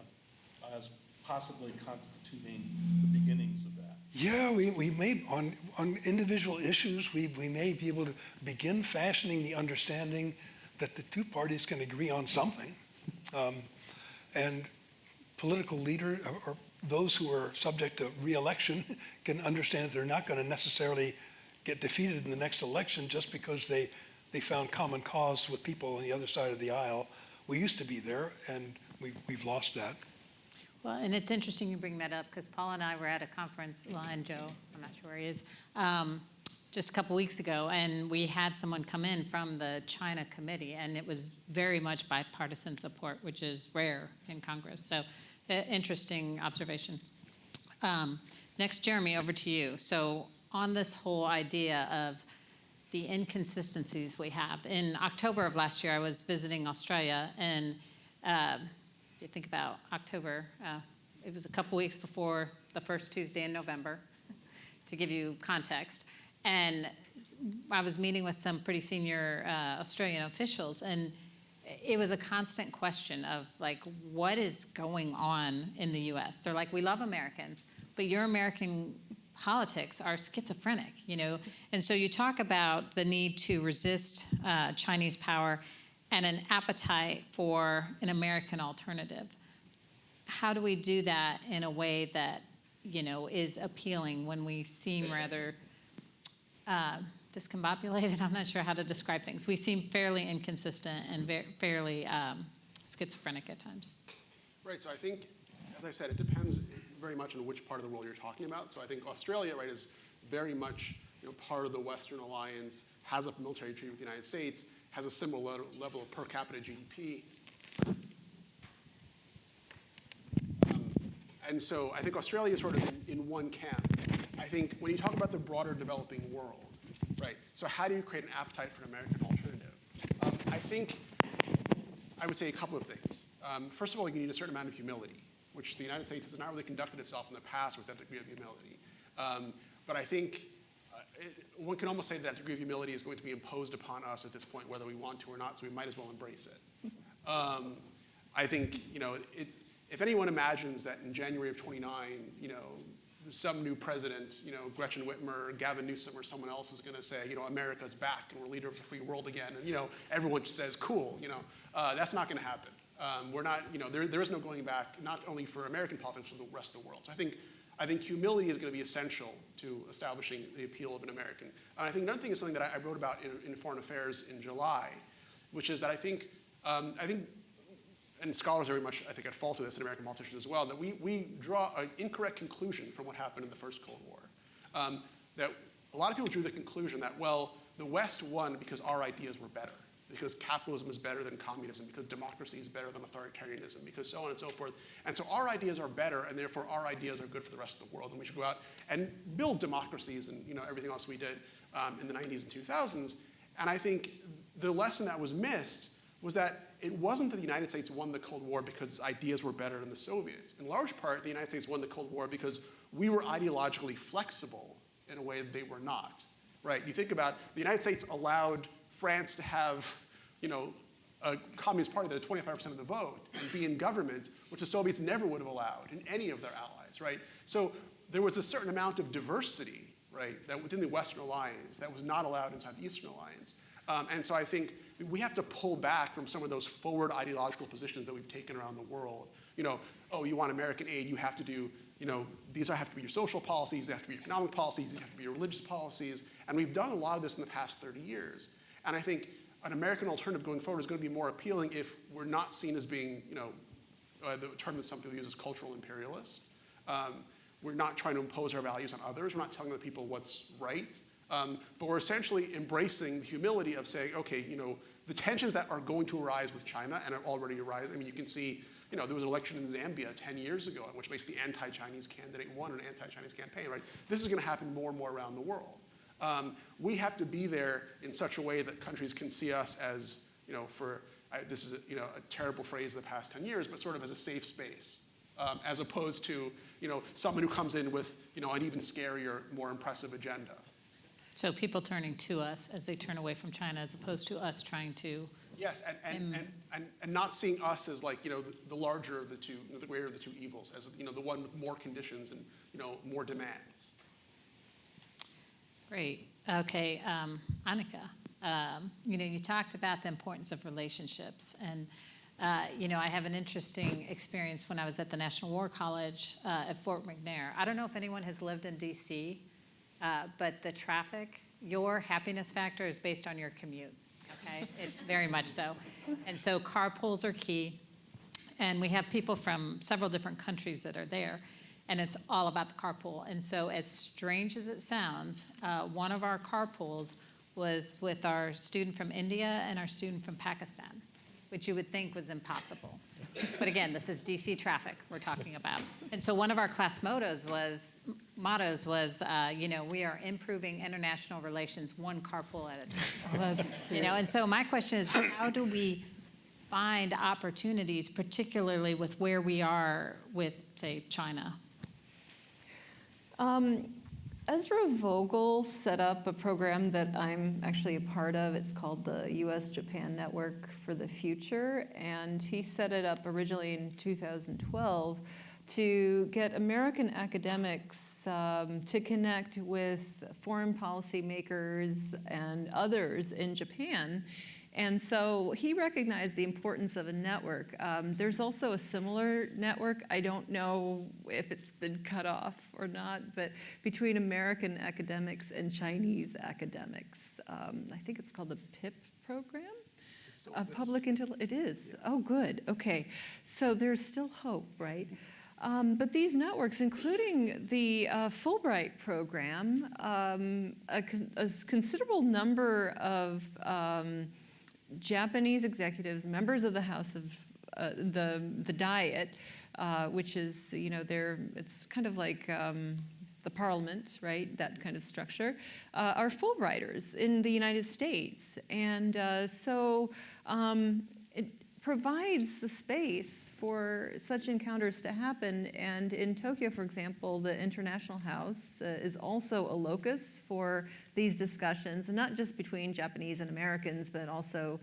as possibly constituting the beginnings of that? Yeah, we may, on individual issues, we may be able to begin fashioning the understanding that the two parties can agree on something. And political leaders, or those who are subject to re-election, can understand that they're not going to necessarily get defeated in the next election just because they found common cause with people on the other side of the aisle. We used to be there, and we've lost that. Well, and it's interesting you bring that up because Paul and I were at a conference, and Joe, I'm not sure where he is, just a couple weeks ago, and we had someone come in from the China committee, and it was very much bipartisan support, which is rare in Congress. So, interesting observation. Next, Jeremy, over to you. So, on this whole idea of the inconsistencies we have, in October of last year, I was visiting Australia, and you think about October, it was a couple weeks before the first Tuesday in November, to give you context. And I was meeting with some pretty senior Australian officials, and it was a constant question of, like, what is going on in the U.S.? They're like, we love Americans, but your American politics are schizophrenic, you know? And so you talk about the need to resist Chinese power and an appetite for an American alternative. How do we do that in a way that, you know, is appealing when we seem rather discombobulated? I'm not sure how to describe things. We seem fairly inconsistent and fairly schizophrenic at times. Right, so I think, as I said, it depends very much on which part of the world you're talking about. So I think Australia, right, is very much, you know, part of the Western alliance, has a military treaty with the United States, has a similar level of per capita GDP. And so I think Australia is sort of in one camp. I think when you talk about the broader developing world, right, so how do you create an appetite for an American alternative? I think I would say a couple of things. First of all, you need a certain amount of humility, which the United States has not really conducted itself in the past with that degree of humility. But I think one can almost say that degree of humility is going to be imposed upon us at this point, whether we want to or not, so we might as well embrace it. I think, if anyone imagines that in January of 29, some new president, Gretchen Whitmer, Gavin Newsom, or someone else is going to say, America's back and we're leader of the free world again, and everyone just says, cool, that's not going to happen. We're not, there is no going back, not only for American politics, but for the rest of the world. So I think humility is going to be essential to establishing the appeal of an American. And I think another thing is something that I wrote about in Foreign Affairs in July, which is that I think, and scholars are very much, I think, at fault of this, and American politicians as well, that we draw an incorrect conclusion from what happened in the first Cold War. That a lot of people drew the conclusion that, well, the West won because our ideas were better, because capitalism is better than communism, because democracy is better than authoritarianism, because so on and so forth. And so our ideas are better, and therefore our ideas are good for the rest of the world, and we should go out and build democracies and everything else we did in the 90s and 2000s. And I think the lesson that was missed was that it wasn't that the United States won the Cold War because its ideas were better than the Soviets. In large part, the United States won the Cold War because we were ideologically flexible in a way that they were not, right? You think about the United States allowed France to have, a communist party that had 25% of the vote and be in government, which the Soviets never would have allowed in any of their allies, right? So there was a certain amount of diversity, right, that within the Western Alliance that was not allowed inside the Eastern Alliance. And so I think we have to pull back from some of those forward ideological positions that we've taken around the world. Oh, you want American aid, you have to do, these have to be your social policies, they have to be your economic policies, these have to be your religious policies. And we've done a lot of this in the past 30 years. And I think an American alternative going forward is going to be more appealing if we're not seen as being, the term that some people use is cultural imperialist. We're not trying to impose our values on others. We're not telling the people what's right. But we're essentially embracing the humility of saying, okay, the tensions that are going to arise with China and are already arising. I mean, you can see, there was an election in Zambia 10 years ago in which basically the anti-Chinese candidate won an anti-Chinese campaign, right? This is going to happen more and more around the world. We have to be there in such a way that countries can see us as, this is a terrible phrase of the past 10 years, but sort of as a safe space, as opposed to, someone who comes in with, an even scarier, more impressive agenda. So people turning to us as they turn away from China, as opposed to us trying to. Yes, and not seeing us as like, the larger of the two, the greater of the two evils, as, the one with more conditions and, more demands. Great. Okay, Annika, you talked about the importance of relationships. And, I have an interesting experience when I was at the National War College at Fort McNair. I don't know if anyone has lived in D.C., but the traffic, your happiness factor is based on your commute, okay? It's very much so. And so carpools are key. And we have people from several different countries that are there. And it's all about the carpool. And so as strange as it sounds, one of our carpools was with our student from India and our student from Pakistan, which you would think was impossible. But again, this is DC traffic we're talking about. And so one of our class mottos was, we are improving international relations one carpool at a time. And so my question is, how do we find opportunities, particularly with where we are with, say, China? Ezra Vogel set up a program that I'm actually a part of. It's called the U.S.-Japan Network for the Future, and he set it up originally in 2012 to get American academics to connect with foreign policy makers and others in Japan. And so he recognized the importance of a network. There's also a similar network. I don't know if it's been cut off or not, but between American academics and Chinese academics. I think it's called the PIP program. It is. Yeah. Oh, good. Okay. So there's still hope, right? But these networks, including the Fulbright program, a considerable number of Japanese executives, members of the House of the Diet, which is, it's kind of like the Parliament, right? That kind of structure, are Fulbrighters in the United States, and provides the space for such encounters to happen. And in Tokyo, for example, the International House is also a locus for these discussions, and not just between Japanese and Americans, but also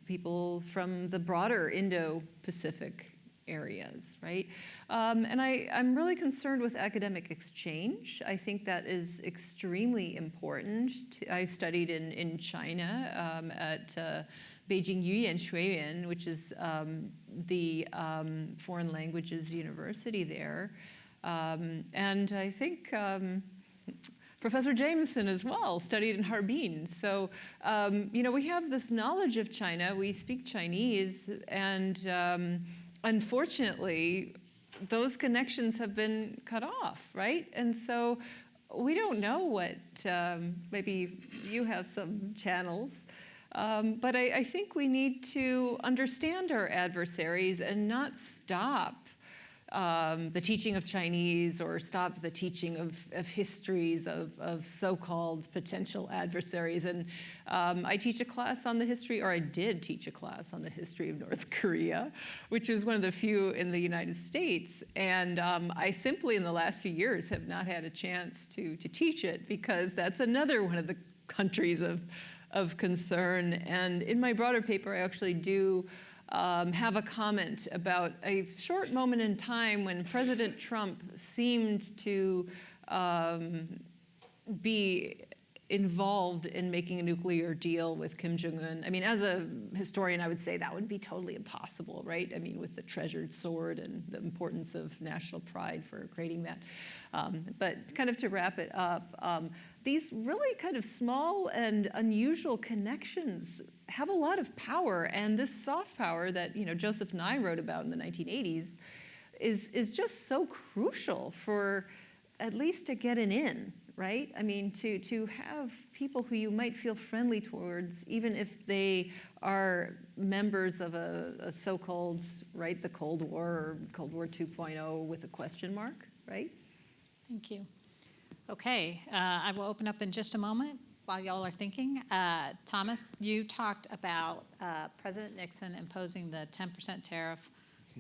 people from the broader Indo-Pacific areas, right? And I'm really concerned with academic exchange. I think that is extremely important. I studied in China at Beijing Yuyan Shuiyuan, which is the foreign languages university there. And I think Professor Jameson as well studied in Harbin. So, we have this knowledge of China. We speak Chinese, and unfortunately, those connections have been cut off, right? And so we don't know what, maybe you have some channels, but I think we need to understand our adversaries and not stop the teaching of Chinese or stop the teaching of histories of so-called potential adversaries. And I teach a class on the history, or I did teach a class on the history of North Korea, which is one of the few in the United States. And I simply, in the last few years, have not had a chance to teach it, because that's another one of the countries of concern. And in my broader paper, I actually do have a comment about a short moment in time when President Trump seemed to be involved in making a nuclear deal with Kim Jong-un. I mean, as a historian, I would say that would be totally impossible, right? I mean, with the treasured sword and the importance of national pride for creating that. But kind of to wrap it up, these really kind of small and unusual connections have a lot of power, and this soft power that Joseph Nye wrote about in the 1980s is just so crucial for at least to get an in, right? I mean, to have people who you might feel friendly towards, even if they are members of a so-called, right, the Cold War or Cold War 2.0 with a question mark, right? Thank you. Okay, I will open up in just a moment while y'all are thinking. Thomas, you talked about President Nixon imposing the 10% tariff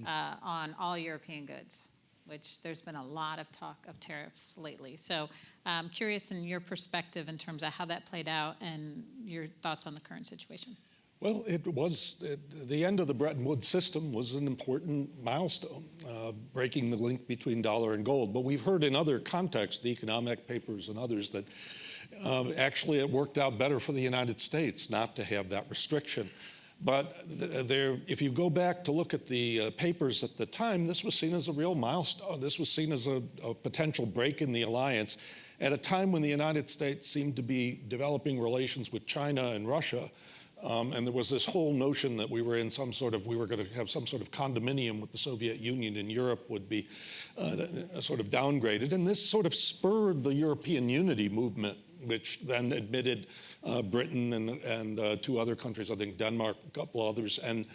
on all European goods, which there's been a lot of talk of tariffs lately. So I'm curious in your perspective in terms of how that played out and your thoughts on the current situation. Well, the end of the Bretton Woods system was an important milestone, breaking the link between dollar and gold. But we've heard in other contexts, the economic papers and others, that actually it worked out better for the United States not to have that restriction. But if you go back to look at the papers at the time, this was seen as a real milestone. This was seen as a potential break in the alliance at a time when the United States seemed to be developing relations with China and Russia. And there was this whole notion that we were going to have some sort of condominium with the Soviet Union, and Europe would be sort of downgraded. And this sort of spurred the European unity movement, which then admitted Britain and two other countries, I think Denmark, a couple others. And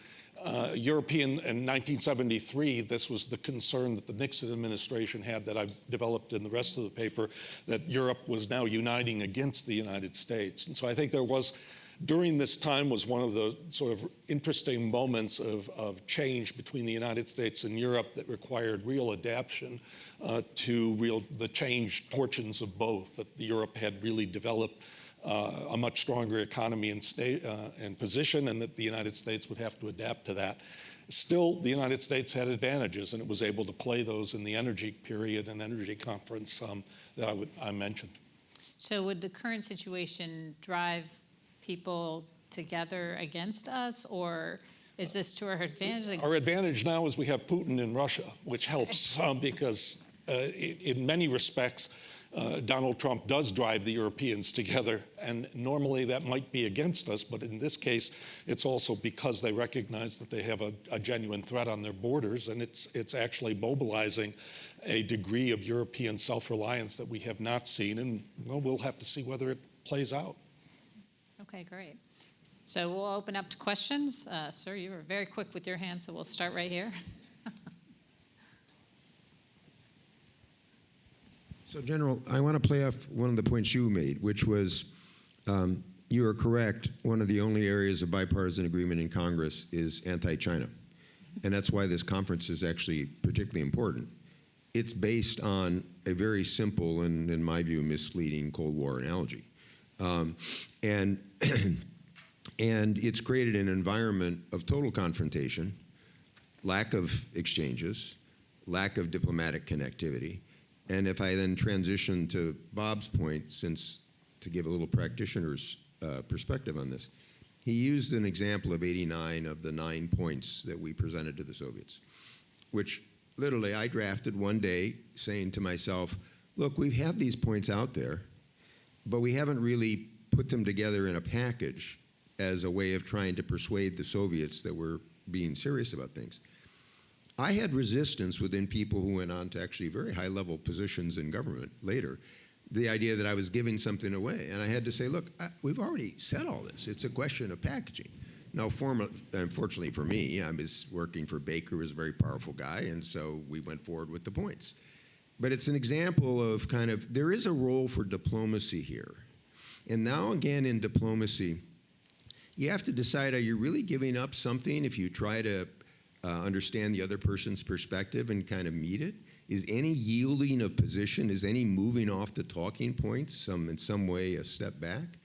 in 1973, this was the concern that the Nixon administration had that I've developed in the rest of the paper, that Europe was now uniting against the United States. And so I think during this time was one of the sort of interesting moments of change between the United States and Europe that required real adaptation to the changed fortunes of both, that Europe had really developed a much stronger economy and position, and that the United States would have to adapt to that. Still, the United States had advantages, and it was able to play those in the energy period and energy conference that I mentioned. So would the current situation drive people together against us, or is this to our advantage? Our advantage now is we have Putin in Russia, which helps because in many respects, Donald Trump does drive the Europeans together, and normally that might be against us, but in this case, it's also because they recognize that they have a genuine threat on their borders, and it's actually mobilizing a degree of European self-reliance that we have not seen, and well, we'll have to see whether it plays out. Okay, great. So we'll open up to questions. Sir, you were very quick with your hand, so we'll start right here. So, General, I want to play off one of the points you made, which was, you are correct. One of the only areas of bipartisan agreement in Congress is anti-China. And that's why this conference is actually particularly important. It's based on a very simple and, in my view, misleading Cold War analogy. And it's created an environment of total confrontation, lack of exchanges, lack of diplomatic connectivity. And if I then transition to Bob's point, since to give a little practitioner's perspective on this, he used an example of 89 of the 9 points that we presented to the Soviets, which literally I drafted one day saying to myself, look, we have these points out there, but we haven't really put them together in a package as a way of trying to persuade the Soviets that we're being serious about things. I had resistance within people who went on to actually very high-level positions in government later, the idea that I was giving something away. And I had to say, look, we've already said all this. It's a question of packaging. Now, unfortunately for me, I was working for Baker, who was a very powerful guy, and so we went forward with the points. But it's an example of kind of, there is a role for diplomacy here. And now again in diplomacy, you have to decide, are you really giving up something if you try to understand the other person's perspective and kind of meet it? Is any yielding of position, is any moving off the talking points in some way a step back?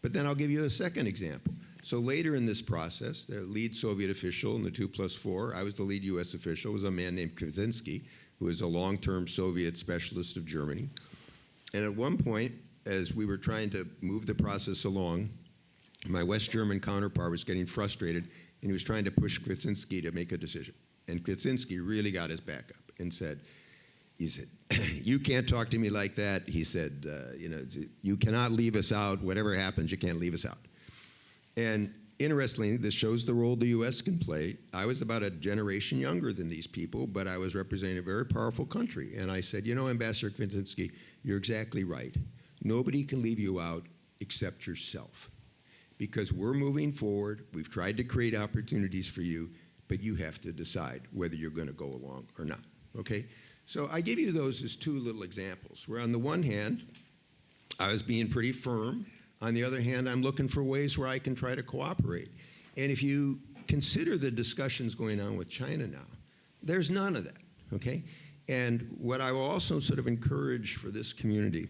But then I'll give you a second example. So later in this process, the lead Soviet official in the 2+4, I was the lead US official, was a man named Krasinski, who was a long-term Soviet specialist of Germany. And at one point, as we were trying to move the process along, my West German counterpart was getting frustrated, and he was trying to push Krasinski to make a decision. And Krasinski really got his back up and said, you can't talk to me like that. He said, you cannot leave us out. Whatever happens, you can't leave us out. And interestingly, this shows the role the U.S. can play. I was about a generation younger than these people, but I was representing a very powerful country. And I said, Ambassador Krasinski, you're exactly right. Nobody can leave you out except yourself. Because we're moving forward, we've tried to create opportunities for you, but you have to decide whether you're going to go along or not, okay? So I give you those as two little examples, where on the one hand, I was being pretty firm. On the other hand, I'm looking for ways where I can try to cooperate. And if you consider the discussions going on with China now, there's none of that, okay? And what I will also sort of encourage for this community,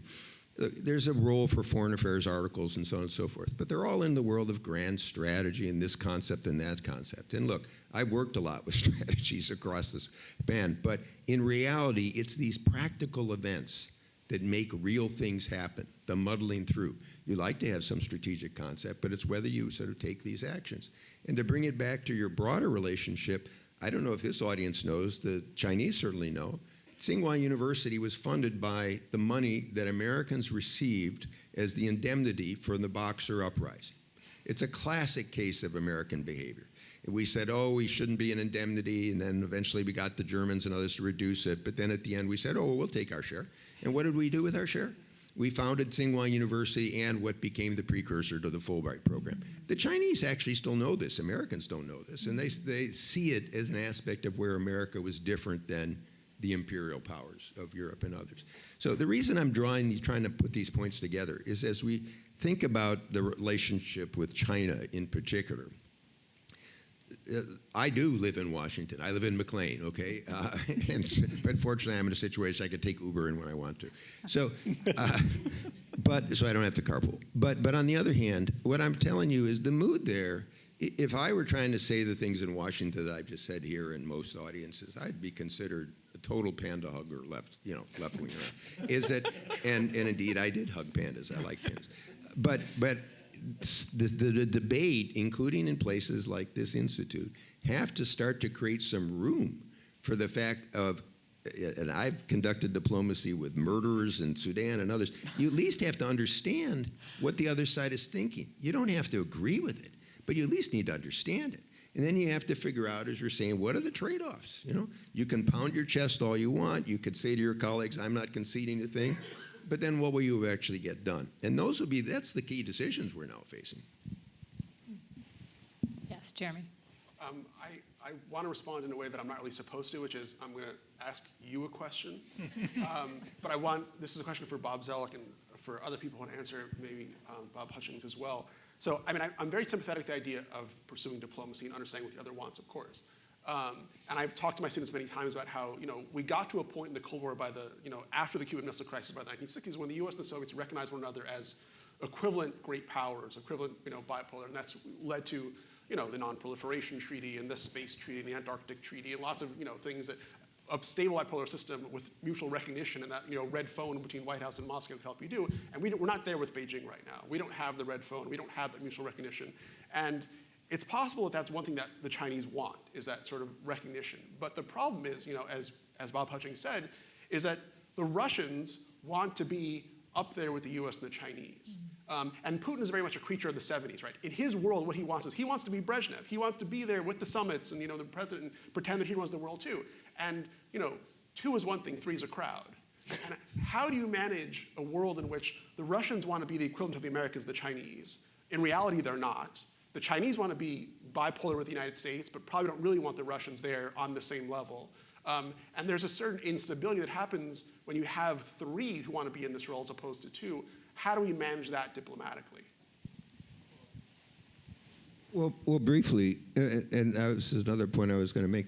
there's a role for foreign affairs articles and so on and so forth, but they're all in the world of grand strategy and this concept and that concept. And look, I've worked a lot with strategies across this band, but in reality, it's these practical events that make real things happen, the muddling through. You like to have some strategic concept, but it's whether you sort of take these actions. And to bring it back to your broader relationship, I don't know if this audience knows, the Chinese certainly know, Tsinghua University was funded by the money that Americans received as the indemnity for the Boxer uprising. It's a classic case of American behavior. We said, oh, we shouldn't be an indemnity, and then eventually we got the Germans and others to reduce it, but then at the end we said, oh, we'll take our share. And what did we do with our share? We founded Tsinghua University and what became the precursor to the Fulbright program. The Chinese actually still know this. Americans don't know this, and they see it as an aspect of where America was different than the imperial powers of Europe and others. So the reason I'm trying to put these points together is as we think about the relationship with China in particular. I do live in Washington. I live in McLean, okay? But fortunately, I'm in a situation I can take Uber in when I want to. So, so I don't have to carpool. But on the other hand, what I'm telling you is the mood there. If I were trying to say the things in Washington that I've just said here in most audiences, I'd be considered a total panda hugger, left winger. Is that? And indeed, I did hug pandas. I like pandas. But the debate, including in places like this institute, have to start to create some room for the fact of, and I've conducted diplomacy with murderers in Sudan and others, you at least have to understand what the other side is thinking. You don't have to agree with it, but you at least need to understand it. And then you have to figure out, as you're saying, what are the trade-offs? You can pound your chest all you want. You could say to your colleagues, I'm not conceding a thing. But then what will you actually get done? And that's the key decisions we're now facing. Yes, Jeremy. I want to respond in a way that I'm not really supposed to, which is I'm going to ask you a question. But this is a question for Bob Zellick and for other people who want to answer, maybe Bob Hutchings as well. So, I mean, I'm very sympathetic to the idea of pursuing diplomacy and understanding what the other wants, of course. And I've talked to my students many times about how, we got to a point in the Cold War after the Cuban Missile Crisis by the 1960s when the US and the Soviets recognized one another as equivalent great powers, equivalent, bipolar, and that's led to, the Non-Proliferation Treaty and the Space Treaty and the Antarctic Treaty and lots of, things that a stable bipolar system with mutual recognition and that, red phone between White House and Moscow could help you do. And we're not there with Beijing right now. We don't have the red phone. We don't have that mutual recognition. And it's possible that that's one thing that the Chinese want, is that sort of recognition. But the problem is, as Bob Hutchings said, is that the Russians want to be up there with the US and the Chinese. And Putin is very much a creature of the 70s, right? In his world, what he wants is he wants to be Brezhnev. He wants to be there with the summits and, the president, and pretend that he runs the world too. And, 2 is one thing, 3 is a crowd. And how do you manage a world in which the Russians want to be the equivalent of the Americans, the Chinese? In reality, they're not. The Chinese want to be bipolar with the United States, but probably don't really want the Russians there on the same level. And there's a certain instability that happens when you have 3 who want to be in this role as opposed to 2. How do we manage that diplomatically? Well, briefly, and this is another point I was going to make,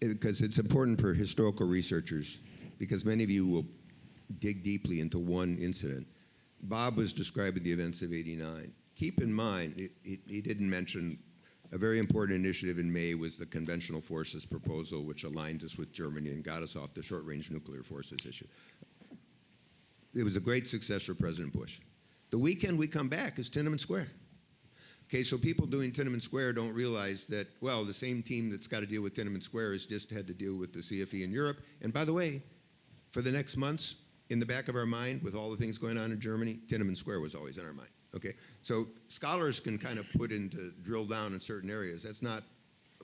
because it's important for historical researchers, because many of you will dig deeply into one incident. Bob was describing the events of '89. Keep in mind, he didn't mention a very important initiative in May was the Conventional Forces proposal, which aligned us with Germany and got us off the short-range nuclear forces issue. It was a great success for President Bush. The weekend we come back is Tiananmen Square. Okay, so people doing Tiananmen Square don't realize that, well, the same team that's got to deal with Tiananmen Square has just had to deal with the CFE in Europe. And by the way, for the next months, in the back of our mind, with all the things going on in Germany, Tiananmen Square was always in our mind. Okay, so scholars can kind of drill down in certain areas. That's not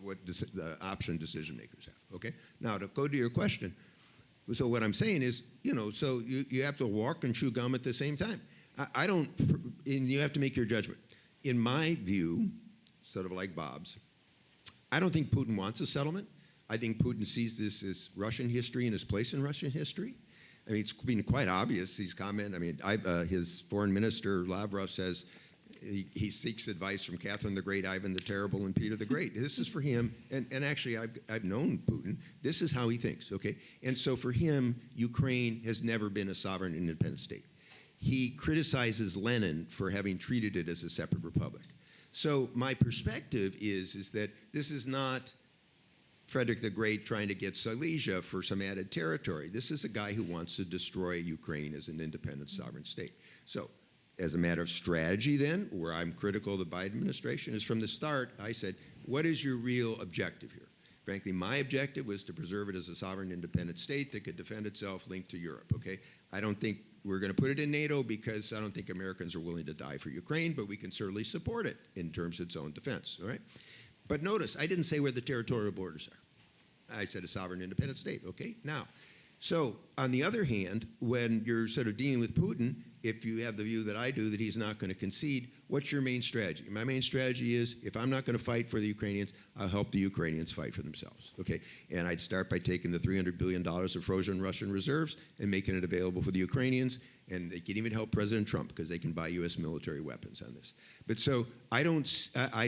what the option decision makers have. Okay, now to go to your question. So what I'm saying is, so you have to walk and chew gum at the same time. And you have to make your judgment. In my view, sort of like Bob's, I don't think Putin wants a settlement. I think Putin sees this as Russian history and his place in Russian history. I mean, it's been quite obvious, these comments. I mean, his foreign minister, Lavrov, says he seeks advice from Catherine the Great, Ivan the Terrible, and Peter the Great. This is for him, and actually, I've known Putin. This is how he thinks, okay? And so for him, Ukraine has never been a sovereign independent state. He criticizes Lenin for having treated it as a separate republic. So my perspective is that this is not Frederick the Great trying to get Silesia for some added territory. This is a guy who wants to destroy Ukraine as an independent sovereign state. So as a matter of strategy then, where I'm critical of the Biden administration, is from the start, I said, what is your real objective here? Frankly, my objective was to preserve it as a sovereign independent state that could defend itself linked to Europe, okay? I don't think we're going to put it in NATO because I don't think Americans are willing to die for Ukraine, but we can certainly support it in terms of its own defense, all right? But notice, I didn't say where the territorial borders are. I said a sovereign independent state, okay? Now, so on the other hand, when you're sort of dealing with Putin, if you have the view that I do that he's not going to concede, what's your main strategy? My main strategy is if I'm not going to fight for the Ukrainians, I'll help the Ukrainians fight for themselves, okay? And I'd start by taking the $300 billion of frozen Russian reserves and making it available for the Ukrainians, and they can even help President Trump because they can buy U.S. military weapons on this. But so I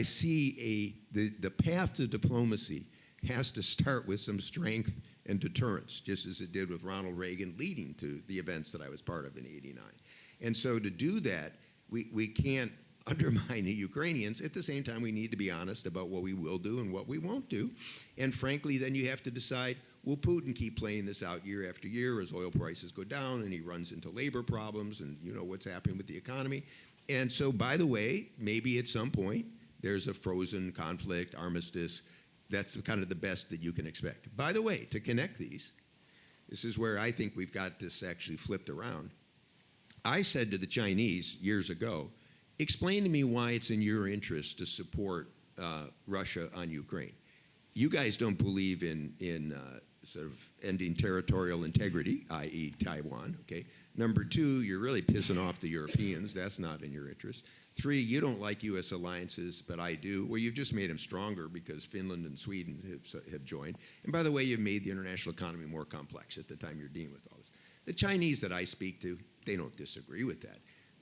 see the path to diplomacy has to start with some strength and deterrence, just as it did with Ronald Reagan leading to the events that I was part of in '89. And so to do that, we can't undermine the Ukrainians. At the same time, we need to be honest about what we will do and what we won't do. And frankly, then you have to decide, will Putin keep playing this out year after year as oil prices go down and he runs into labor problems and you know what's happening with the economy? And so, by the way, maybe at some point there's a frozen conflict, armistice. That's kind of the best that you can expect. By the way, to connect these, this is where I think we've got this actually flipped around. I said to the Chinese years ago, explain to me why it's in your interest to support Russia on Ukraine. You guys don't believe in sort of ending territorial integrity, i.e. Taiwan, okay? Number two, you're really pissing off the Europeans. That's not in your interest. Three, you don't like U.S. alliances, but I do. Well, you've just made them stronger because Finland and Sweden have joined. And by the way, you've made the international economy more complex at the time you're dealing with all this. The Chinese that I speak to, they don't disagree with that.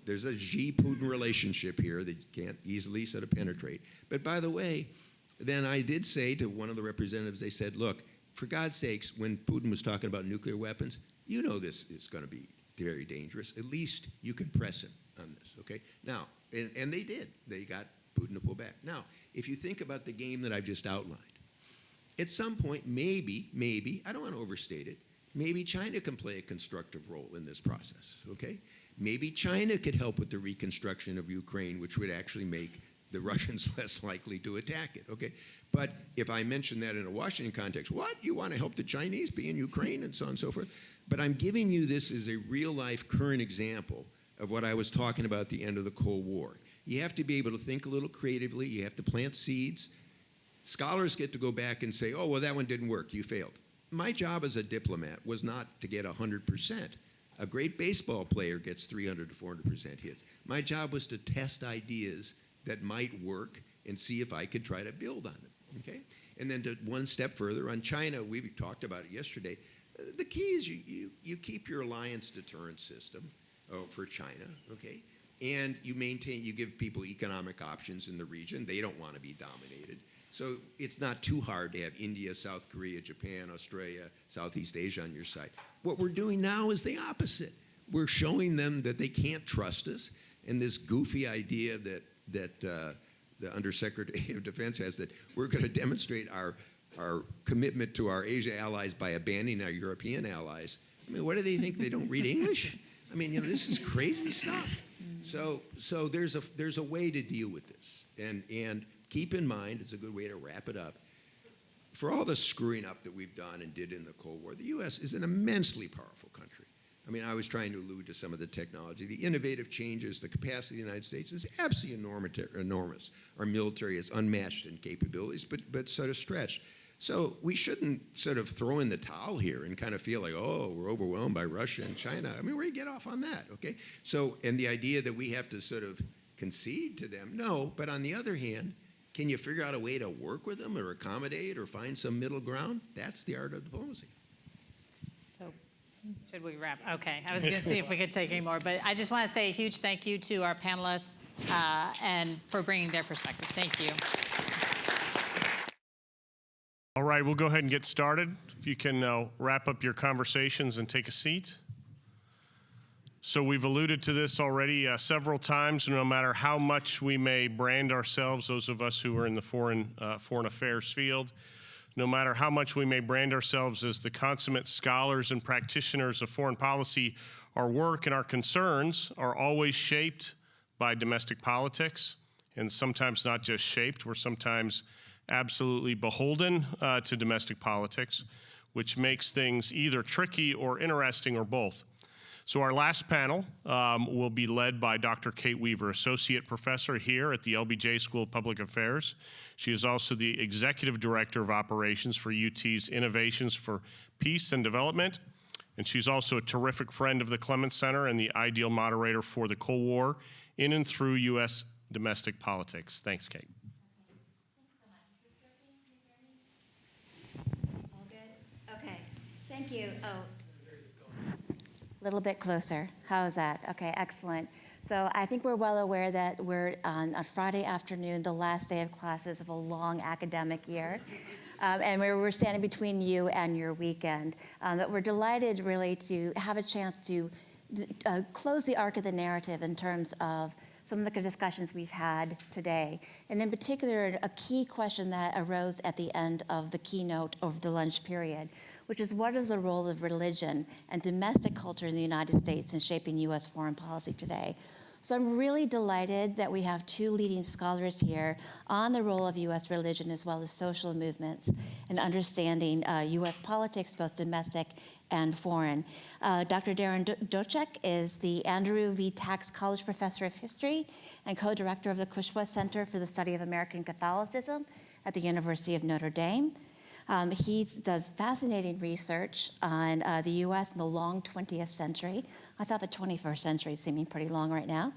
There's a Xi-Putin relationship here that you can't easily sort of penetrate. But by the way, then I did say to one of the representatives, they said, look, for God's sakes, when Putin was talking about nuclear weapons, you know this is going to be very dangerous. At least you can press him on this, okay? Now, and they did. They got Putin to pull back. Now, if you think about the game that I've just outlined, at some point, maybe, I don't want to overstate it, maybe China can play a constructive role in this process, okay? Maybe China could help with the reconstruction of Ukraine, which would actually make the Russians less likely to attack it, okay? But if I mention that in a Washington context, what? You want to help the Chinese be in Ukraine and so on and so forth? But I'm giving you this as a real-life current example of what I was talking about at the end of the Cold War. You have to be able to think a little creatively. You have to plant seeds. Scholars get to go back and say, oh, well, that one didn't work. You failed. My job as a diplomat was not to get 100%. A great baseball player gets 300 to 400% hits. My job was to test ideas that might work and see if I could try to build on them, okay? And then to one step further, on China, we talked about it yesterday. The key is you keep your alliance deterrence system for China, okay? And you give people economic options in the region. They don't want to be dominated. So it's not too hard to have India, South Korea, Japan, Australia, Southeast Asia on your side. What we're doing now is the opposite. We're showing them that they can't trust us, and this goofy idea that the Undersecretary of Defense has, that we're going to demonstrate our commitment to our Asia allies by abandoning our European allies. I mean, what do they think? They don't read English? I mean, this is crazy stuff. So there's a way to deal with this. And keep in mind, it's a good way to wrap it up, for all the screwing up that we've done and did in the Cold War, the U.S. is an immensely powerful country. I mean, I was trying to allude to some of the technology. The innovative changes, the capacity of the United States is absolutely enormous. Our military is unmatched in capabilities, but sort of stretched. So we shouldn't sort of throw in the towel here and kind of feel like, oh, we're overwhelmed by Russia and China. I mean, where do you get off on that, okay? So, and the idea that we have to sort of concede to them, no. But on the other hand, can you figure out a way to work with them or accommodate or find some middle ground? That's the art of diplomacy. So should we wrap? Okay, I was going to see if we could take any more, but I just want to say a huge thank you to our panelists and for bringing their perspective. Thank you. All right, we'll go ahead and get started. If you can wrap up your conversations and take a seat. So we've alluded to this already several times. No matter how much we may brand ourselves, those of us who are in the foreign affairs field, no matter how much we may brand ourselves as the consummate scholars and practitioners of foreign policy, our work and our concerns are always shaped by domestic politics, and sometimes not just shaped, we're sometimes absolutely beholden to domestic politics, which makes things either tricky or interesting or both. So our last panel will be led by Dr. Kate Weaver, Associate Professor here at the LBJ School of Public Affairs. She is also the Executive Director of Operations for UT's Innovations for Peace and Development. And she's also a terrific friend of the Clements Center and the ideal moderator for the Cold War in and through U.S. domestic politics. Thanks, Kate. All good? Okay. Thank you. Oh. A little bit closer. How's that? Okay, excellent. So I think we're well aware that we're on a Friday afternoon, the last day of classes of a long academic year. And we're standing between you and your weekend. But we're delighted really to have a chance to close the arc of the narrative in terms of some of the discussions we've had today. And in particular, a key question that arose at the end of the keynote over the lunch period, which is what is the role of religion and domestic culture in the United States in shaping U.S. foreign policy today? So I'm really delighted that we have two leading scholars here on the role of U.S. religion as well as social movements in understanding U.S. politics, both domestic and foreign. Dr. Darren Docek is the Andrew V. Tax College Professor of History and co-director of the Clements Center for the Study of American Catholicism at the University of Notre Dame. He does fascinating research on the U.S. in the long 20th century. I thought the 21st century is seeming pretty long right now.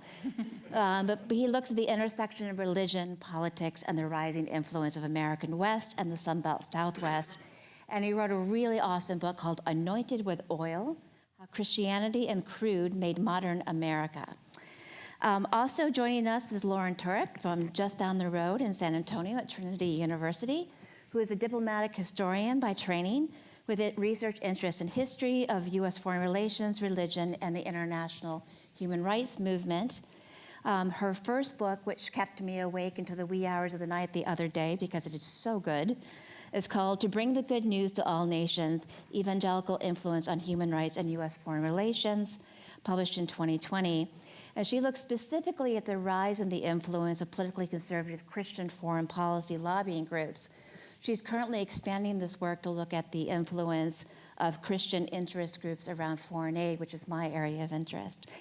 But he looks at the intersection of religion, politics, and the rising influence of American West and the Sunbelt Southwest. And he wrote a really awesome book called Anointed with Oil, How Christianity and Crude Made Modern America. Also joining us is Lauren Turek from just down the road in San Antonio at Trinity University, who is a diplomatic historian by training with research interests in history of U.S. foreign relations, religion, and the international human rights movement. Her first book, which kept me awake into the wee hours of the night the other day because it is so good, is called To Bring the Good News to All Nations, Evangelical Influence on Human Rights and U.S. Foreign Relations, published in 2020. And she looks specifically at the rise and the influence of politically conservative Christian foreign policy lobbying groups. She's currently expanding this work to look at the influence of Christian interest groups around foreign aid, which is my area of interest.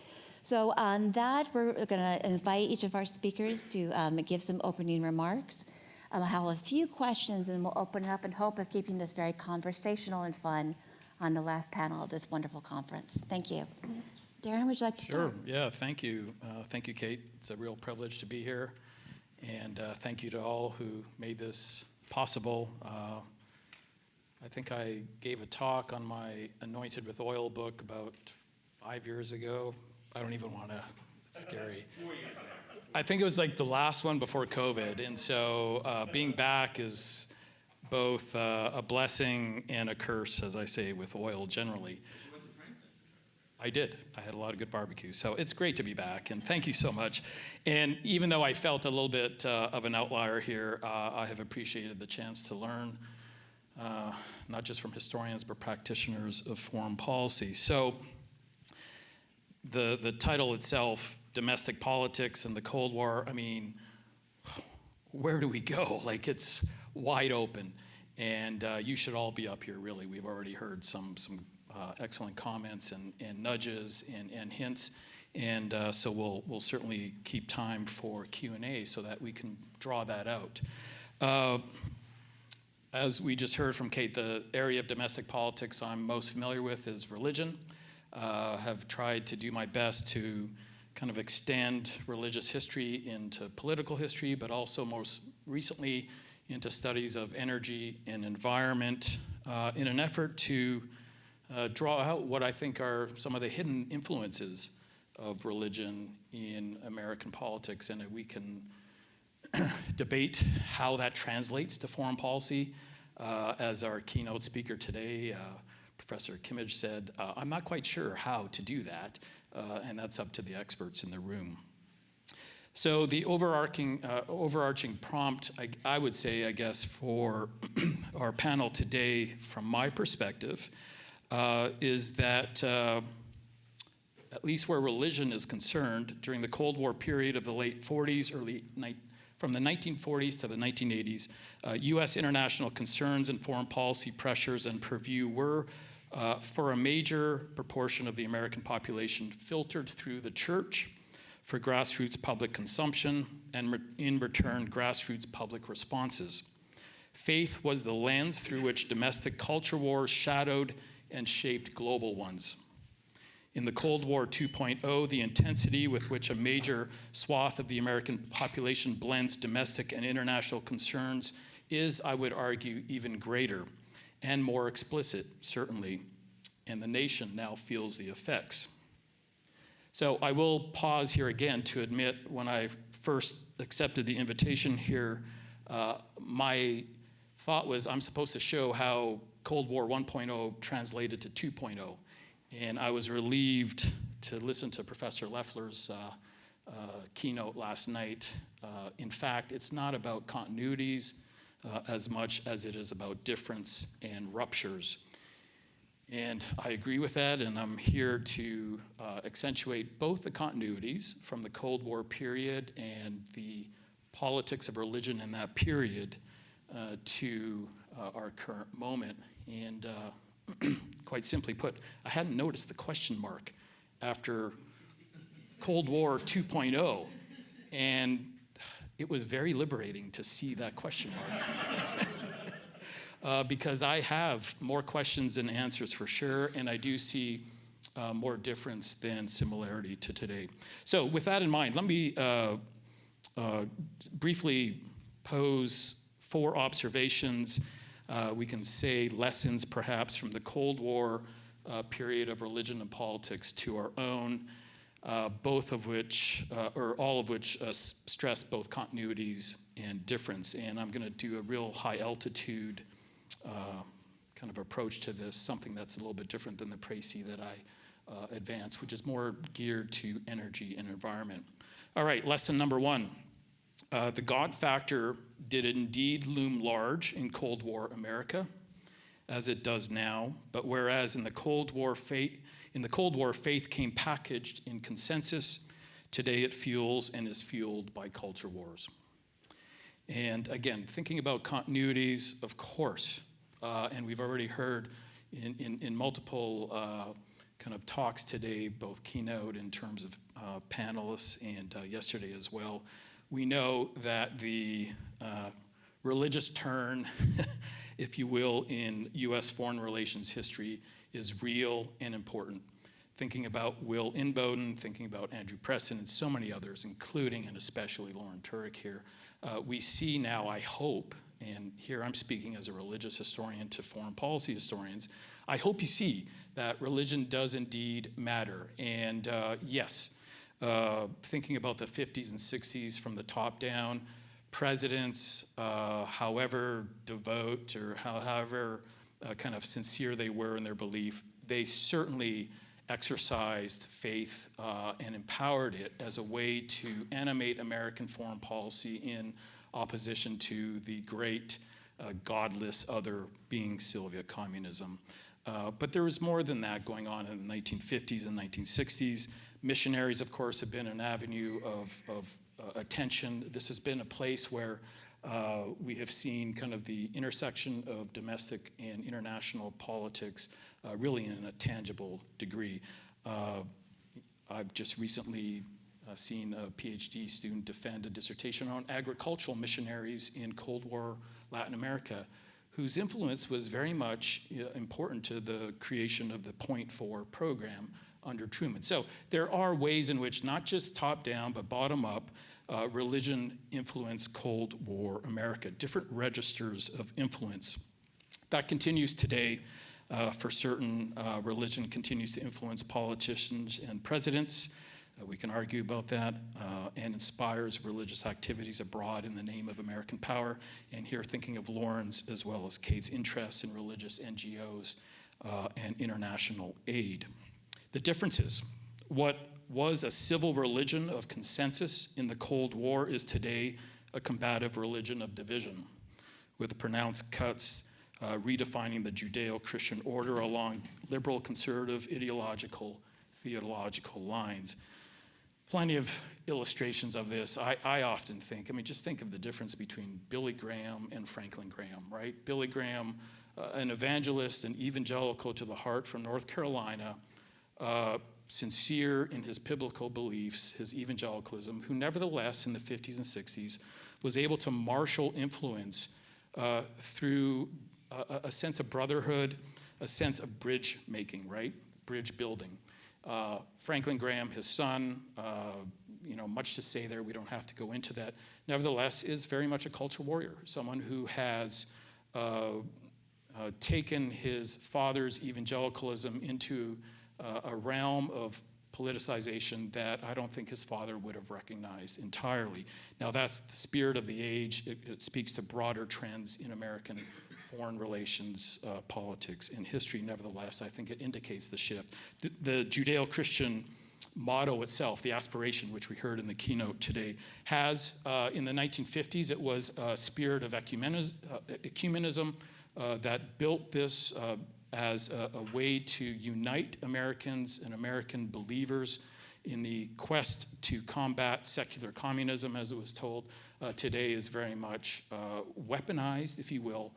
So on that, we're going to invite each of our speakers to give some opening remarks. I'll have a few questions, and then we'll open it up in hope of keeping this very conversational and fun on the last panel of this wonderful conference. Thank you. Darren, would you like to start? Sure. Yeah, thank you. Thank you, Kate. It's a real privilege to be here. And thank you to all who made this possible. I think I gave a talk on my Anointed with Oil book about 5 years ago. I don't even want to, it's scary. I think it was like the last one before COVID. And so being back is both a blessing and a curse, as I say, with oil generally. I did. I had a lot of good barbecue. So it's great to be back, and thank you so much. And even though I felt a little bit of an outlier here, I have appreciated the chance to learn, not just from historians, but practitioners of foreign policy. So the title itself, Domestic Politics and the Cold War, I mean, where do we go? Like, it's wide open. And you should all be up here, really. We've already heard some excellent comments and nudges and hints, and so we'll certainly keep time for Q&A so that we can draw that out. As we just heard from Kate, the area of domestic politics I'm most familiar with is religion. Have tried to do my best to kind of extend religious history into political history, but also most recently into studies of energy and environment in an effort to draw out what I think are some of the hidden influences of religion in American politics, and that we can debate how that translates to foreign policy. As our keynote speaker today, Professor Kimmage said, I'm not quite sure how to do that, and that's up to the experts in the room. So the overarching prompt, I would say, I guess, for our panel today, from my perspective, is that at least where religion is concerned, during the Cold War period of the late 40s, from the 1940s to the 1980s, U.S. international concerns and foreign policy pressures and purview were, for a major proportion of the American population, filtered through the church for grassroots public consumption, and in return, grassroots public responses. Faith was the lens through which domestic culture wars shadowed and shaped global ones. In the Cold War 2.0, the intensity with which a major swath of the American population blends domestic and international concerns is, I would argue, even greater and more explicit, certainly, and the nation now feels the effects. So I will pause here again to admit, when I first accepted the invitation here, my thought was I'm supposed to show how Cold War 1.0 translated to 2.0. And I was relieved to listen to Professor Leffler's keynote last night. In fact, it's not about continuities as much as it is about difference and ruptures. And I agree with that, and I'm here to accentuate both the continuities from the Cold War period and the politics of religion in that period to our current moment. And quite simply put, I hadn't noticed the question mark after Cold War 2.0, and it was very liberating to see that question mark. because I have more questions than answers for sure, and I do see more difference than similarity to today. So with that in mind, let me briefly pose 4 observations. We can say lessons perhaps from the Cold War period of religion and politics to our own, both of which, or all of which stress both continuities and difference. And I'm going to do a real high altitude kind of approach to this, something that's a little bit different than the précis that I advance, which is more geared to energy and environment. All right, lesson number 1. The God factor did indeed loom large in Cold War America, as it does now. But whereas in the Cold War, faith came packaged in consensus, today it fuels and is fueled by culture wars. And again, thinking about continuities, of course, and we've already heard in multiple kind of talks today, both keynote in terms of panelists and yesterday as well. We know that the religious turn, if you will, in U.S. foreign relations history is real and important. Thinking about Will Inboden, thinking about Andrew Preston, and so many others, including and especially Lauren Turek here, we see now, I hope, and here I'm speaking as a religious historian to foreign policy historians, I hope you see that religion does indeed matter. And yes, thinking about the 50s and 60s from the top down, presidents, however devout or however kind of sincere they were in their belief, they certainly exercised faith and empowered it as a way to animate American foreign policy in opposition to the great godless other being Soviet communism. But there was more than that going on in the 1950s and 1960s. Missionaries, of course, have been an avenue of attention. This has been a place where we have seen kind of the intersection of domestic and international politics really in a tangible degree. I've just recently seen a PhD student defend a dissertation on agricultural missionaries in Cold War Latin America, whose influence was very much important to the creation of the Point 4 program under Truman. So there are ways in which not just top down, but bottom up, religion influenced Cold War America, different registers of influence. That continues today. For certain, religion continues to influence politicians and presidents. We can argue about that, and inspires religious activities abroad in the name of American power. And here thinking of Lauren's as well as Kate's interests in religious NGOs and international aid. The differences. What was a civil religion of consensus in the Cold War is today a combative religion of division, with pronounced cuts redefining the Judeo-Christian order along liberal, conservative, ideological, theological lines. Plenty of illustrations of this. I often think, just think of the difference between Billy Graham and Franklin Graham, right? Billy Graham, an evangelist, an evangelical to the heart from North Carolina, sincere in his biblical beliefs, his evangelicalism, who nevertheless in the 50s and 60s was able to marshal influence through a sense of brotherhood, a sense of bridge making, right? Bridge building. Franklin Graham, his son, much to say there, we don't have to go into that, nevertheless is very much a culture warrior, someone who has taken his father's evangelicalism into a realm of politicization that I don't think his father would have recognized entirely. Now that's the spirit of the age. It speaks to broader trends in American foreign relations, politics, and history. Nevertheless, I think it indicates the shift. The Judeo-Christian motto itself, the aspiration, which we heard in the keynote today, has, in the 1950s, it was a spirit of ecumenism that built this as a way to unite Americans and American believers in the quest to combat secular communism, as it was told. Today is very much weaponized, if you will,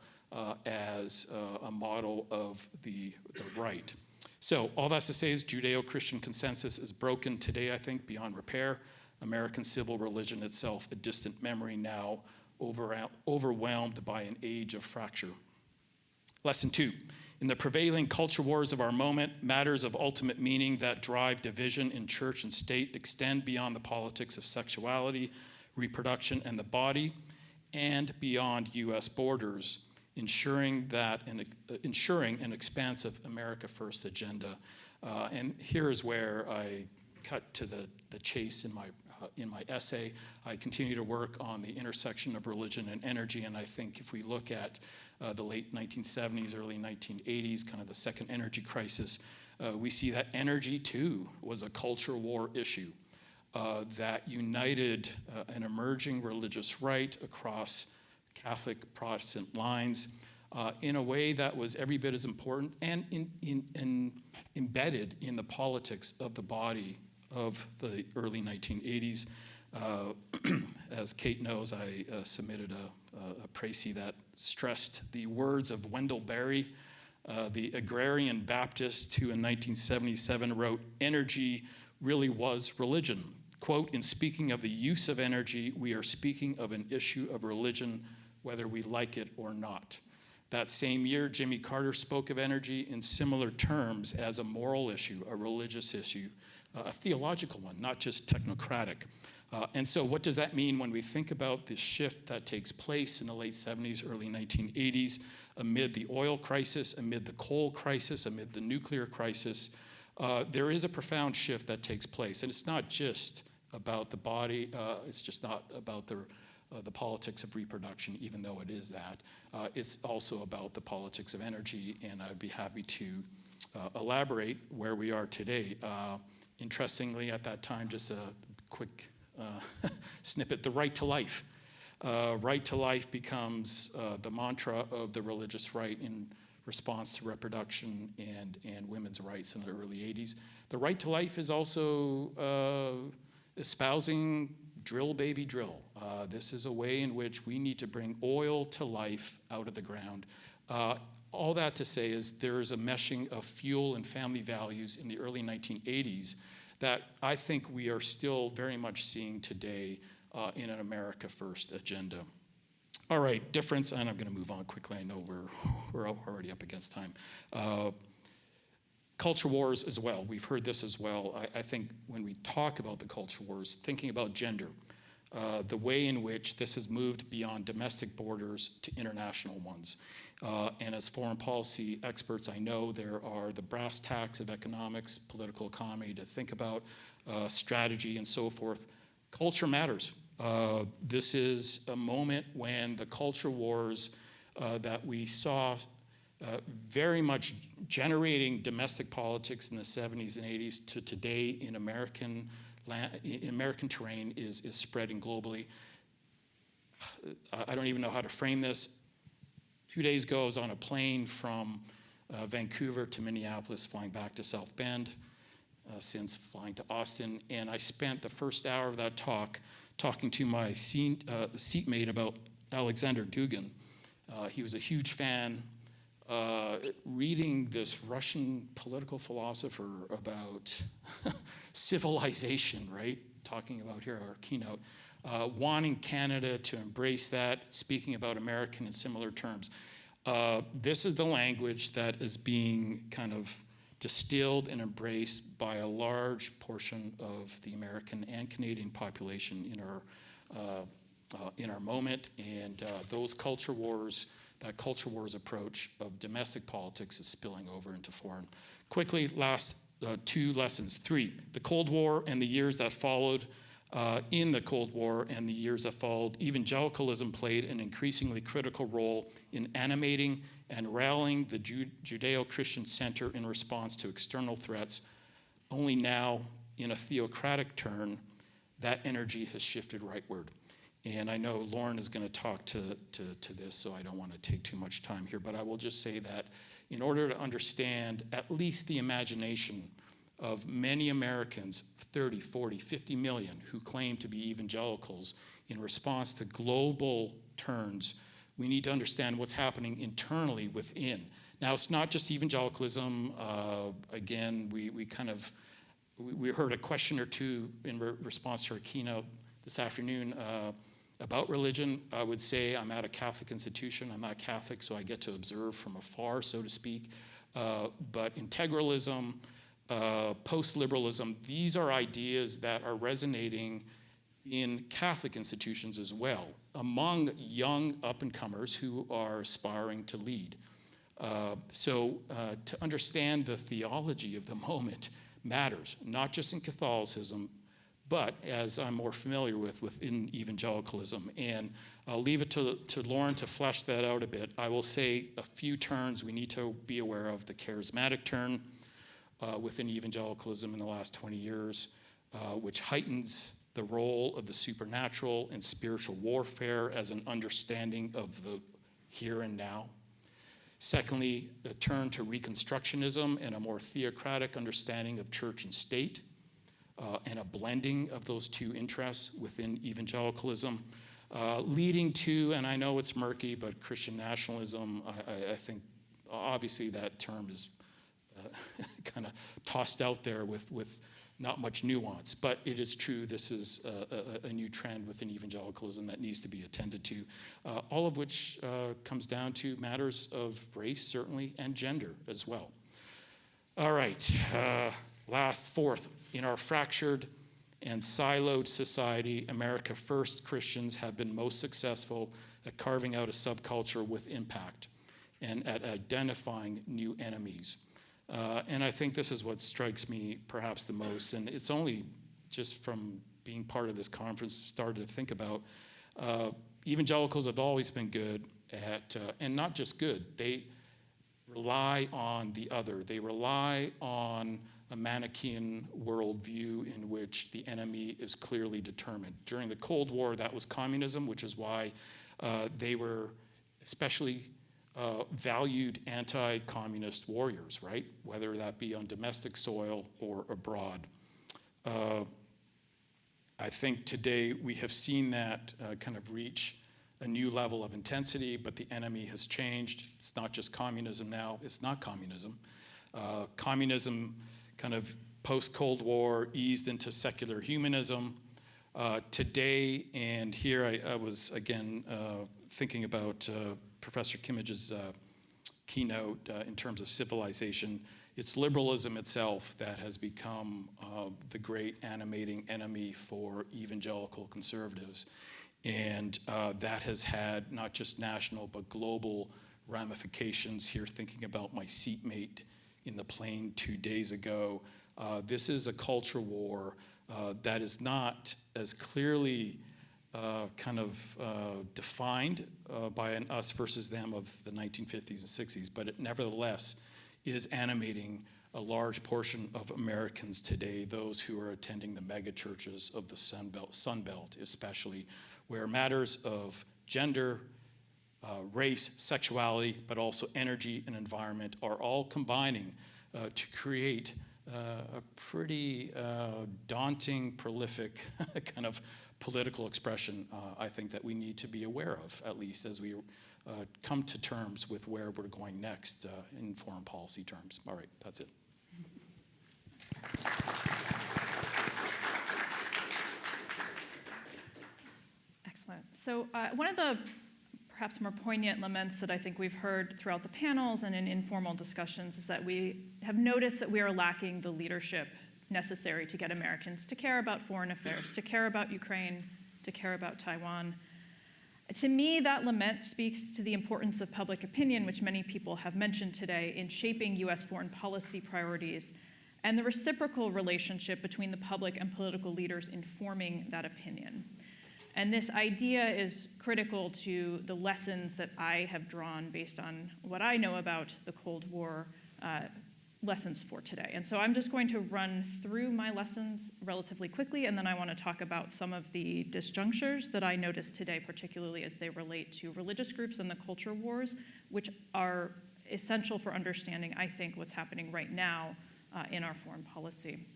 as a model of the right. So all that's to say is Judeo-Christian consensus is broken today, I think, beyond repair. American civil religion itself, a distant memory now, overwhelmed by an age of fracture. Lesson 2. In the prevailing culture wars of our moment, matters of ultimate meaning that drive division in church and state extend beyond the politics of sexuality, reproduction, and the body, and beyond U.S. borders, ensuring an expansive America First agenda. And here is where I cut to the chase in my essay. I continue to work on the intersection of religion and energy, and I think if we look at the late 1970s, early 1980s, kind of the second energy crisis, we see that energy too was a culture war issue that united an emerging religious right across Catholic Protestant lines in a way that was every bit as important and embedded in the politics of the body of the early 1980s. As Kate knows, I submitted a précis that stressed the words of Wendell Berry, the agrarian Baptist, who in 1977 wrote, "Energy really was religion." Quote, "In speaking of the use of energy, we are speaking of an issue of religion, whether we like it or not." That same year, Jimmy Carter spoke of energy in similar terms as a moral issue, a religious issue, a theological one, not just technocratic. And so what does that mean when we think about the shift that takes place in the late 70s, early 1980s, amid the oil crisis, amid the coal crisis, amid the nuclear crisis? There is a profound shift that takes place. And it's not just about the body, it's just not about the politics of reproduction, even though it is that. It's also about the politics of energy, and I'd be happy to elaborate where we are today. Interestingly, at that time, just a quick snippet, the right to life. Right to life becomes the mantra of the religious right in response to reproduction and women's rights in the early 80s. The right to life is also espousing drill, baby, drill. This is a way in which we need to bring oil to life out of the ground. All that to say is there is a meshing of fuel and family values in the early 1980s that I think we are still very much seeing today in an America First agenda. All right, difference, and I'm going to move on quickly. I know we're already up against time. Culture wars as well. We've heard this as well. I think when we talk about the culture wars, thinking about gender, the way in which this has moved beyond domestic borders to international ones. And as foreign policy experts, I know there are the brass tacks of economics, political economy to think about, strategy and so forth. Culture matters. This is a moment when the culture wars that we saw very much generating domestic politics in the 70s and 80s to today in American terrain is spreading globally. I don't even know how to frame this. 2 days ago, I was on a plane from Vancouver to Minneapolis, flying back to South Bend, since flying to Austin, and I spent the first hour of that talk talking to my seatmate about Alexander Dugin. He was a huge fan, reading this Russian political philosopher about civilization, right? Talking about here our keynote, wanting Canada to embrace that, speaking about American in similar terms. This is the language that is being kind of distilled and embraced by a large portion of the American and Canadian population in our moment, and those culture wars. That culture wars approach of domestic politics is spilling over into foreign. Quickly, last two lessons. 3, the Cold War and the years that followed. In the Cold War and the years that followed, evangelicalism played an increasingly critical role in animating and rallying the Judeo-Christian center in response to external threats. Only now, in a theocratic turn, that energy has shifted rightward. And I know Lauren is going to talk to this, so I don't want to take too much time here, but I will just say that in order to understand at least the imagination of many Americans, 30, 40, 50 million, who claim to be evangelicals in response to global turns, we need to understand what's happening internally within. Now, it's not just evangelicalism. Again, we heard a question or two in response to our keynote this afternoon About religion, I would say I'm at a Catholic institution. I'm not Catholic, so I get to observe from afar, so to speak. But integralism, post-liberalism, these are ideas that are resonating in Catholic institutions as well, among young up-and-comers who are aspiring to lead. So to understand the theology of the moment matters, not just in Catholicism, but as I'm more familiar with within evangelicalism. And I'll leave it to Lauren to flesh that out a bit. I will say a few turns we need to be aware of. The charismatic turn within evangelicalism in the last 20 years, which heightens the role of the supernatural and spiritual warfare as an understanding of the here and now. Secondly, a turn to Reconstructionism and a more theocratic understanding of church and state, and a blending of those two interests within evangelicalism, leading to, and I know it's murky, but Christian nationalism. I think obviously that term is kind of tossed out there with not much nuance, but it is true this is a new trend within evangelicalism that needs to be attended to, all of which comes down to matters of race, certainly, and gender as well. All right, fourth, in our fractured and siloed society, America First Christians have been most successful at carving out a subculture with impact and at identifying new enemies. And I think this is what strikes me perhaps the most, and it's only just from being part of this conference started to think about, evangelicals have always been good at, and not just good, they rely on the other. They rely on a Manichaean worldview in which the enemy is clearly determined. During the Cold War, that was communism, which is why they were especially valued anti-communist warriors, right? Whether that be on domestic soil or abroad. I think today we have seen that kind of reach a new level of intensity, but the enemy has changed. It's not just communism now, it's not communism. Communism kind of post-Cold War eased into secular humanism. Today, and here I was again thinking about Professor Kimmage's keynote in terms of civilization. It's liberalism itself that has become the great animating enemy for evangelical conservatives. And that has had not just national but global ramifications. Here, thinking about my seatmate in the plane 2 days ago. This is a culture war that is not as clearly defined by an us versus them of the 1950s and 60s, but it nevertheless is animating a large portion of Americans today, those who are attending the mega churches of the Sun Belt especially, where matters of gender, race, sexuality, but also energy and environment are all combining to create a pretty daunting, prolific kind of political expression, I think, that we need to be aware of, at least as we come to terms with where we're going next in foreign policy terms. All right, that's it. Excellent. So one of the perhaps more poignant laments that I think we've heard throughout the panels and in informal discussions is that we have noticed that we are lacking the leadership necessary to get Americans to care about foreign affairs, to care about Ukraine, to care about Taiwan. To me, that lament speaks to the importance of public opinion, which many people have mentioned today, in shaping US foreign policy priorities, and the reciprocal relationship between the public and political leaders informing that opinion. And this idea is critical to the lessons that I have drawn based on what I know about the Cold War lessons for today. And so I'm just going to run through my lessons relatively quickly, and then I want to talk about some of the disjunctures that I noticed today, particularly as they relate to religious groups and the culture wars, which are essential for understanding, I think, what's happening right now in our foreign policy.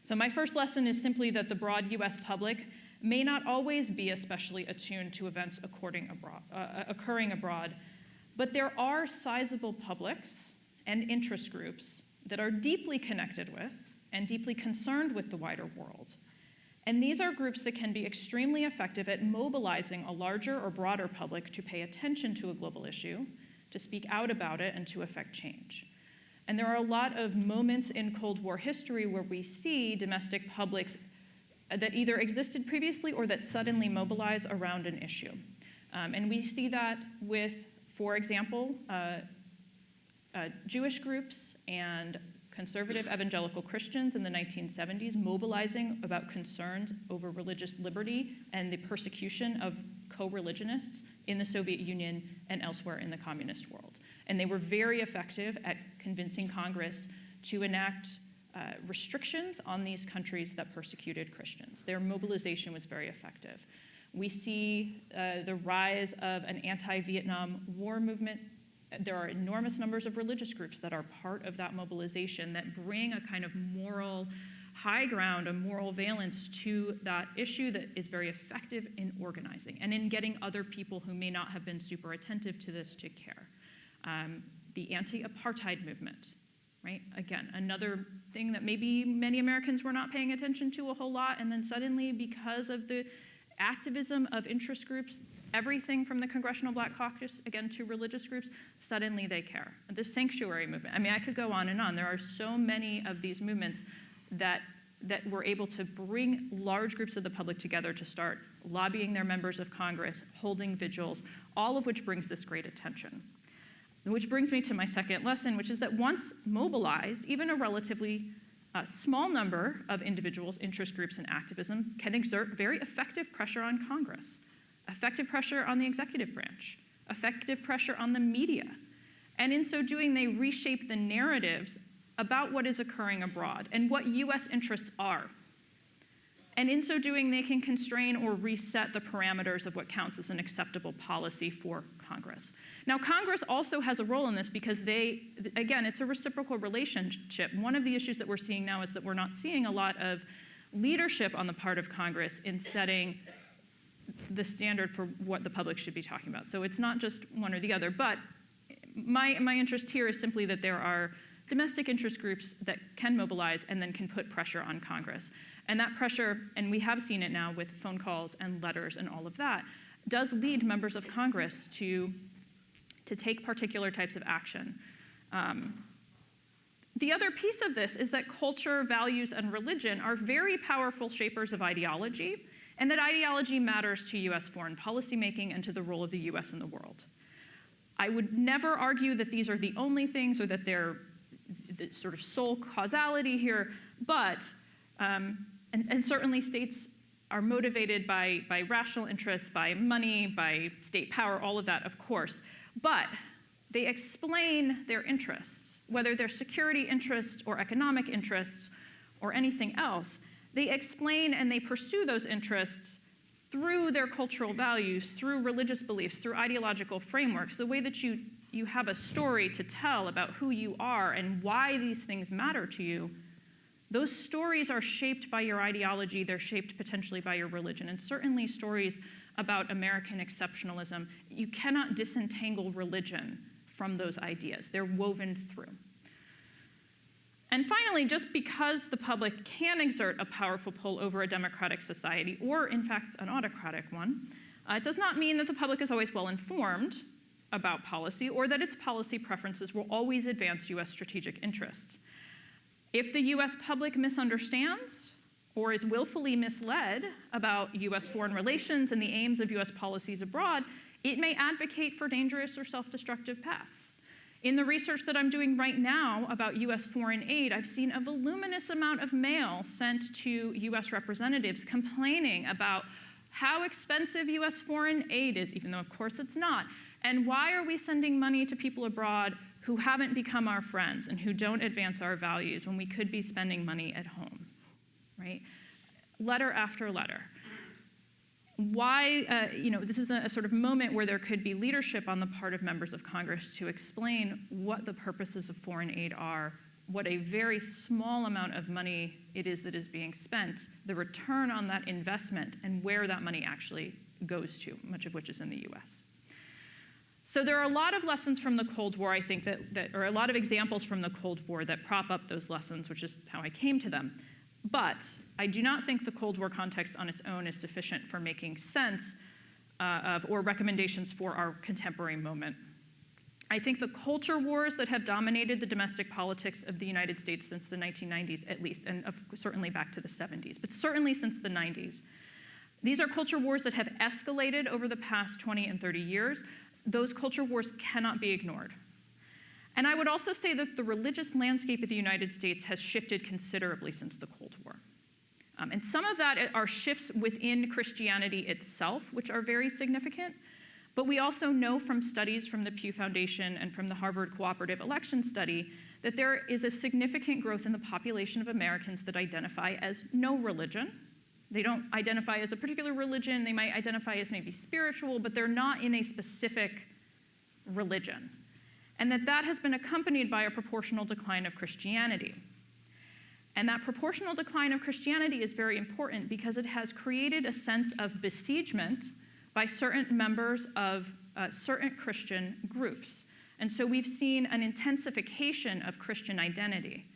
So my first lesson is simply that the broad US public may not always be especially attuned to events occurring abroad, but there are sizable publics and interest groups that are deeply connected with and deeply concerned with the wider world. And these are groups that can be extremely effective at mobilizing a larger or broader public to pay attention to a global issue, to speak out about it, and to affect change. And there are a lot of moments in Cold War history where we see domestic publics that either existed previously or that suddenly mobilize around an issue. And we see that with, for example, Jewish groups and conservative evangelical Christians in the 1970s mobilizing about concerns over religious liberty and the persecution of co-religionists in the Soviet Union and elsewhere in the communist world. And they were very effective at convincing Congress to enact restrictions on these countries that persecuted Christians. Their mobilization was very effective. We see the rise of an anti-Vietnam War movement. There are enormous numbers of religious groups that are part of that mobilization that bring a kind of moral high ground, a moral valence to that issue that is very effective in organizing and in getting other people who may not have been super attentive to this to care. The anti-apartheid movement, right? Again, another thing that maybe many Americans were not paying attention to a whole lot, and then suddenly, because of the activism of interest groups, everything from the Congressional Black Caucus, again, to religious groups, suddenly they care. The sanctuary movement, I mean, I could go on and on. There are so many of these movements that were able to bring large groups of the public together to start lobbying their members of Congress, holding vigils, all of which brings this great attention. Which brings me to my second lesson, which is that once mobilized, even a relatively small number of individuals, interest groups, and activism can exert very effective pressure on Congress, effective pressure on the executive branch, effective pressure on the media. And in so doing, they reshape the narratives about what is occurring abroad and what US interests are. And in so doing, they can constrain or reset the parameters of what counts as an acceptable policy for Congress. Now, Congress also has a role in this because again, it's a reciprocal relationship. One of the issues that we're seeing now is that we're not seeing a lot of leadership on the part of Congress in setting the standard for what the public should be talking about. So it's not just one or the other, but my interest here is simply that there are domestic interest groups that can mobilize and then can put pressure on Congress. And that pressure, and we have seen it now with phone calls and letters and all of that, does lead members of Congress to take particular types of action. The other piece of this is that culture, values, and religion are very powerful shapers of ideology, and that ideology matters to US foreign policy making and to the role of the US in the world. I would never argue that these are the only things or that they're the sort of sole causality here, but, and certainly states are motivated by rational interests, by money, by state power, all of that, of course, but they explain their interests, whether they're security interests or economic interests or anything else. They explain and they pursue those interests through their cultural values, through religious beliefs, through ideological frameworks, the way that you have a story to tell about who you are and why these things matter to you. Those stories are shaped by your ideology, they're shaped potentially by your religion, and certainly stories about American exceptionalism. You cannot disentangle religion from those ideas. They're woven through. And finally, just because the public can exert a powerful pull over a democratic society, or in fact an autocratic one, it does not mean that the public is always well informed about policy or that its policy preferences will always advance US strategic interests. If the US public misunderstands or is willfully misled about US foreign relations and the aims of US policies abroad, it may advocate for dangerous or self-destructive paths. In the research that I'm doing right now about US foreign aid, I've seen a voluminous amount of mail sent to US representatives complaining about how expensive US foreign aid is, even though of course it's not, and why are we sending money to people abroad who haven't become our friends and who don't advance our values when we could be spending money at home, right? Letter after letter. Why, this is a sort of moment where there could be leadership on the part of members of Congress to explain what the purposes of foreign aid are, what a very small amount of money it is that is being spent, the return on that investment, and where that money actually goes to, much of which is in the US. So there are a lot of lessons from the Cold War, I think, or a lot of examples from the Cold War that prop up those lessons, which is how I came to them. But I do not think the Cold War context on its own is sufficient for making sense of or recommendations for our contemporary moment. I think the culture wars that have dominated the domestic politics of the United States since the 1990s at least, and certainly back to the 70s, but certainly since the 90s, these are culture wars that have escalated over the past 20 and 30 years. Those culture wars cannot be ignored. And I would also say that the religious landscape of the United States has shifted considerably since the Cold War. And some of that are shifts within Christianity itself, which are very significant. But we also know from studies from the Pew Foundation and from the Harvard Cooperative Election Study that there is a significant growth in the population of Americans that identify as no religion. They don't identify as a particular religion. They might identify as maybe spiritual, but they're not in a specific religion. And that has been accompanied by a proportional decline of Christianity. And that proportional decline of Christianity is very important because it has created a sense of besiegement by certain members of certain Christian groups. And so we've seen an intensification of Christian identity.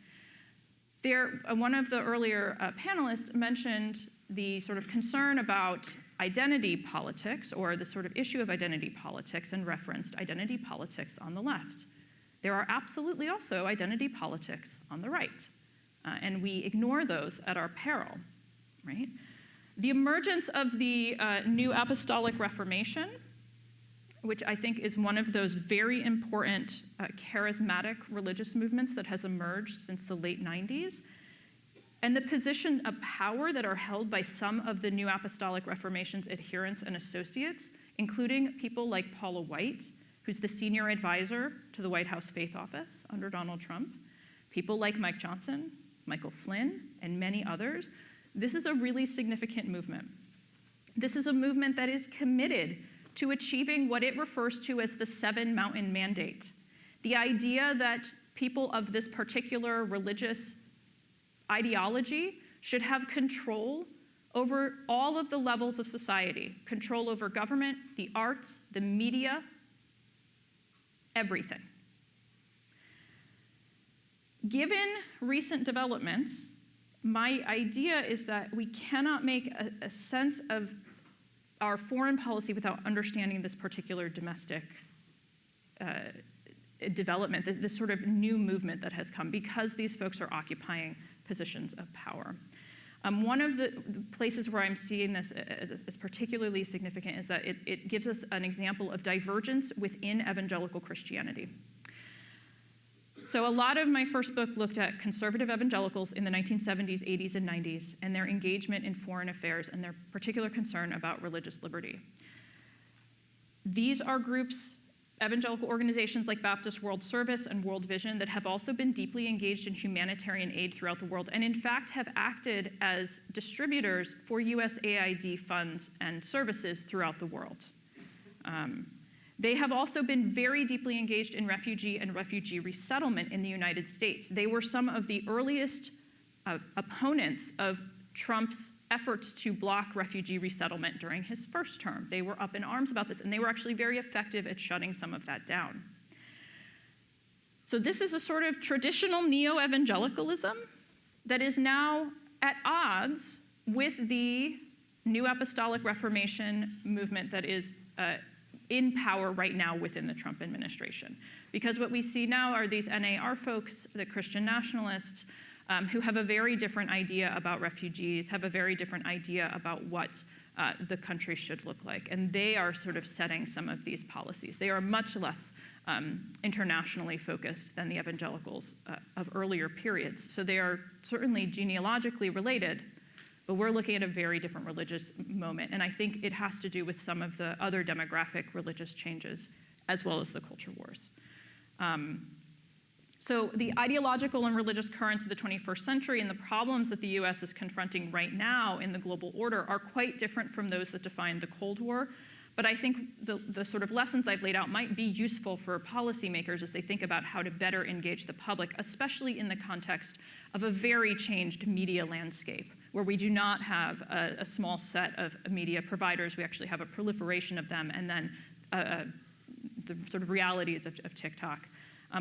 One of the earlier panelists mentioned the sort of concern about identity politics, or the sort of issue of identity politics, and referenced identity politics on the left. There are absolutely also identity politics on the right, and we ignore those at our peril, right? The emergence of the New Apostolic Reformation, which I think is one of those very important charismatic religious movements that has emerged since the late 90s, and the position of power that are held by some of the New Apostolic Reformation's adherents and associates, including people like Paula White, who's the senior advisor to the White House Faith Office under Donald Trump, people like Mike Johnson, Michael Flynn, and many others. This is a really significant movement. This is a movement that is committed to achieving what it refers to as the Seven Mountain Mandate. The idea that people of this particular religious ideology should have control over all of the levels of society, control over government, the arts, the media, everything. Given recent developments, my idea is that we cannot make a sense of our foreign policy without understanding this particular domestic development, this sort of new movement that has come because these folks are occupying positions of power. One of the places where I'm seeing this as particularly significant is that it gives us an example of divergence within evangelical Christianity. So a lot of my first book looked at conservative evangelicals in the 1970s, 80s, and 90s, and their engagement in foreign affairs and their particular concern about religious liberty. These are groups, evangelical organizations like Baptist World Service and World Vision, that have also been deeply engaged in humanitarian aid throughout the world, and in fact have acted as distributors for USAID funds and services throughout the world. They have also been very deeply engaged in refugee and refugee resettlement in the United States. They were some of the earliest opponents of Trump's efforts to block refugee resettlement during his first term. They were up in arms about this, and they were actually very effective at shutting some of that down. So this is a sort of traditional neo-evangelicalism that is now at odds with the New Apostolic Reformation movement that is in power right now within the Trump administration. Because what we see now are these NAR folks, the Christian nationalists, who have a very different idea about refugees, have a very different idea about what the country should look like. And they are sort of setting some of these policies. They are much less internationally focused than the evangelicals of earlier periods. So they are certainly genealogically related, but we're looking at a very different religious moment. And I think it has to do with some of the other demographic religious changes, as well as the culture wars. So the ideological and religious currents of the 21st century and the problems that the US is confronting right now in the global order are quite different from those that defined the Cold War. But I think the sort of lessons I've laid out might be useful for policymakers as they think about how to better engage the public, especially in the context of a very changed media landscape, where we do not have a small set of media providers. We actually have a proliferation of them, and then the sort of realities of TikTok.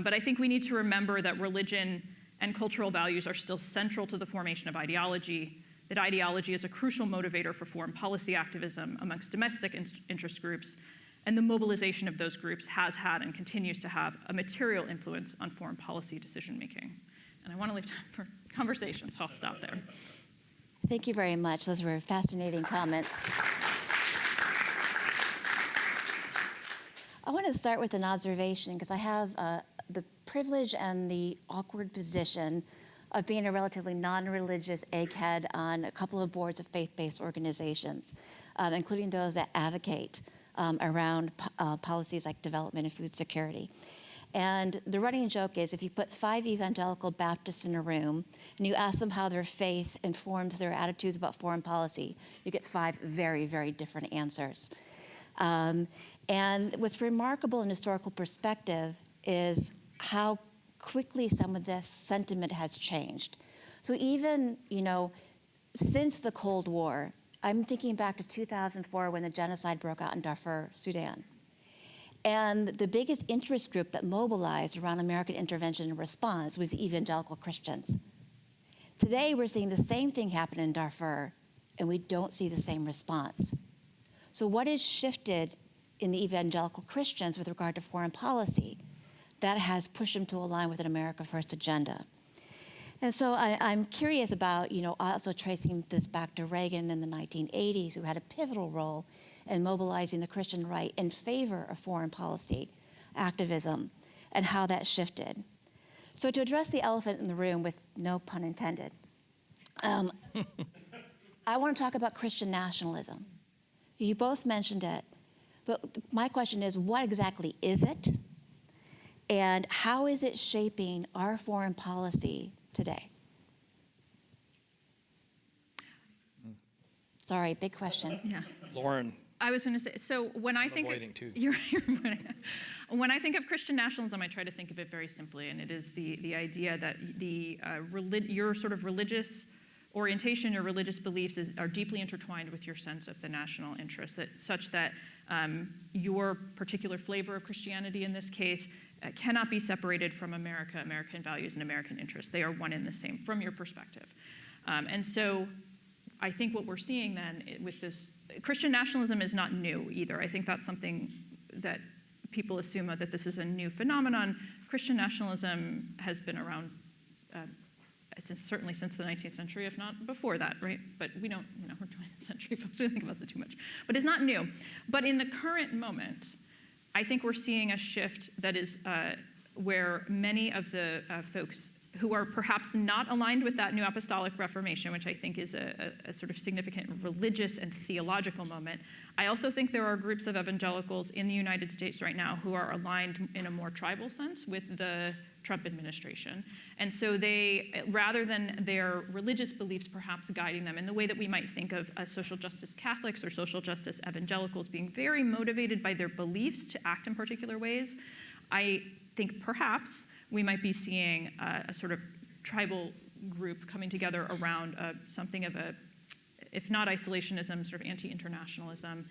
But I think we need to remember that religion and cultural values are still central to the formation of ideology. that ideology is a crucial motivator for foreign policy activism amongst domestic interest groups, and the mobilization of those groups has had and continues to have a material influence on foreign policy decision-making. And I want to leave time for conversation, so I'll stop there. Thank you very much. Those were fascinating comments. I want to start with an observation because I have the privilege and the awkward position of being a relatively non-religious egghead on a couple of boards of faith-based organizations, including those that advocate around policies like development and food security. And the running joke is if you put 5 evangelical Baptists in a room and you ask them how their faith informs their attitudes about foreign policy, you get 5 very, very different answers. And what's remarkable in historical perspective is how quickly some of this sentiment has changed. So even, since the Cold War, I'm thinking back to 2004 when the genocide broke out in Darfur, Sudan. And the biggest interest group that mobilized around American intervention and response was the evangelical Christians. Today, we're seeing the same thing happen in Darfur, and we don't see the same response. So what has shifted in the evangelical Christians with regard to foreign policy that has pushed them to align with an America First agenda? And so I'm curious about, also tracing this back to Reagan in the 1980s, who had a pivotal role in mobilizing the Christian right in favor of foreign policy activism and how that shifted. So to address the elephant in the room, with no pun intended, I want to talk about Christian nationalism. You both mentioned it, but my question is, what exactly is it? And how is it shaping our foreign policy today? Sorry, big question. Yeah. Lauren. I was going to say, so when I think avoiding too. When I think of Christian nationalism, I try to think of it very simply, and it is the idea that your sort of religious orientation or religious beliefs are deeply intertwined with your sense of the national interest, such that your particular flavor of Christianity in this case cannot be separated from America, American values, and American interests. They are one and the same from your perspective. And so I think what we're seeing then with this, Christian nationalism is not new either. I think that's something that people assume that this is a new phenomenon. Christian nationalism has been around certainly since the 19th century, if not before that, right? But we don't, we're 20th century folks, we don't think about that too much. But it's not new. But in the current moment, I think we're seeing a shift that is where many of the folks who are perhaps not aligned with that new apostolic reformation, which I think is a sort of significant religious and theological moment. I also think there are groups of evangelicals in the United States right now who are aligned in a more tribal sense with the Trump administration. And so they, rather than their religious beliefs perhaps guiding them in the way that we might think of social justice Catholics or social justice evangelicals being very motivated by their beliefs to act in particular ways, I think perhaps we might be seeing a sort of tribal group coming together around something of a, if not isolationism, sort of anti-internationalism,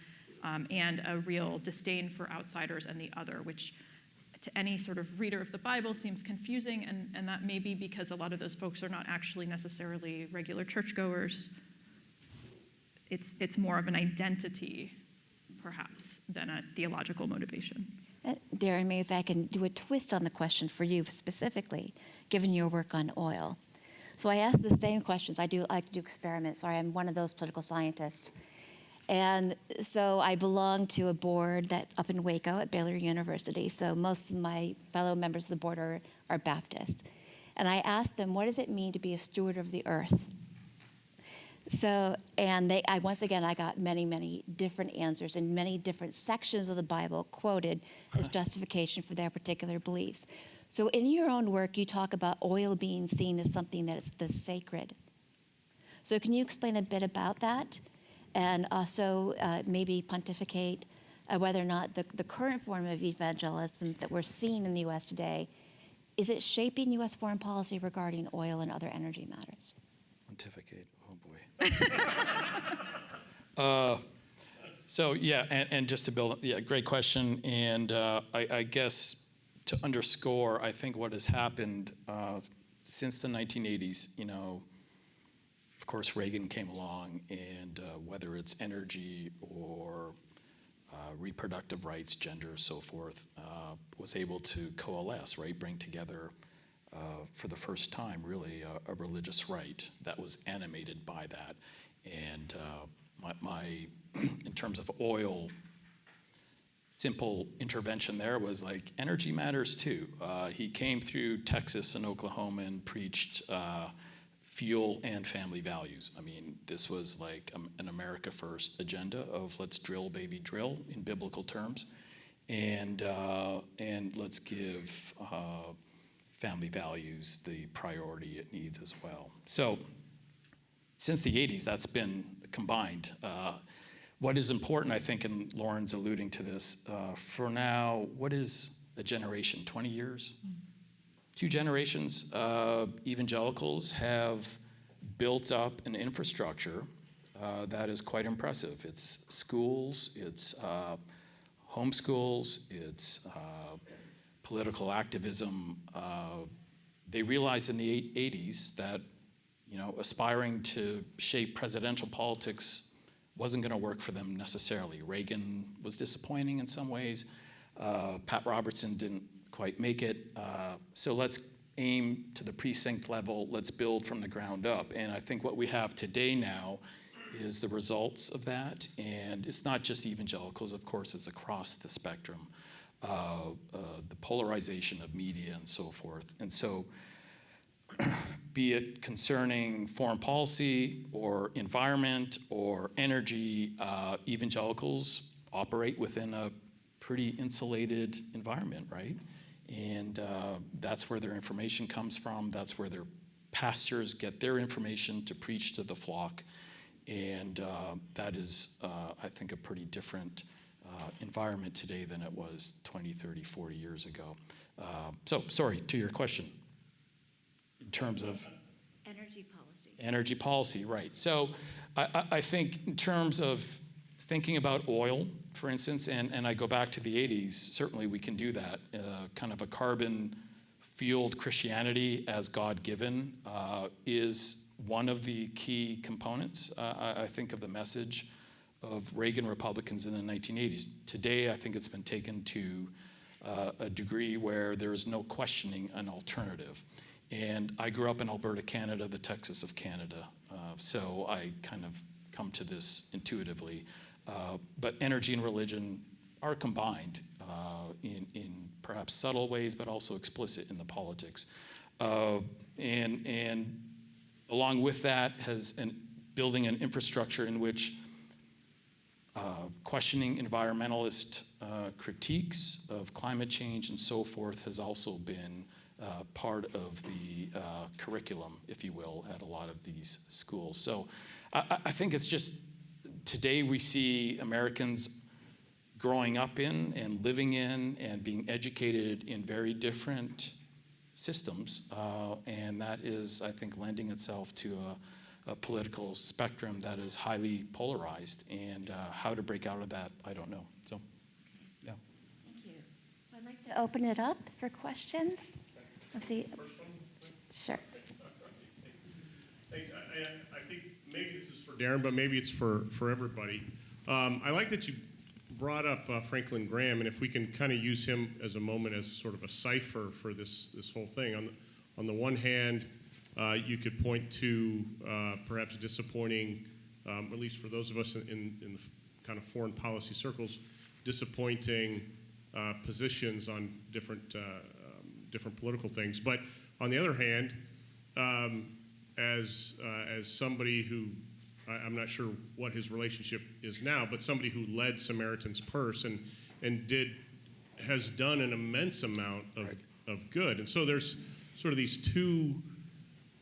and a real disdain for outsiders and the other, which to any sort of reader of the Bible seems confusing, and that may be because a lot of those folks are not actually necessarily regular churchgoers. It's more of an identity, perhaps, than a theological motivation. Darren, maybe if I can do a twist on the question for you specifically, given your work on oil. So I ask the same questions. I like to do experiments. Sorry, I'm one of those political scientists. And so I belong to a board that's up in Waco at Baylor University. So most of my fellow members of the board are Baptist. And I asked them, what does it mean to be a steward of the earth? So, and once again, I got many, many different answers in many different sections of the Bible quoted as justification for their particular beliefs. So in your own work, you talk about oil being seen as something that is the sacred. So can you explain a bit about that? And also maybe pontificate whether or not the current form of evangelism that we're seeing in the U.S. today, is it shaping U.S. foreign policy regarding oil and other energy matters? Pontificate, oh boy. So yeah, and just to build, great question. And I guess to underscore, I think what has happened since the 1980s, of course, Reagan came along, and whether it's energy or reproductive rights, gender, so forth, was able to coalesce, right, bring together for the first time, really, a religious right that was animated by that. And in terms of oil, simple intervention there was like, energy matters too. He came through Texas and Oklahoma and preached fuel and family values. I mean, this was like an America First agenda of let's drill, baby, drill in biblical terms, and let's give family values the priority it needs as well. So since the 80s, that's been combined. What is important, I think, and Lauren's alluding to this, for now, what is a generation, 20 years? 2 generations, evangelicals have built up an infrastructure that is quite impressive. It's schools, it's homeschools, it's political activism. They realized in the 80s that, you know, aspiring to shape presidential politics wasn't going to work for them necessarily. Reagan was disappointing in some ways. Pat Robertson didn't quite make it. So let's aim to the precinct level. Let's build from the ground up. And I think what we have today now is the results of that. And it's not just evangelicals, of course, it's across the spectrum. The polarization of media and so forth. And so be it concerning foreign policy or environment or energy, evangelicals operate within a pretty insulated environment, right? And that's where their information comes from. That's where their pastors get their information to preach to the flock. And that is, I think, a pretty different environment today than it was 20, 30, 40 years ago. So, sorry, to your question. In terms of energy policy. Energy policy, right. So I think in terms of thinking about oil, for instance, and I go back to the 80s, certainly we can do that. Kind of a carbon-fueled Christianity as God-given is one of the key components, I think, of the message of Reagan Republicans in the 1980s. Today, I think it's been taken to a degree where there is no questioning an alternative. And I grew up in Alberta, Canada, the Texas of Canada, so I kind of come to this intuitively. But energy and religion are combined in perhaps subtle ways, but also explicit in the politics. And along with that building an infrastructure in which questioning environmentalist critiques of climate change and so forth has also been part of the curriculum, if you will, at a lot of these schools. So I think it's just, today we see Americans growing up in and living in and being educated in very different systems, and that is, I think, lending itself to a political spectrum that is highly polarized, and how to break out of that, I don't know. So, yeah. Thank you. I'd like to open it up for questions. Let's see. Sure. Thanks. I think maybe this is for Darren, but maybe it's for everybody. I like that you brought up Franklin Graham, and if we can kind of use him as a moment as sort of a cipher for this whole thing. On the one hand, you could point to perhaps disappointing, at least for those of us in the kind of foreign policy circles, disappointing positions on different political things. But on the other hand, as somebody who, I'm not sure what his relationship is now, but somebody who led Samaritan's Purse and has done an immense amount of good. And so there's sort of these two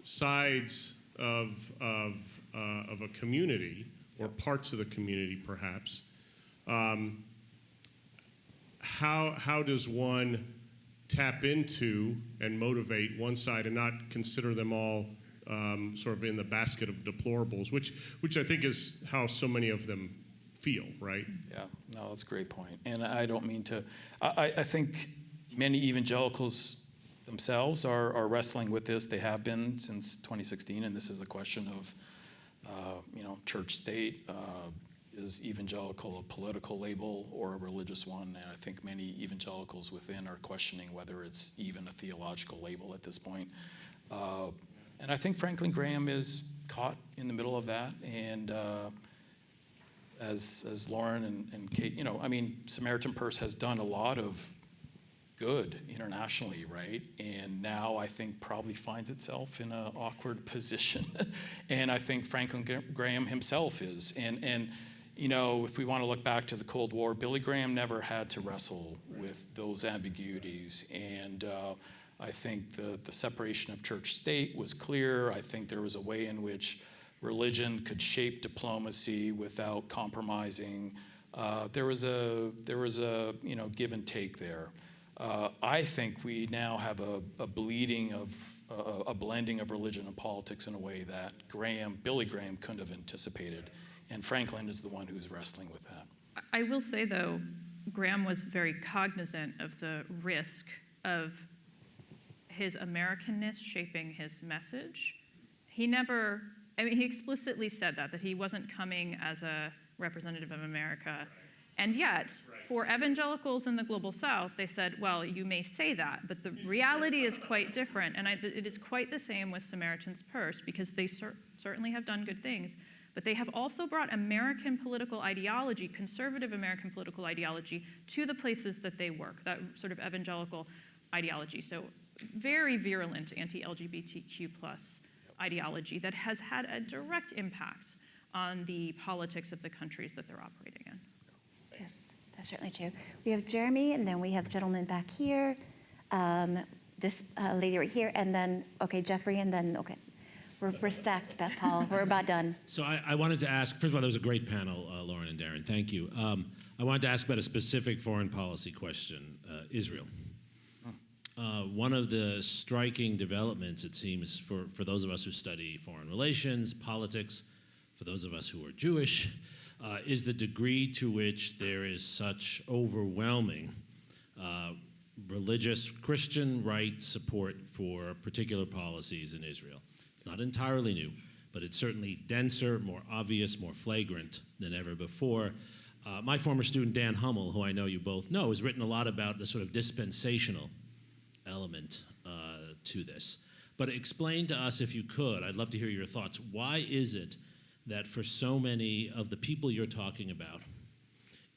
sides of a community, or parts of the community perhaps. How does one tap into and motivate one side and not consider them all sort of in the basket of deplorables, which I think is how so many of them feel, right? Yeah, no, that's a great point. And I don't mean to, I think many evangelicals themselves are wrestling with this. They have been since 2016, and this is a question of Church state is evangelical a political label or a religious one? And I think many evangelicals within are questioning whether it's even a theological label at this point. And I think Franklin Graham is caught in the middle of that. And as Lauren and Kate, Samaritan Purse has done a lot of good internationally, right? And now I think probably finds itself in an awkward position. And I think Franklin Graham himself is. And if we want to look back to the Cold War, Billy Graham never had to wrestle with those ambiguities. And I think the separation of church-state was clear. I think there was a way in which religion could shape diplomacy without compromising. There was a give and take there. I think we now have a blending of religion and politics in a way that Billy Graham couldn't have anticipated, and Franklin is the one who's wrestling with that. I will say, though, Graham was very cognizant of the risk of his Americanness shaping his message. He explicitly said that he wasn't coming as a representative of America. And yet, for evangelicals in the Global South, they said, well, you may say that, but the reality is quite different. And it is quite the same with Samaritan's Purse, because they certainly have done good things, but they have also brought American political ideology, conservative American political ideology, to the places that they work, that sort of evangelical ideology. So very virulent anti-LGBTQ+ ideology that has had a direct impact on the politics of the countries that they're operating in. Yes, that's certainly true. We have Jeremy, and then we have the gentleman back here, this lady right here, and then, Jeffrey, and then, we're stacked, Beth Paul. We're about done. So I wanted to ask, first of all, that was a great panel, Lauren and Darren. Thank you. I wanted to ask about a specific foreign policy question, Israel. One of the striking developments, it seems, for those of us who study foreign relations, politics, for those of us who are Jewish, is the degree to which there is such overwhelming religious Christian right support for particular policies in Israel. It's not entirely new, but it's certainly denser, more obvious, more flagrant than ever before. My former student, Dan Hummel, who I know you both know, has written a lot about the sort of dispensational element to this. But explain to us, if you could, I'd love to hear your thoughts. Why is it that for so many of the people you're talking about,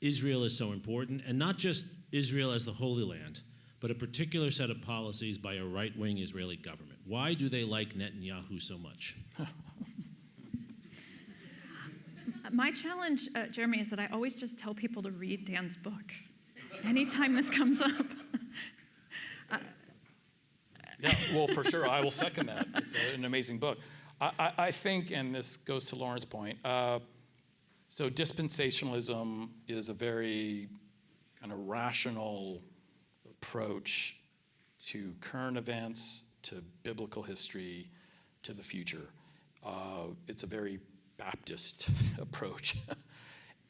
Israel is so important, and not just Israel as the Holy Land, but a particular set of policies by a right-wing Israeli government? Why do they like Netanyahu so much? My challenge, Jeremy, is that I always just tell people to read Dan's book anytime this comes up. Yeah, well, for sure, I will second that. It's an amazing book. I think, and this goes to Lauren's point, so dispensationalism is a very kind of rational approach to current events, to biblical history, to the future. It's a very Baptist approach.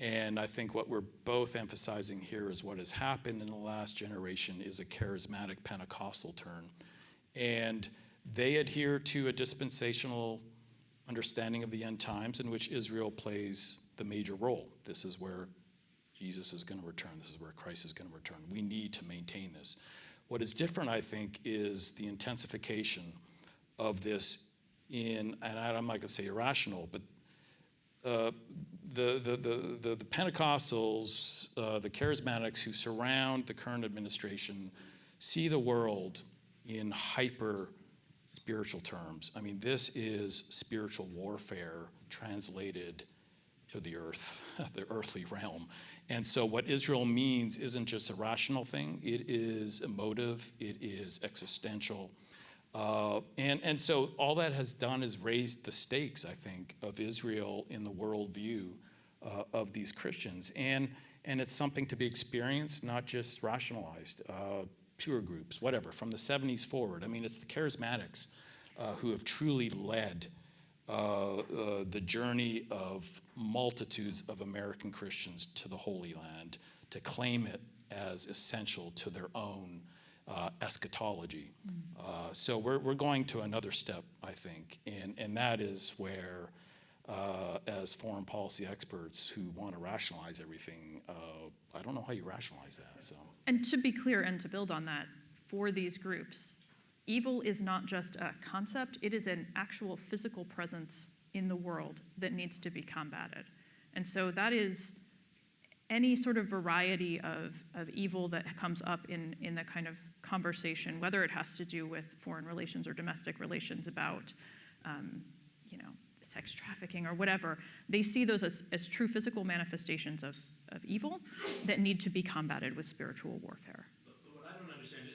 And I think what we're both emphasizing here is what has happened in the last generation is a charismatic Pentecostal turn. And they adhere to a dispensational understanding of the end times in which Israel plays the major role. This is where Jesus is going to return. This is where Christ is going to return. We need to maintain this. What is different, I think, is the intensification of this and I'm not going to say irrational, but the Pentecostals, the charismatics who surround the current administration see the world in hyper spiritual terms. I mean, this is spiritual warfare translated to the earth, the earthly realm. And so what Israel means isn't just a rational thing, it is emotive, it is existential. And so all that has done is raised the stakes, I think, of Israel in the worldview of these Christians. And it's something to be experienced, not just rationalized. Pure groups, whatever, from the 70s forward. I mean, it's the charismatics who have truly led the journey of multitudes of American Christians to the Holy Land, to claim it as essential to their own eschatology. So we're going to another step, I think, and that is where as foreign policy experts who want to rationalize everything. I don't know how you rationalize that. So. And to be clear and to build on that, for these groups, evil is not just a concept, it is an actual physical presence in the world that needs to be combated. And so that is any sort of variety of evil that comes up in the kind of conversation, whether it has to do with foreign relations or domestic relations about, sex trafficking or whatever, they see those as true physical manifestations of evil that need to be combated with spiritual warfare. But what I don't understand,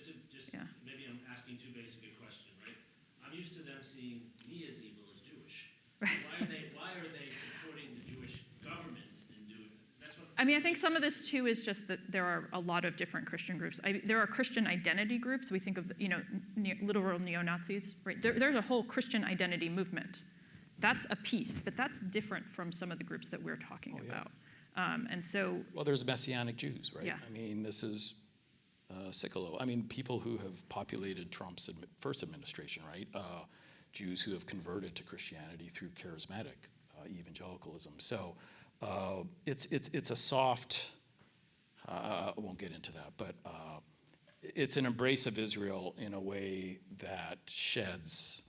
maybe I'm asking too basic a question, right? I'm used to them seeing me as evil as Jewish. Right. Why are they supporting the Jewish government in doing it? That's what I think some of this too is just that there are a lot of different Christian groups. There are Christian identity groups. We think of literal neo-Nazis, right? There's a whole Christian identity movement. That's a piece, but that's different from some of the groups that we're talking about. And so, well, there's Messianic Jews, right? Yeah. This is Sickalo. People who have populated Trump's first administration, right? Jews who have converted to Christianity through charismatic evangelicalism. So it's a soft. I won't get into that, but it's an embrace of Israel in a way that sheds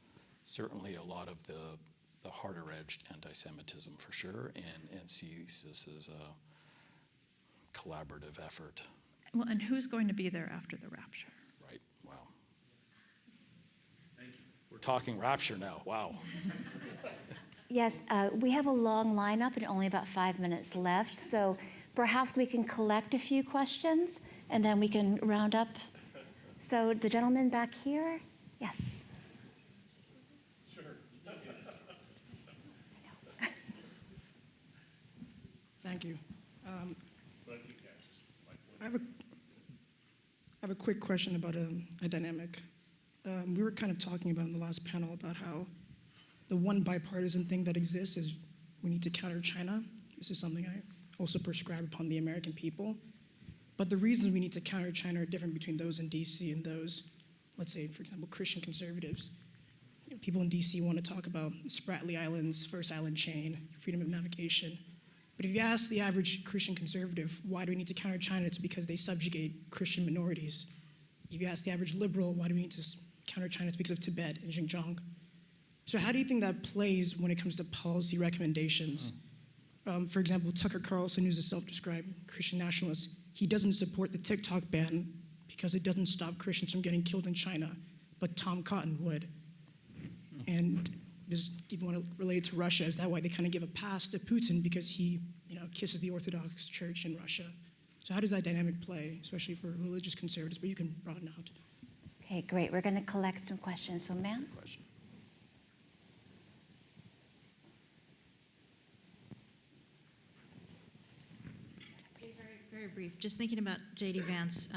certainly a lot of the harder-edged anti-Semitism for sure, and sees this as a collaborative effort. well, and who's going to be there after the rapture? Right, wow. Thank you. We're talking rapture now, wow. Yes, we have a long lineup and only about 5 minutes left, so perhaps we can collect a few questions and then we can round up. So the gentleman back here, yes. Thank you. I have a quick question about a dynamic. We were kind of talking about in the last panel about how the one bipartisan thing that exists is we need to counter China. This is something I also prescribe upon the American people. But the reasons we need to counter China are different between those in DC and those, let's say, for example, Christian conservatives. People in DC want to talk about Spratly Islands, First Island Chain, freedom of navigation. But if you ask the average Christian conservative, why do we need to counter China? It's because they subjugate Christian minorities. If you ask the average liberal, why do we need to counter China? It's because of Tibet and Xinjiang. So how do you think that plays when it comes to policy recommendations? For example, Tucker Carlson, who's a self-described Christian nationalist, he doesn't support the TikTok ban because it doesn't stop Christians from getting killed in China, but Tom Cotton would. And just even want to relate it to Russia, is that why they kind of give a pass to Putin because he, kisses the Orthodox Church in Russia? So how does that dynamic play, especially for religious conservatives? But you can broaden out. Okay, great. We're going to collect some questions. So, ma'am? Question. Very brief. Just thinking about J.D. Vance,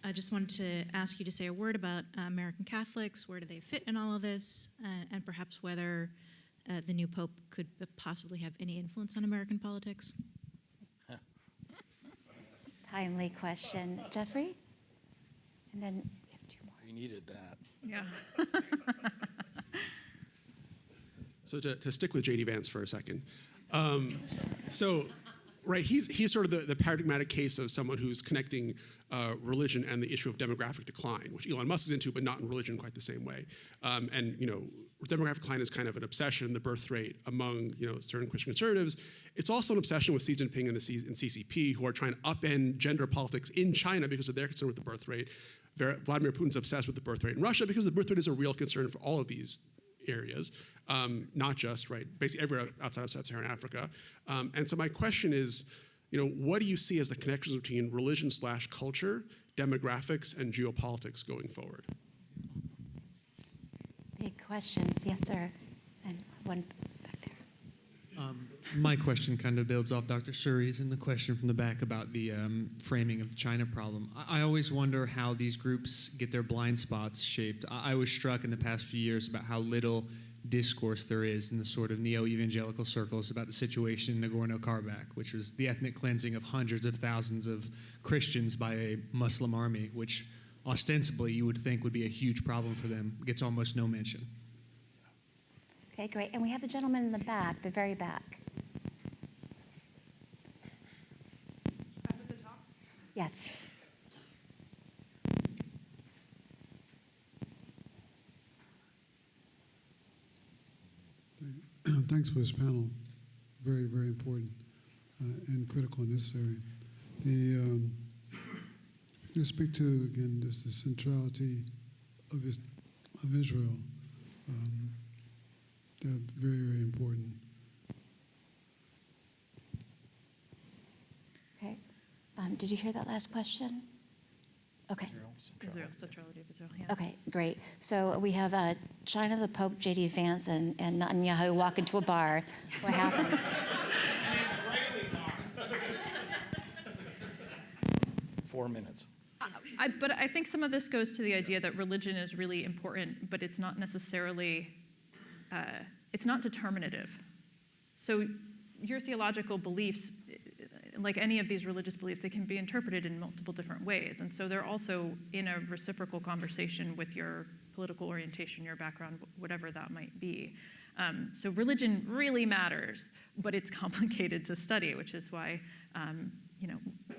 I just wanted to ask you to say a word about American Catholics. Where do they fit in all of this? And perhaps whether the new pope could possibly have any influence on American politics? Timely question. Jeffrey? And then we have 2 more. We needed that. Yeah. So to stick with J.D. Vance for a second. Right, he's sort of the paradigmatic case of someone who's connecting religion and the issue of demographic decline, which Elon Musk is into, but not in religion quite the same way. Demographic decline is kind of an obsession, the birth rate among certain Christian conservatives. It's also an obsession with Xi Jinping and CCP, who are trying to upend gender politics in China because of their concern with the birth rate. Vladimir Putin's obsessed with the birth rate in Russia because the birth rate is a real concern for all of these areas, not just, basically everywhere outside of sub-Saharan Africa. And so my question is, what do you see as the connections between religion/culture, demographics, and geopolitics going forward? Big questions. Yes, sir. And one back there. My question kind of builds off Dr. Suri's and the question from the back about the framing of the China problem. I always wonder how these groups get their blind spots shaped. I was struck in the past few years about how little discourse there is in the sort of neo-evangelical circles about the situation in Nagorno-Karabakh, which was the ethnic cleansing of hundreds of thousands of Christians by a Muslim army, which ostensibly you would think would be a huge problem for them, gets almost no mention. Okay, great. And we have the gentleman in the back, the very back. Up at the top? Yes. Thanks for this panel. Very, very important and critical and necessary. The to speak to again this the centrality of Israel. They're very, very important. Okay. Did you hear that last question? Okay. Israel, centrality of Israel, yeah. Okay, great. So we have China, the Pope, J.D. Vance, and Netanyahu walk into a bar. What happens? 4 minutes. But I think some of this goes to the idea that religion is really important, but it's not necessarily, it's not determinative. So your theological beliefs, like any of these religious beliefs, they can be interpreted in multiple different ways. And so they're also in a reciprocal conversation with your political orientation, your background, whatever that might be. So religion really matters, but it's complicated to study, which is why,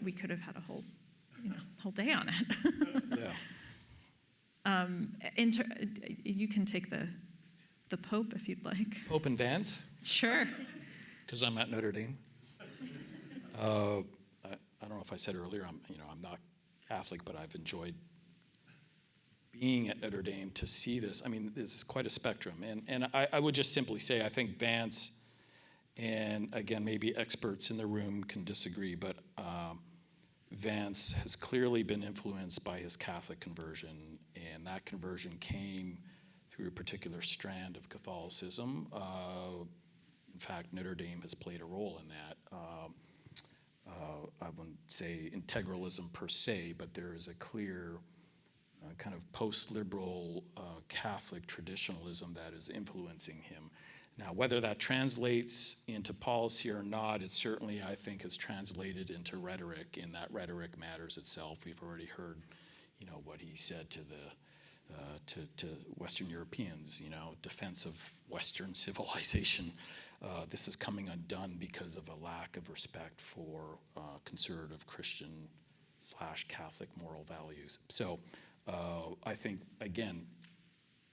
we could have had a whole day on it. Yeah. You can take the Pope if you'd like. Pope and Vance? Sure. Because I'm at Notre Dame. I don't know if I said earlier, I'm not Catholic, but I've enjoyed being at Notre Dame to see this. I mean, this is quite a spectrum. And I would just simply say, I think Vance, and again, maybe experts in the room can disagree, but Vance has clearly been influenced by his Catholic conversion, and that conversion came through a particular strand of Catholicism. In fact, Notre Dame has played a role in that. I wouldn't say integralism per se, but there is a clear kind of post-liberal Catholic traditionalism that is influencing him. Now, whether that translates into policy or not, it certainly, I think, has translated into rhetoric, and that rhetoric matters itself. We've already heard, what he said to to Western Europeans, defense of Western civilization. This is coming undone because of a lack of respect for conservative Christian / Catholic moral values. So I think, again,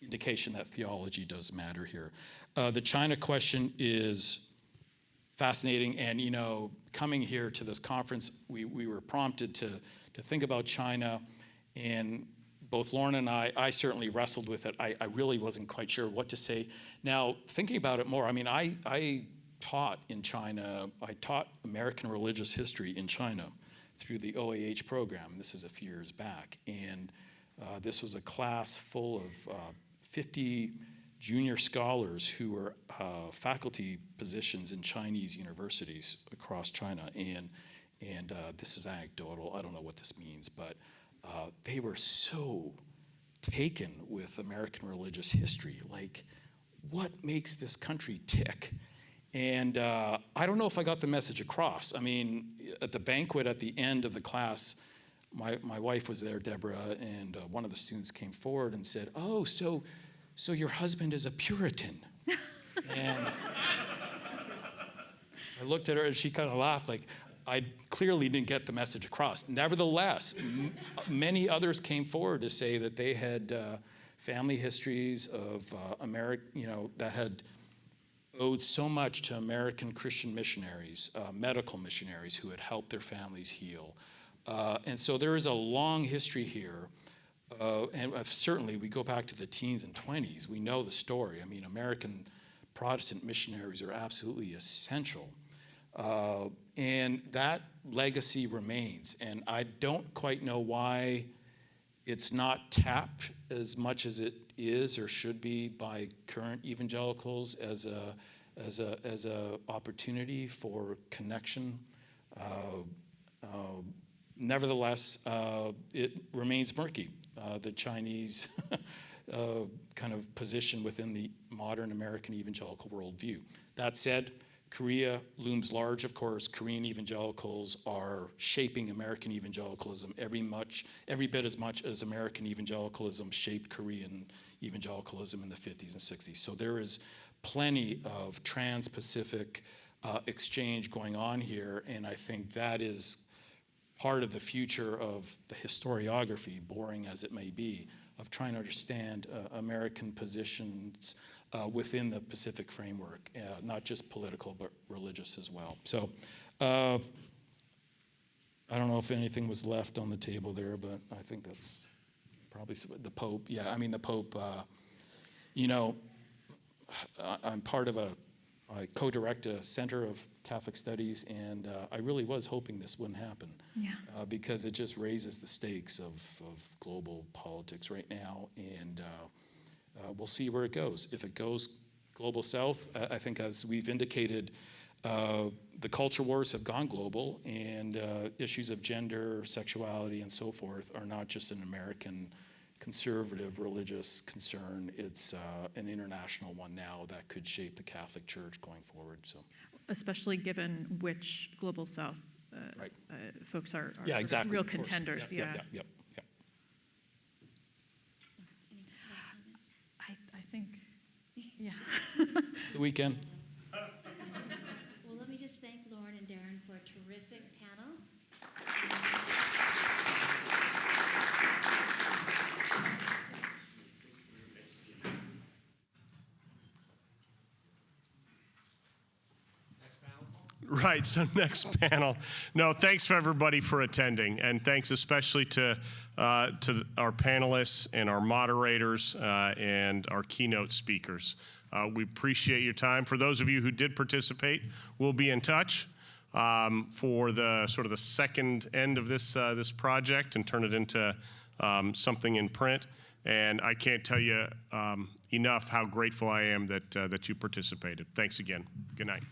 indication that theology does matter here. The China question is fascinating, and coming here to this conference, we were prompted to think about China, and both Lauren and I certainly wrestled with it. I really wasn't quite sure what to say. Now, thinking about it more, I taught in China. I taught American religious history in China through the OAH program. This is a few years back, and this was a class full of 50 junior scholars who were faculty positions in Chinese universities across China. And this is anecdotal. I don't know what this means, but they were so taken with American religious history. Like, what makes this country tick? And I don't know if I got the message across. At the banquet at the end of the class, my wife was there, Deborah, and one of the students came forward and said, "Oh, so your husband is a Puritan." And I looked at her and she kind of laughed, like, I clearly didn't get the message across. Nevertheless, many others came forward to say that they had family histories of that had owed so much to American Christian missionaries, medical missionaries who had helped their families heal. And so there is a long history here. And certainly we go back to the teens and 20s. We know the story. American Protestant missionaries are absolutely essential. And that legacy remains. And I don't quite know why it's not tapped as much as it is or should be by current evangelicals as a opportunity for connection. Nevertheless, it remains murky, the Chinese kind of position within the modern American evangelical worldview. That said, Korea looms large, of course. Korean evangelicals are shaping American evangelicalism every bit as much as American evangelicalism shaped Korean evangelicalism in the 50s and 60s. So there is plenty of trans-Pacific exchange going on here, and I think that is part of the future of the historiography, boring as it may be, of trying to understand American positions within the Pacific framework, not just political, but religious as well. So I don't know if anything was left on the table there, but I think that's probably the Pope. Yeah, I mean, the Pope, you know, I'm part of I co-direct a Center of Catholic Studies, and I really was hoping this wouldn't happen. Yeah. Because it just raises the stakes of global politics right now, and we'll see where it goes. If it goes global south, I think as we've indicated, the culture wars have gone global, and issues of gender, sexuality, and so forth are not just an American conservative religious concern. It's an international one now that could shape the Catholic Church going forward. So, especially given which global south right. Folks are yeah, exactly, real contenders. Yep, yeah. Yep. I think, yeah. It's the weekend. Well, let me just thank Lauren and Darren for a terrific panel. Right, so next panel. No, thanks for everybody for attending, and thanks especially to our panelists and our moderators and our keynote speakers. We appreciate your time. For those of you who did participate, we'll be in touch for the sort of the second end of this project and turn it into something in print. And I can't tell you enough how grateful I am that you participated. Thanks again. Good night.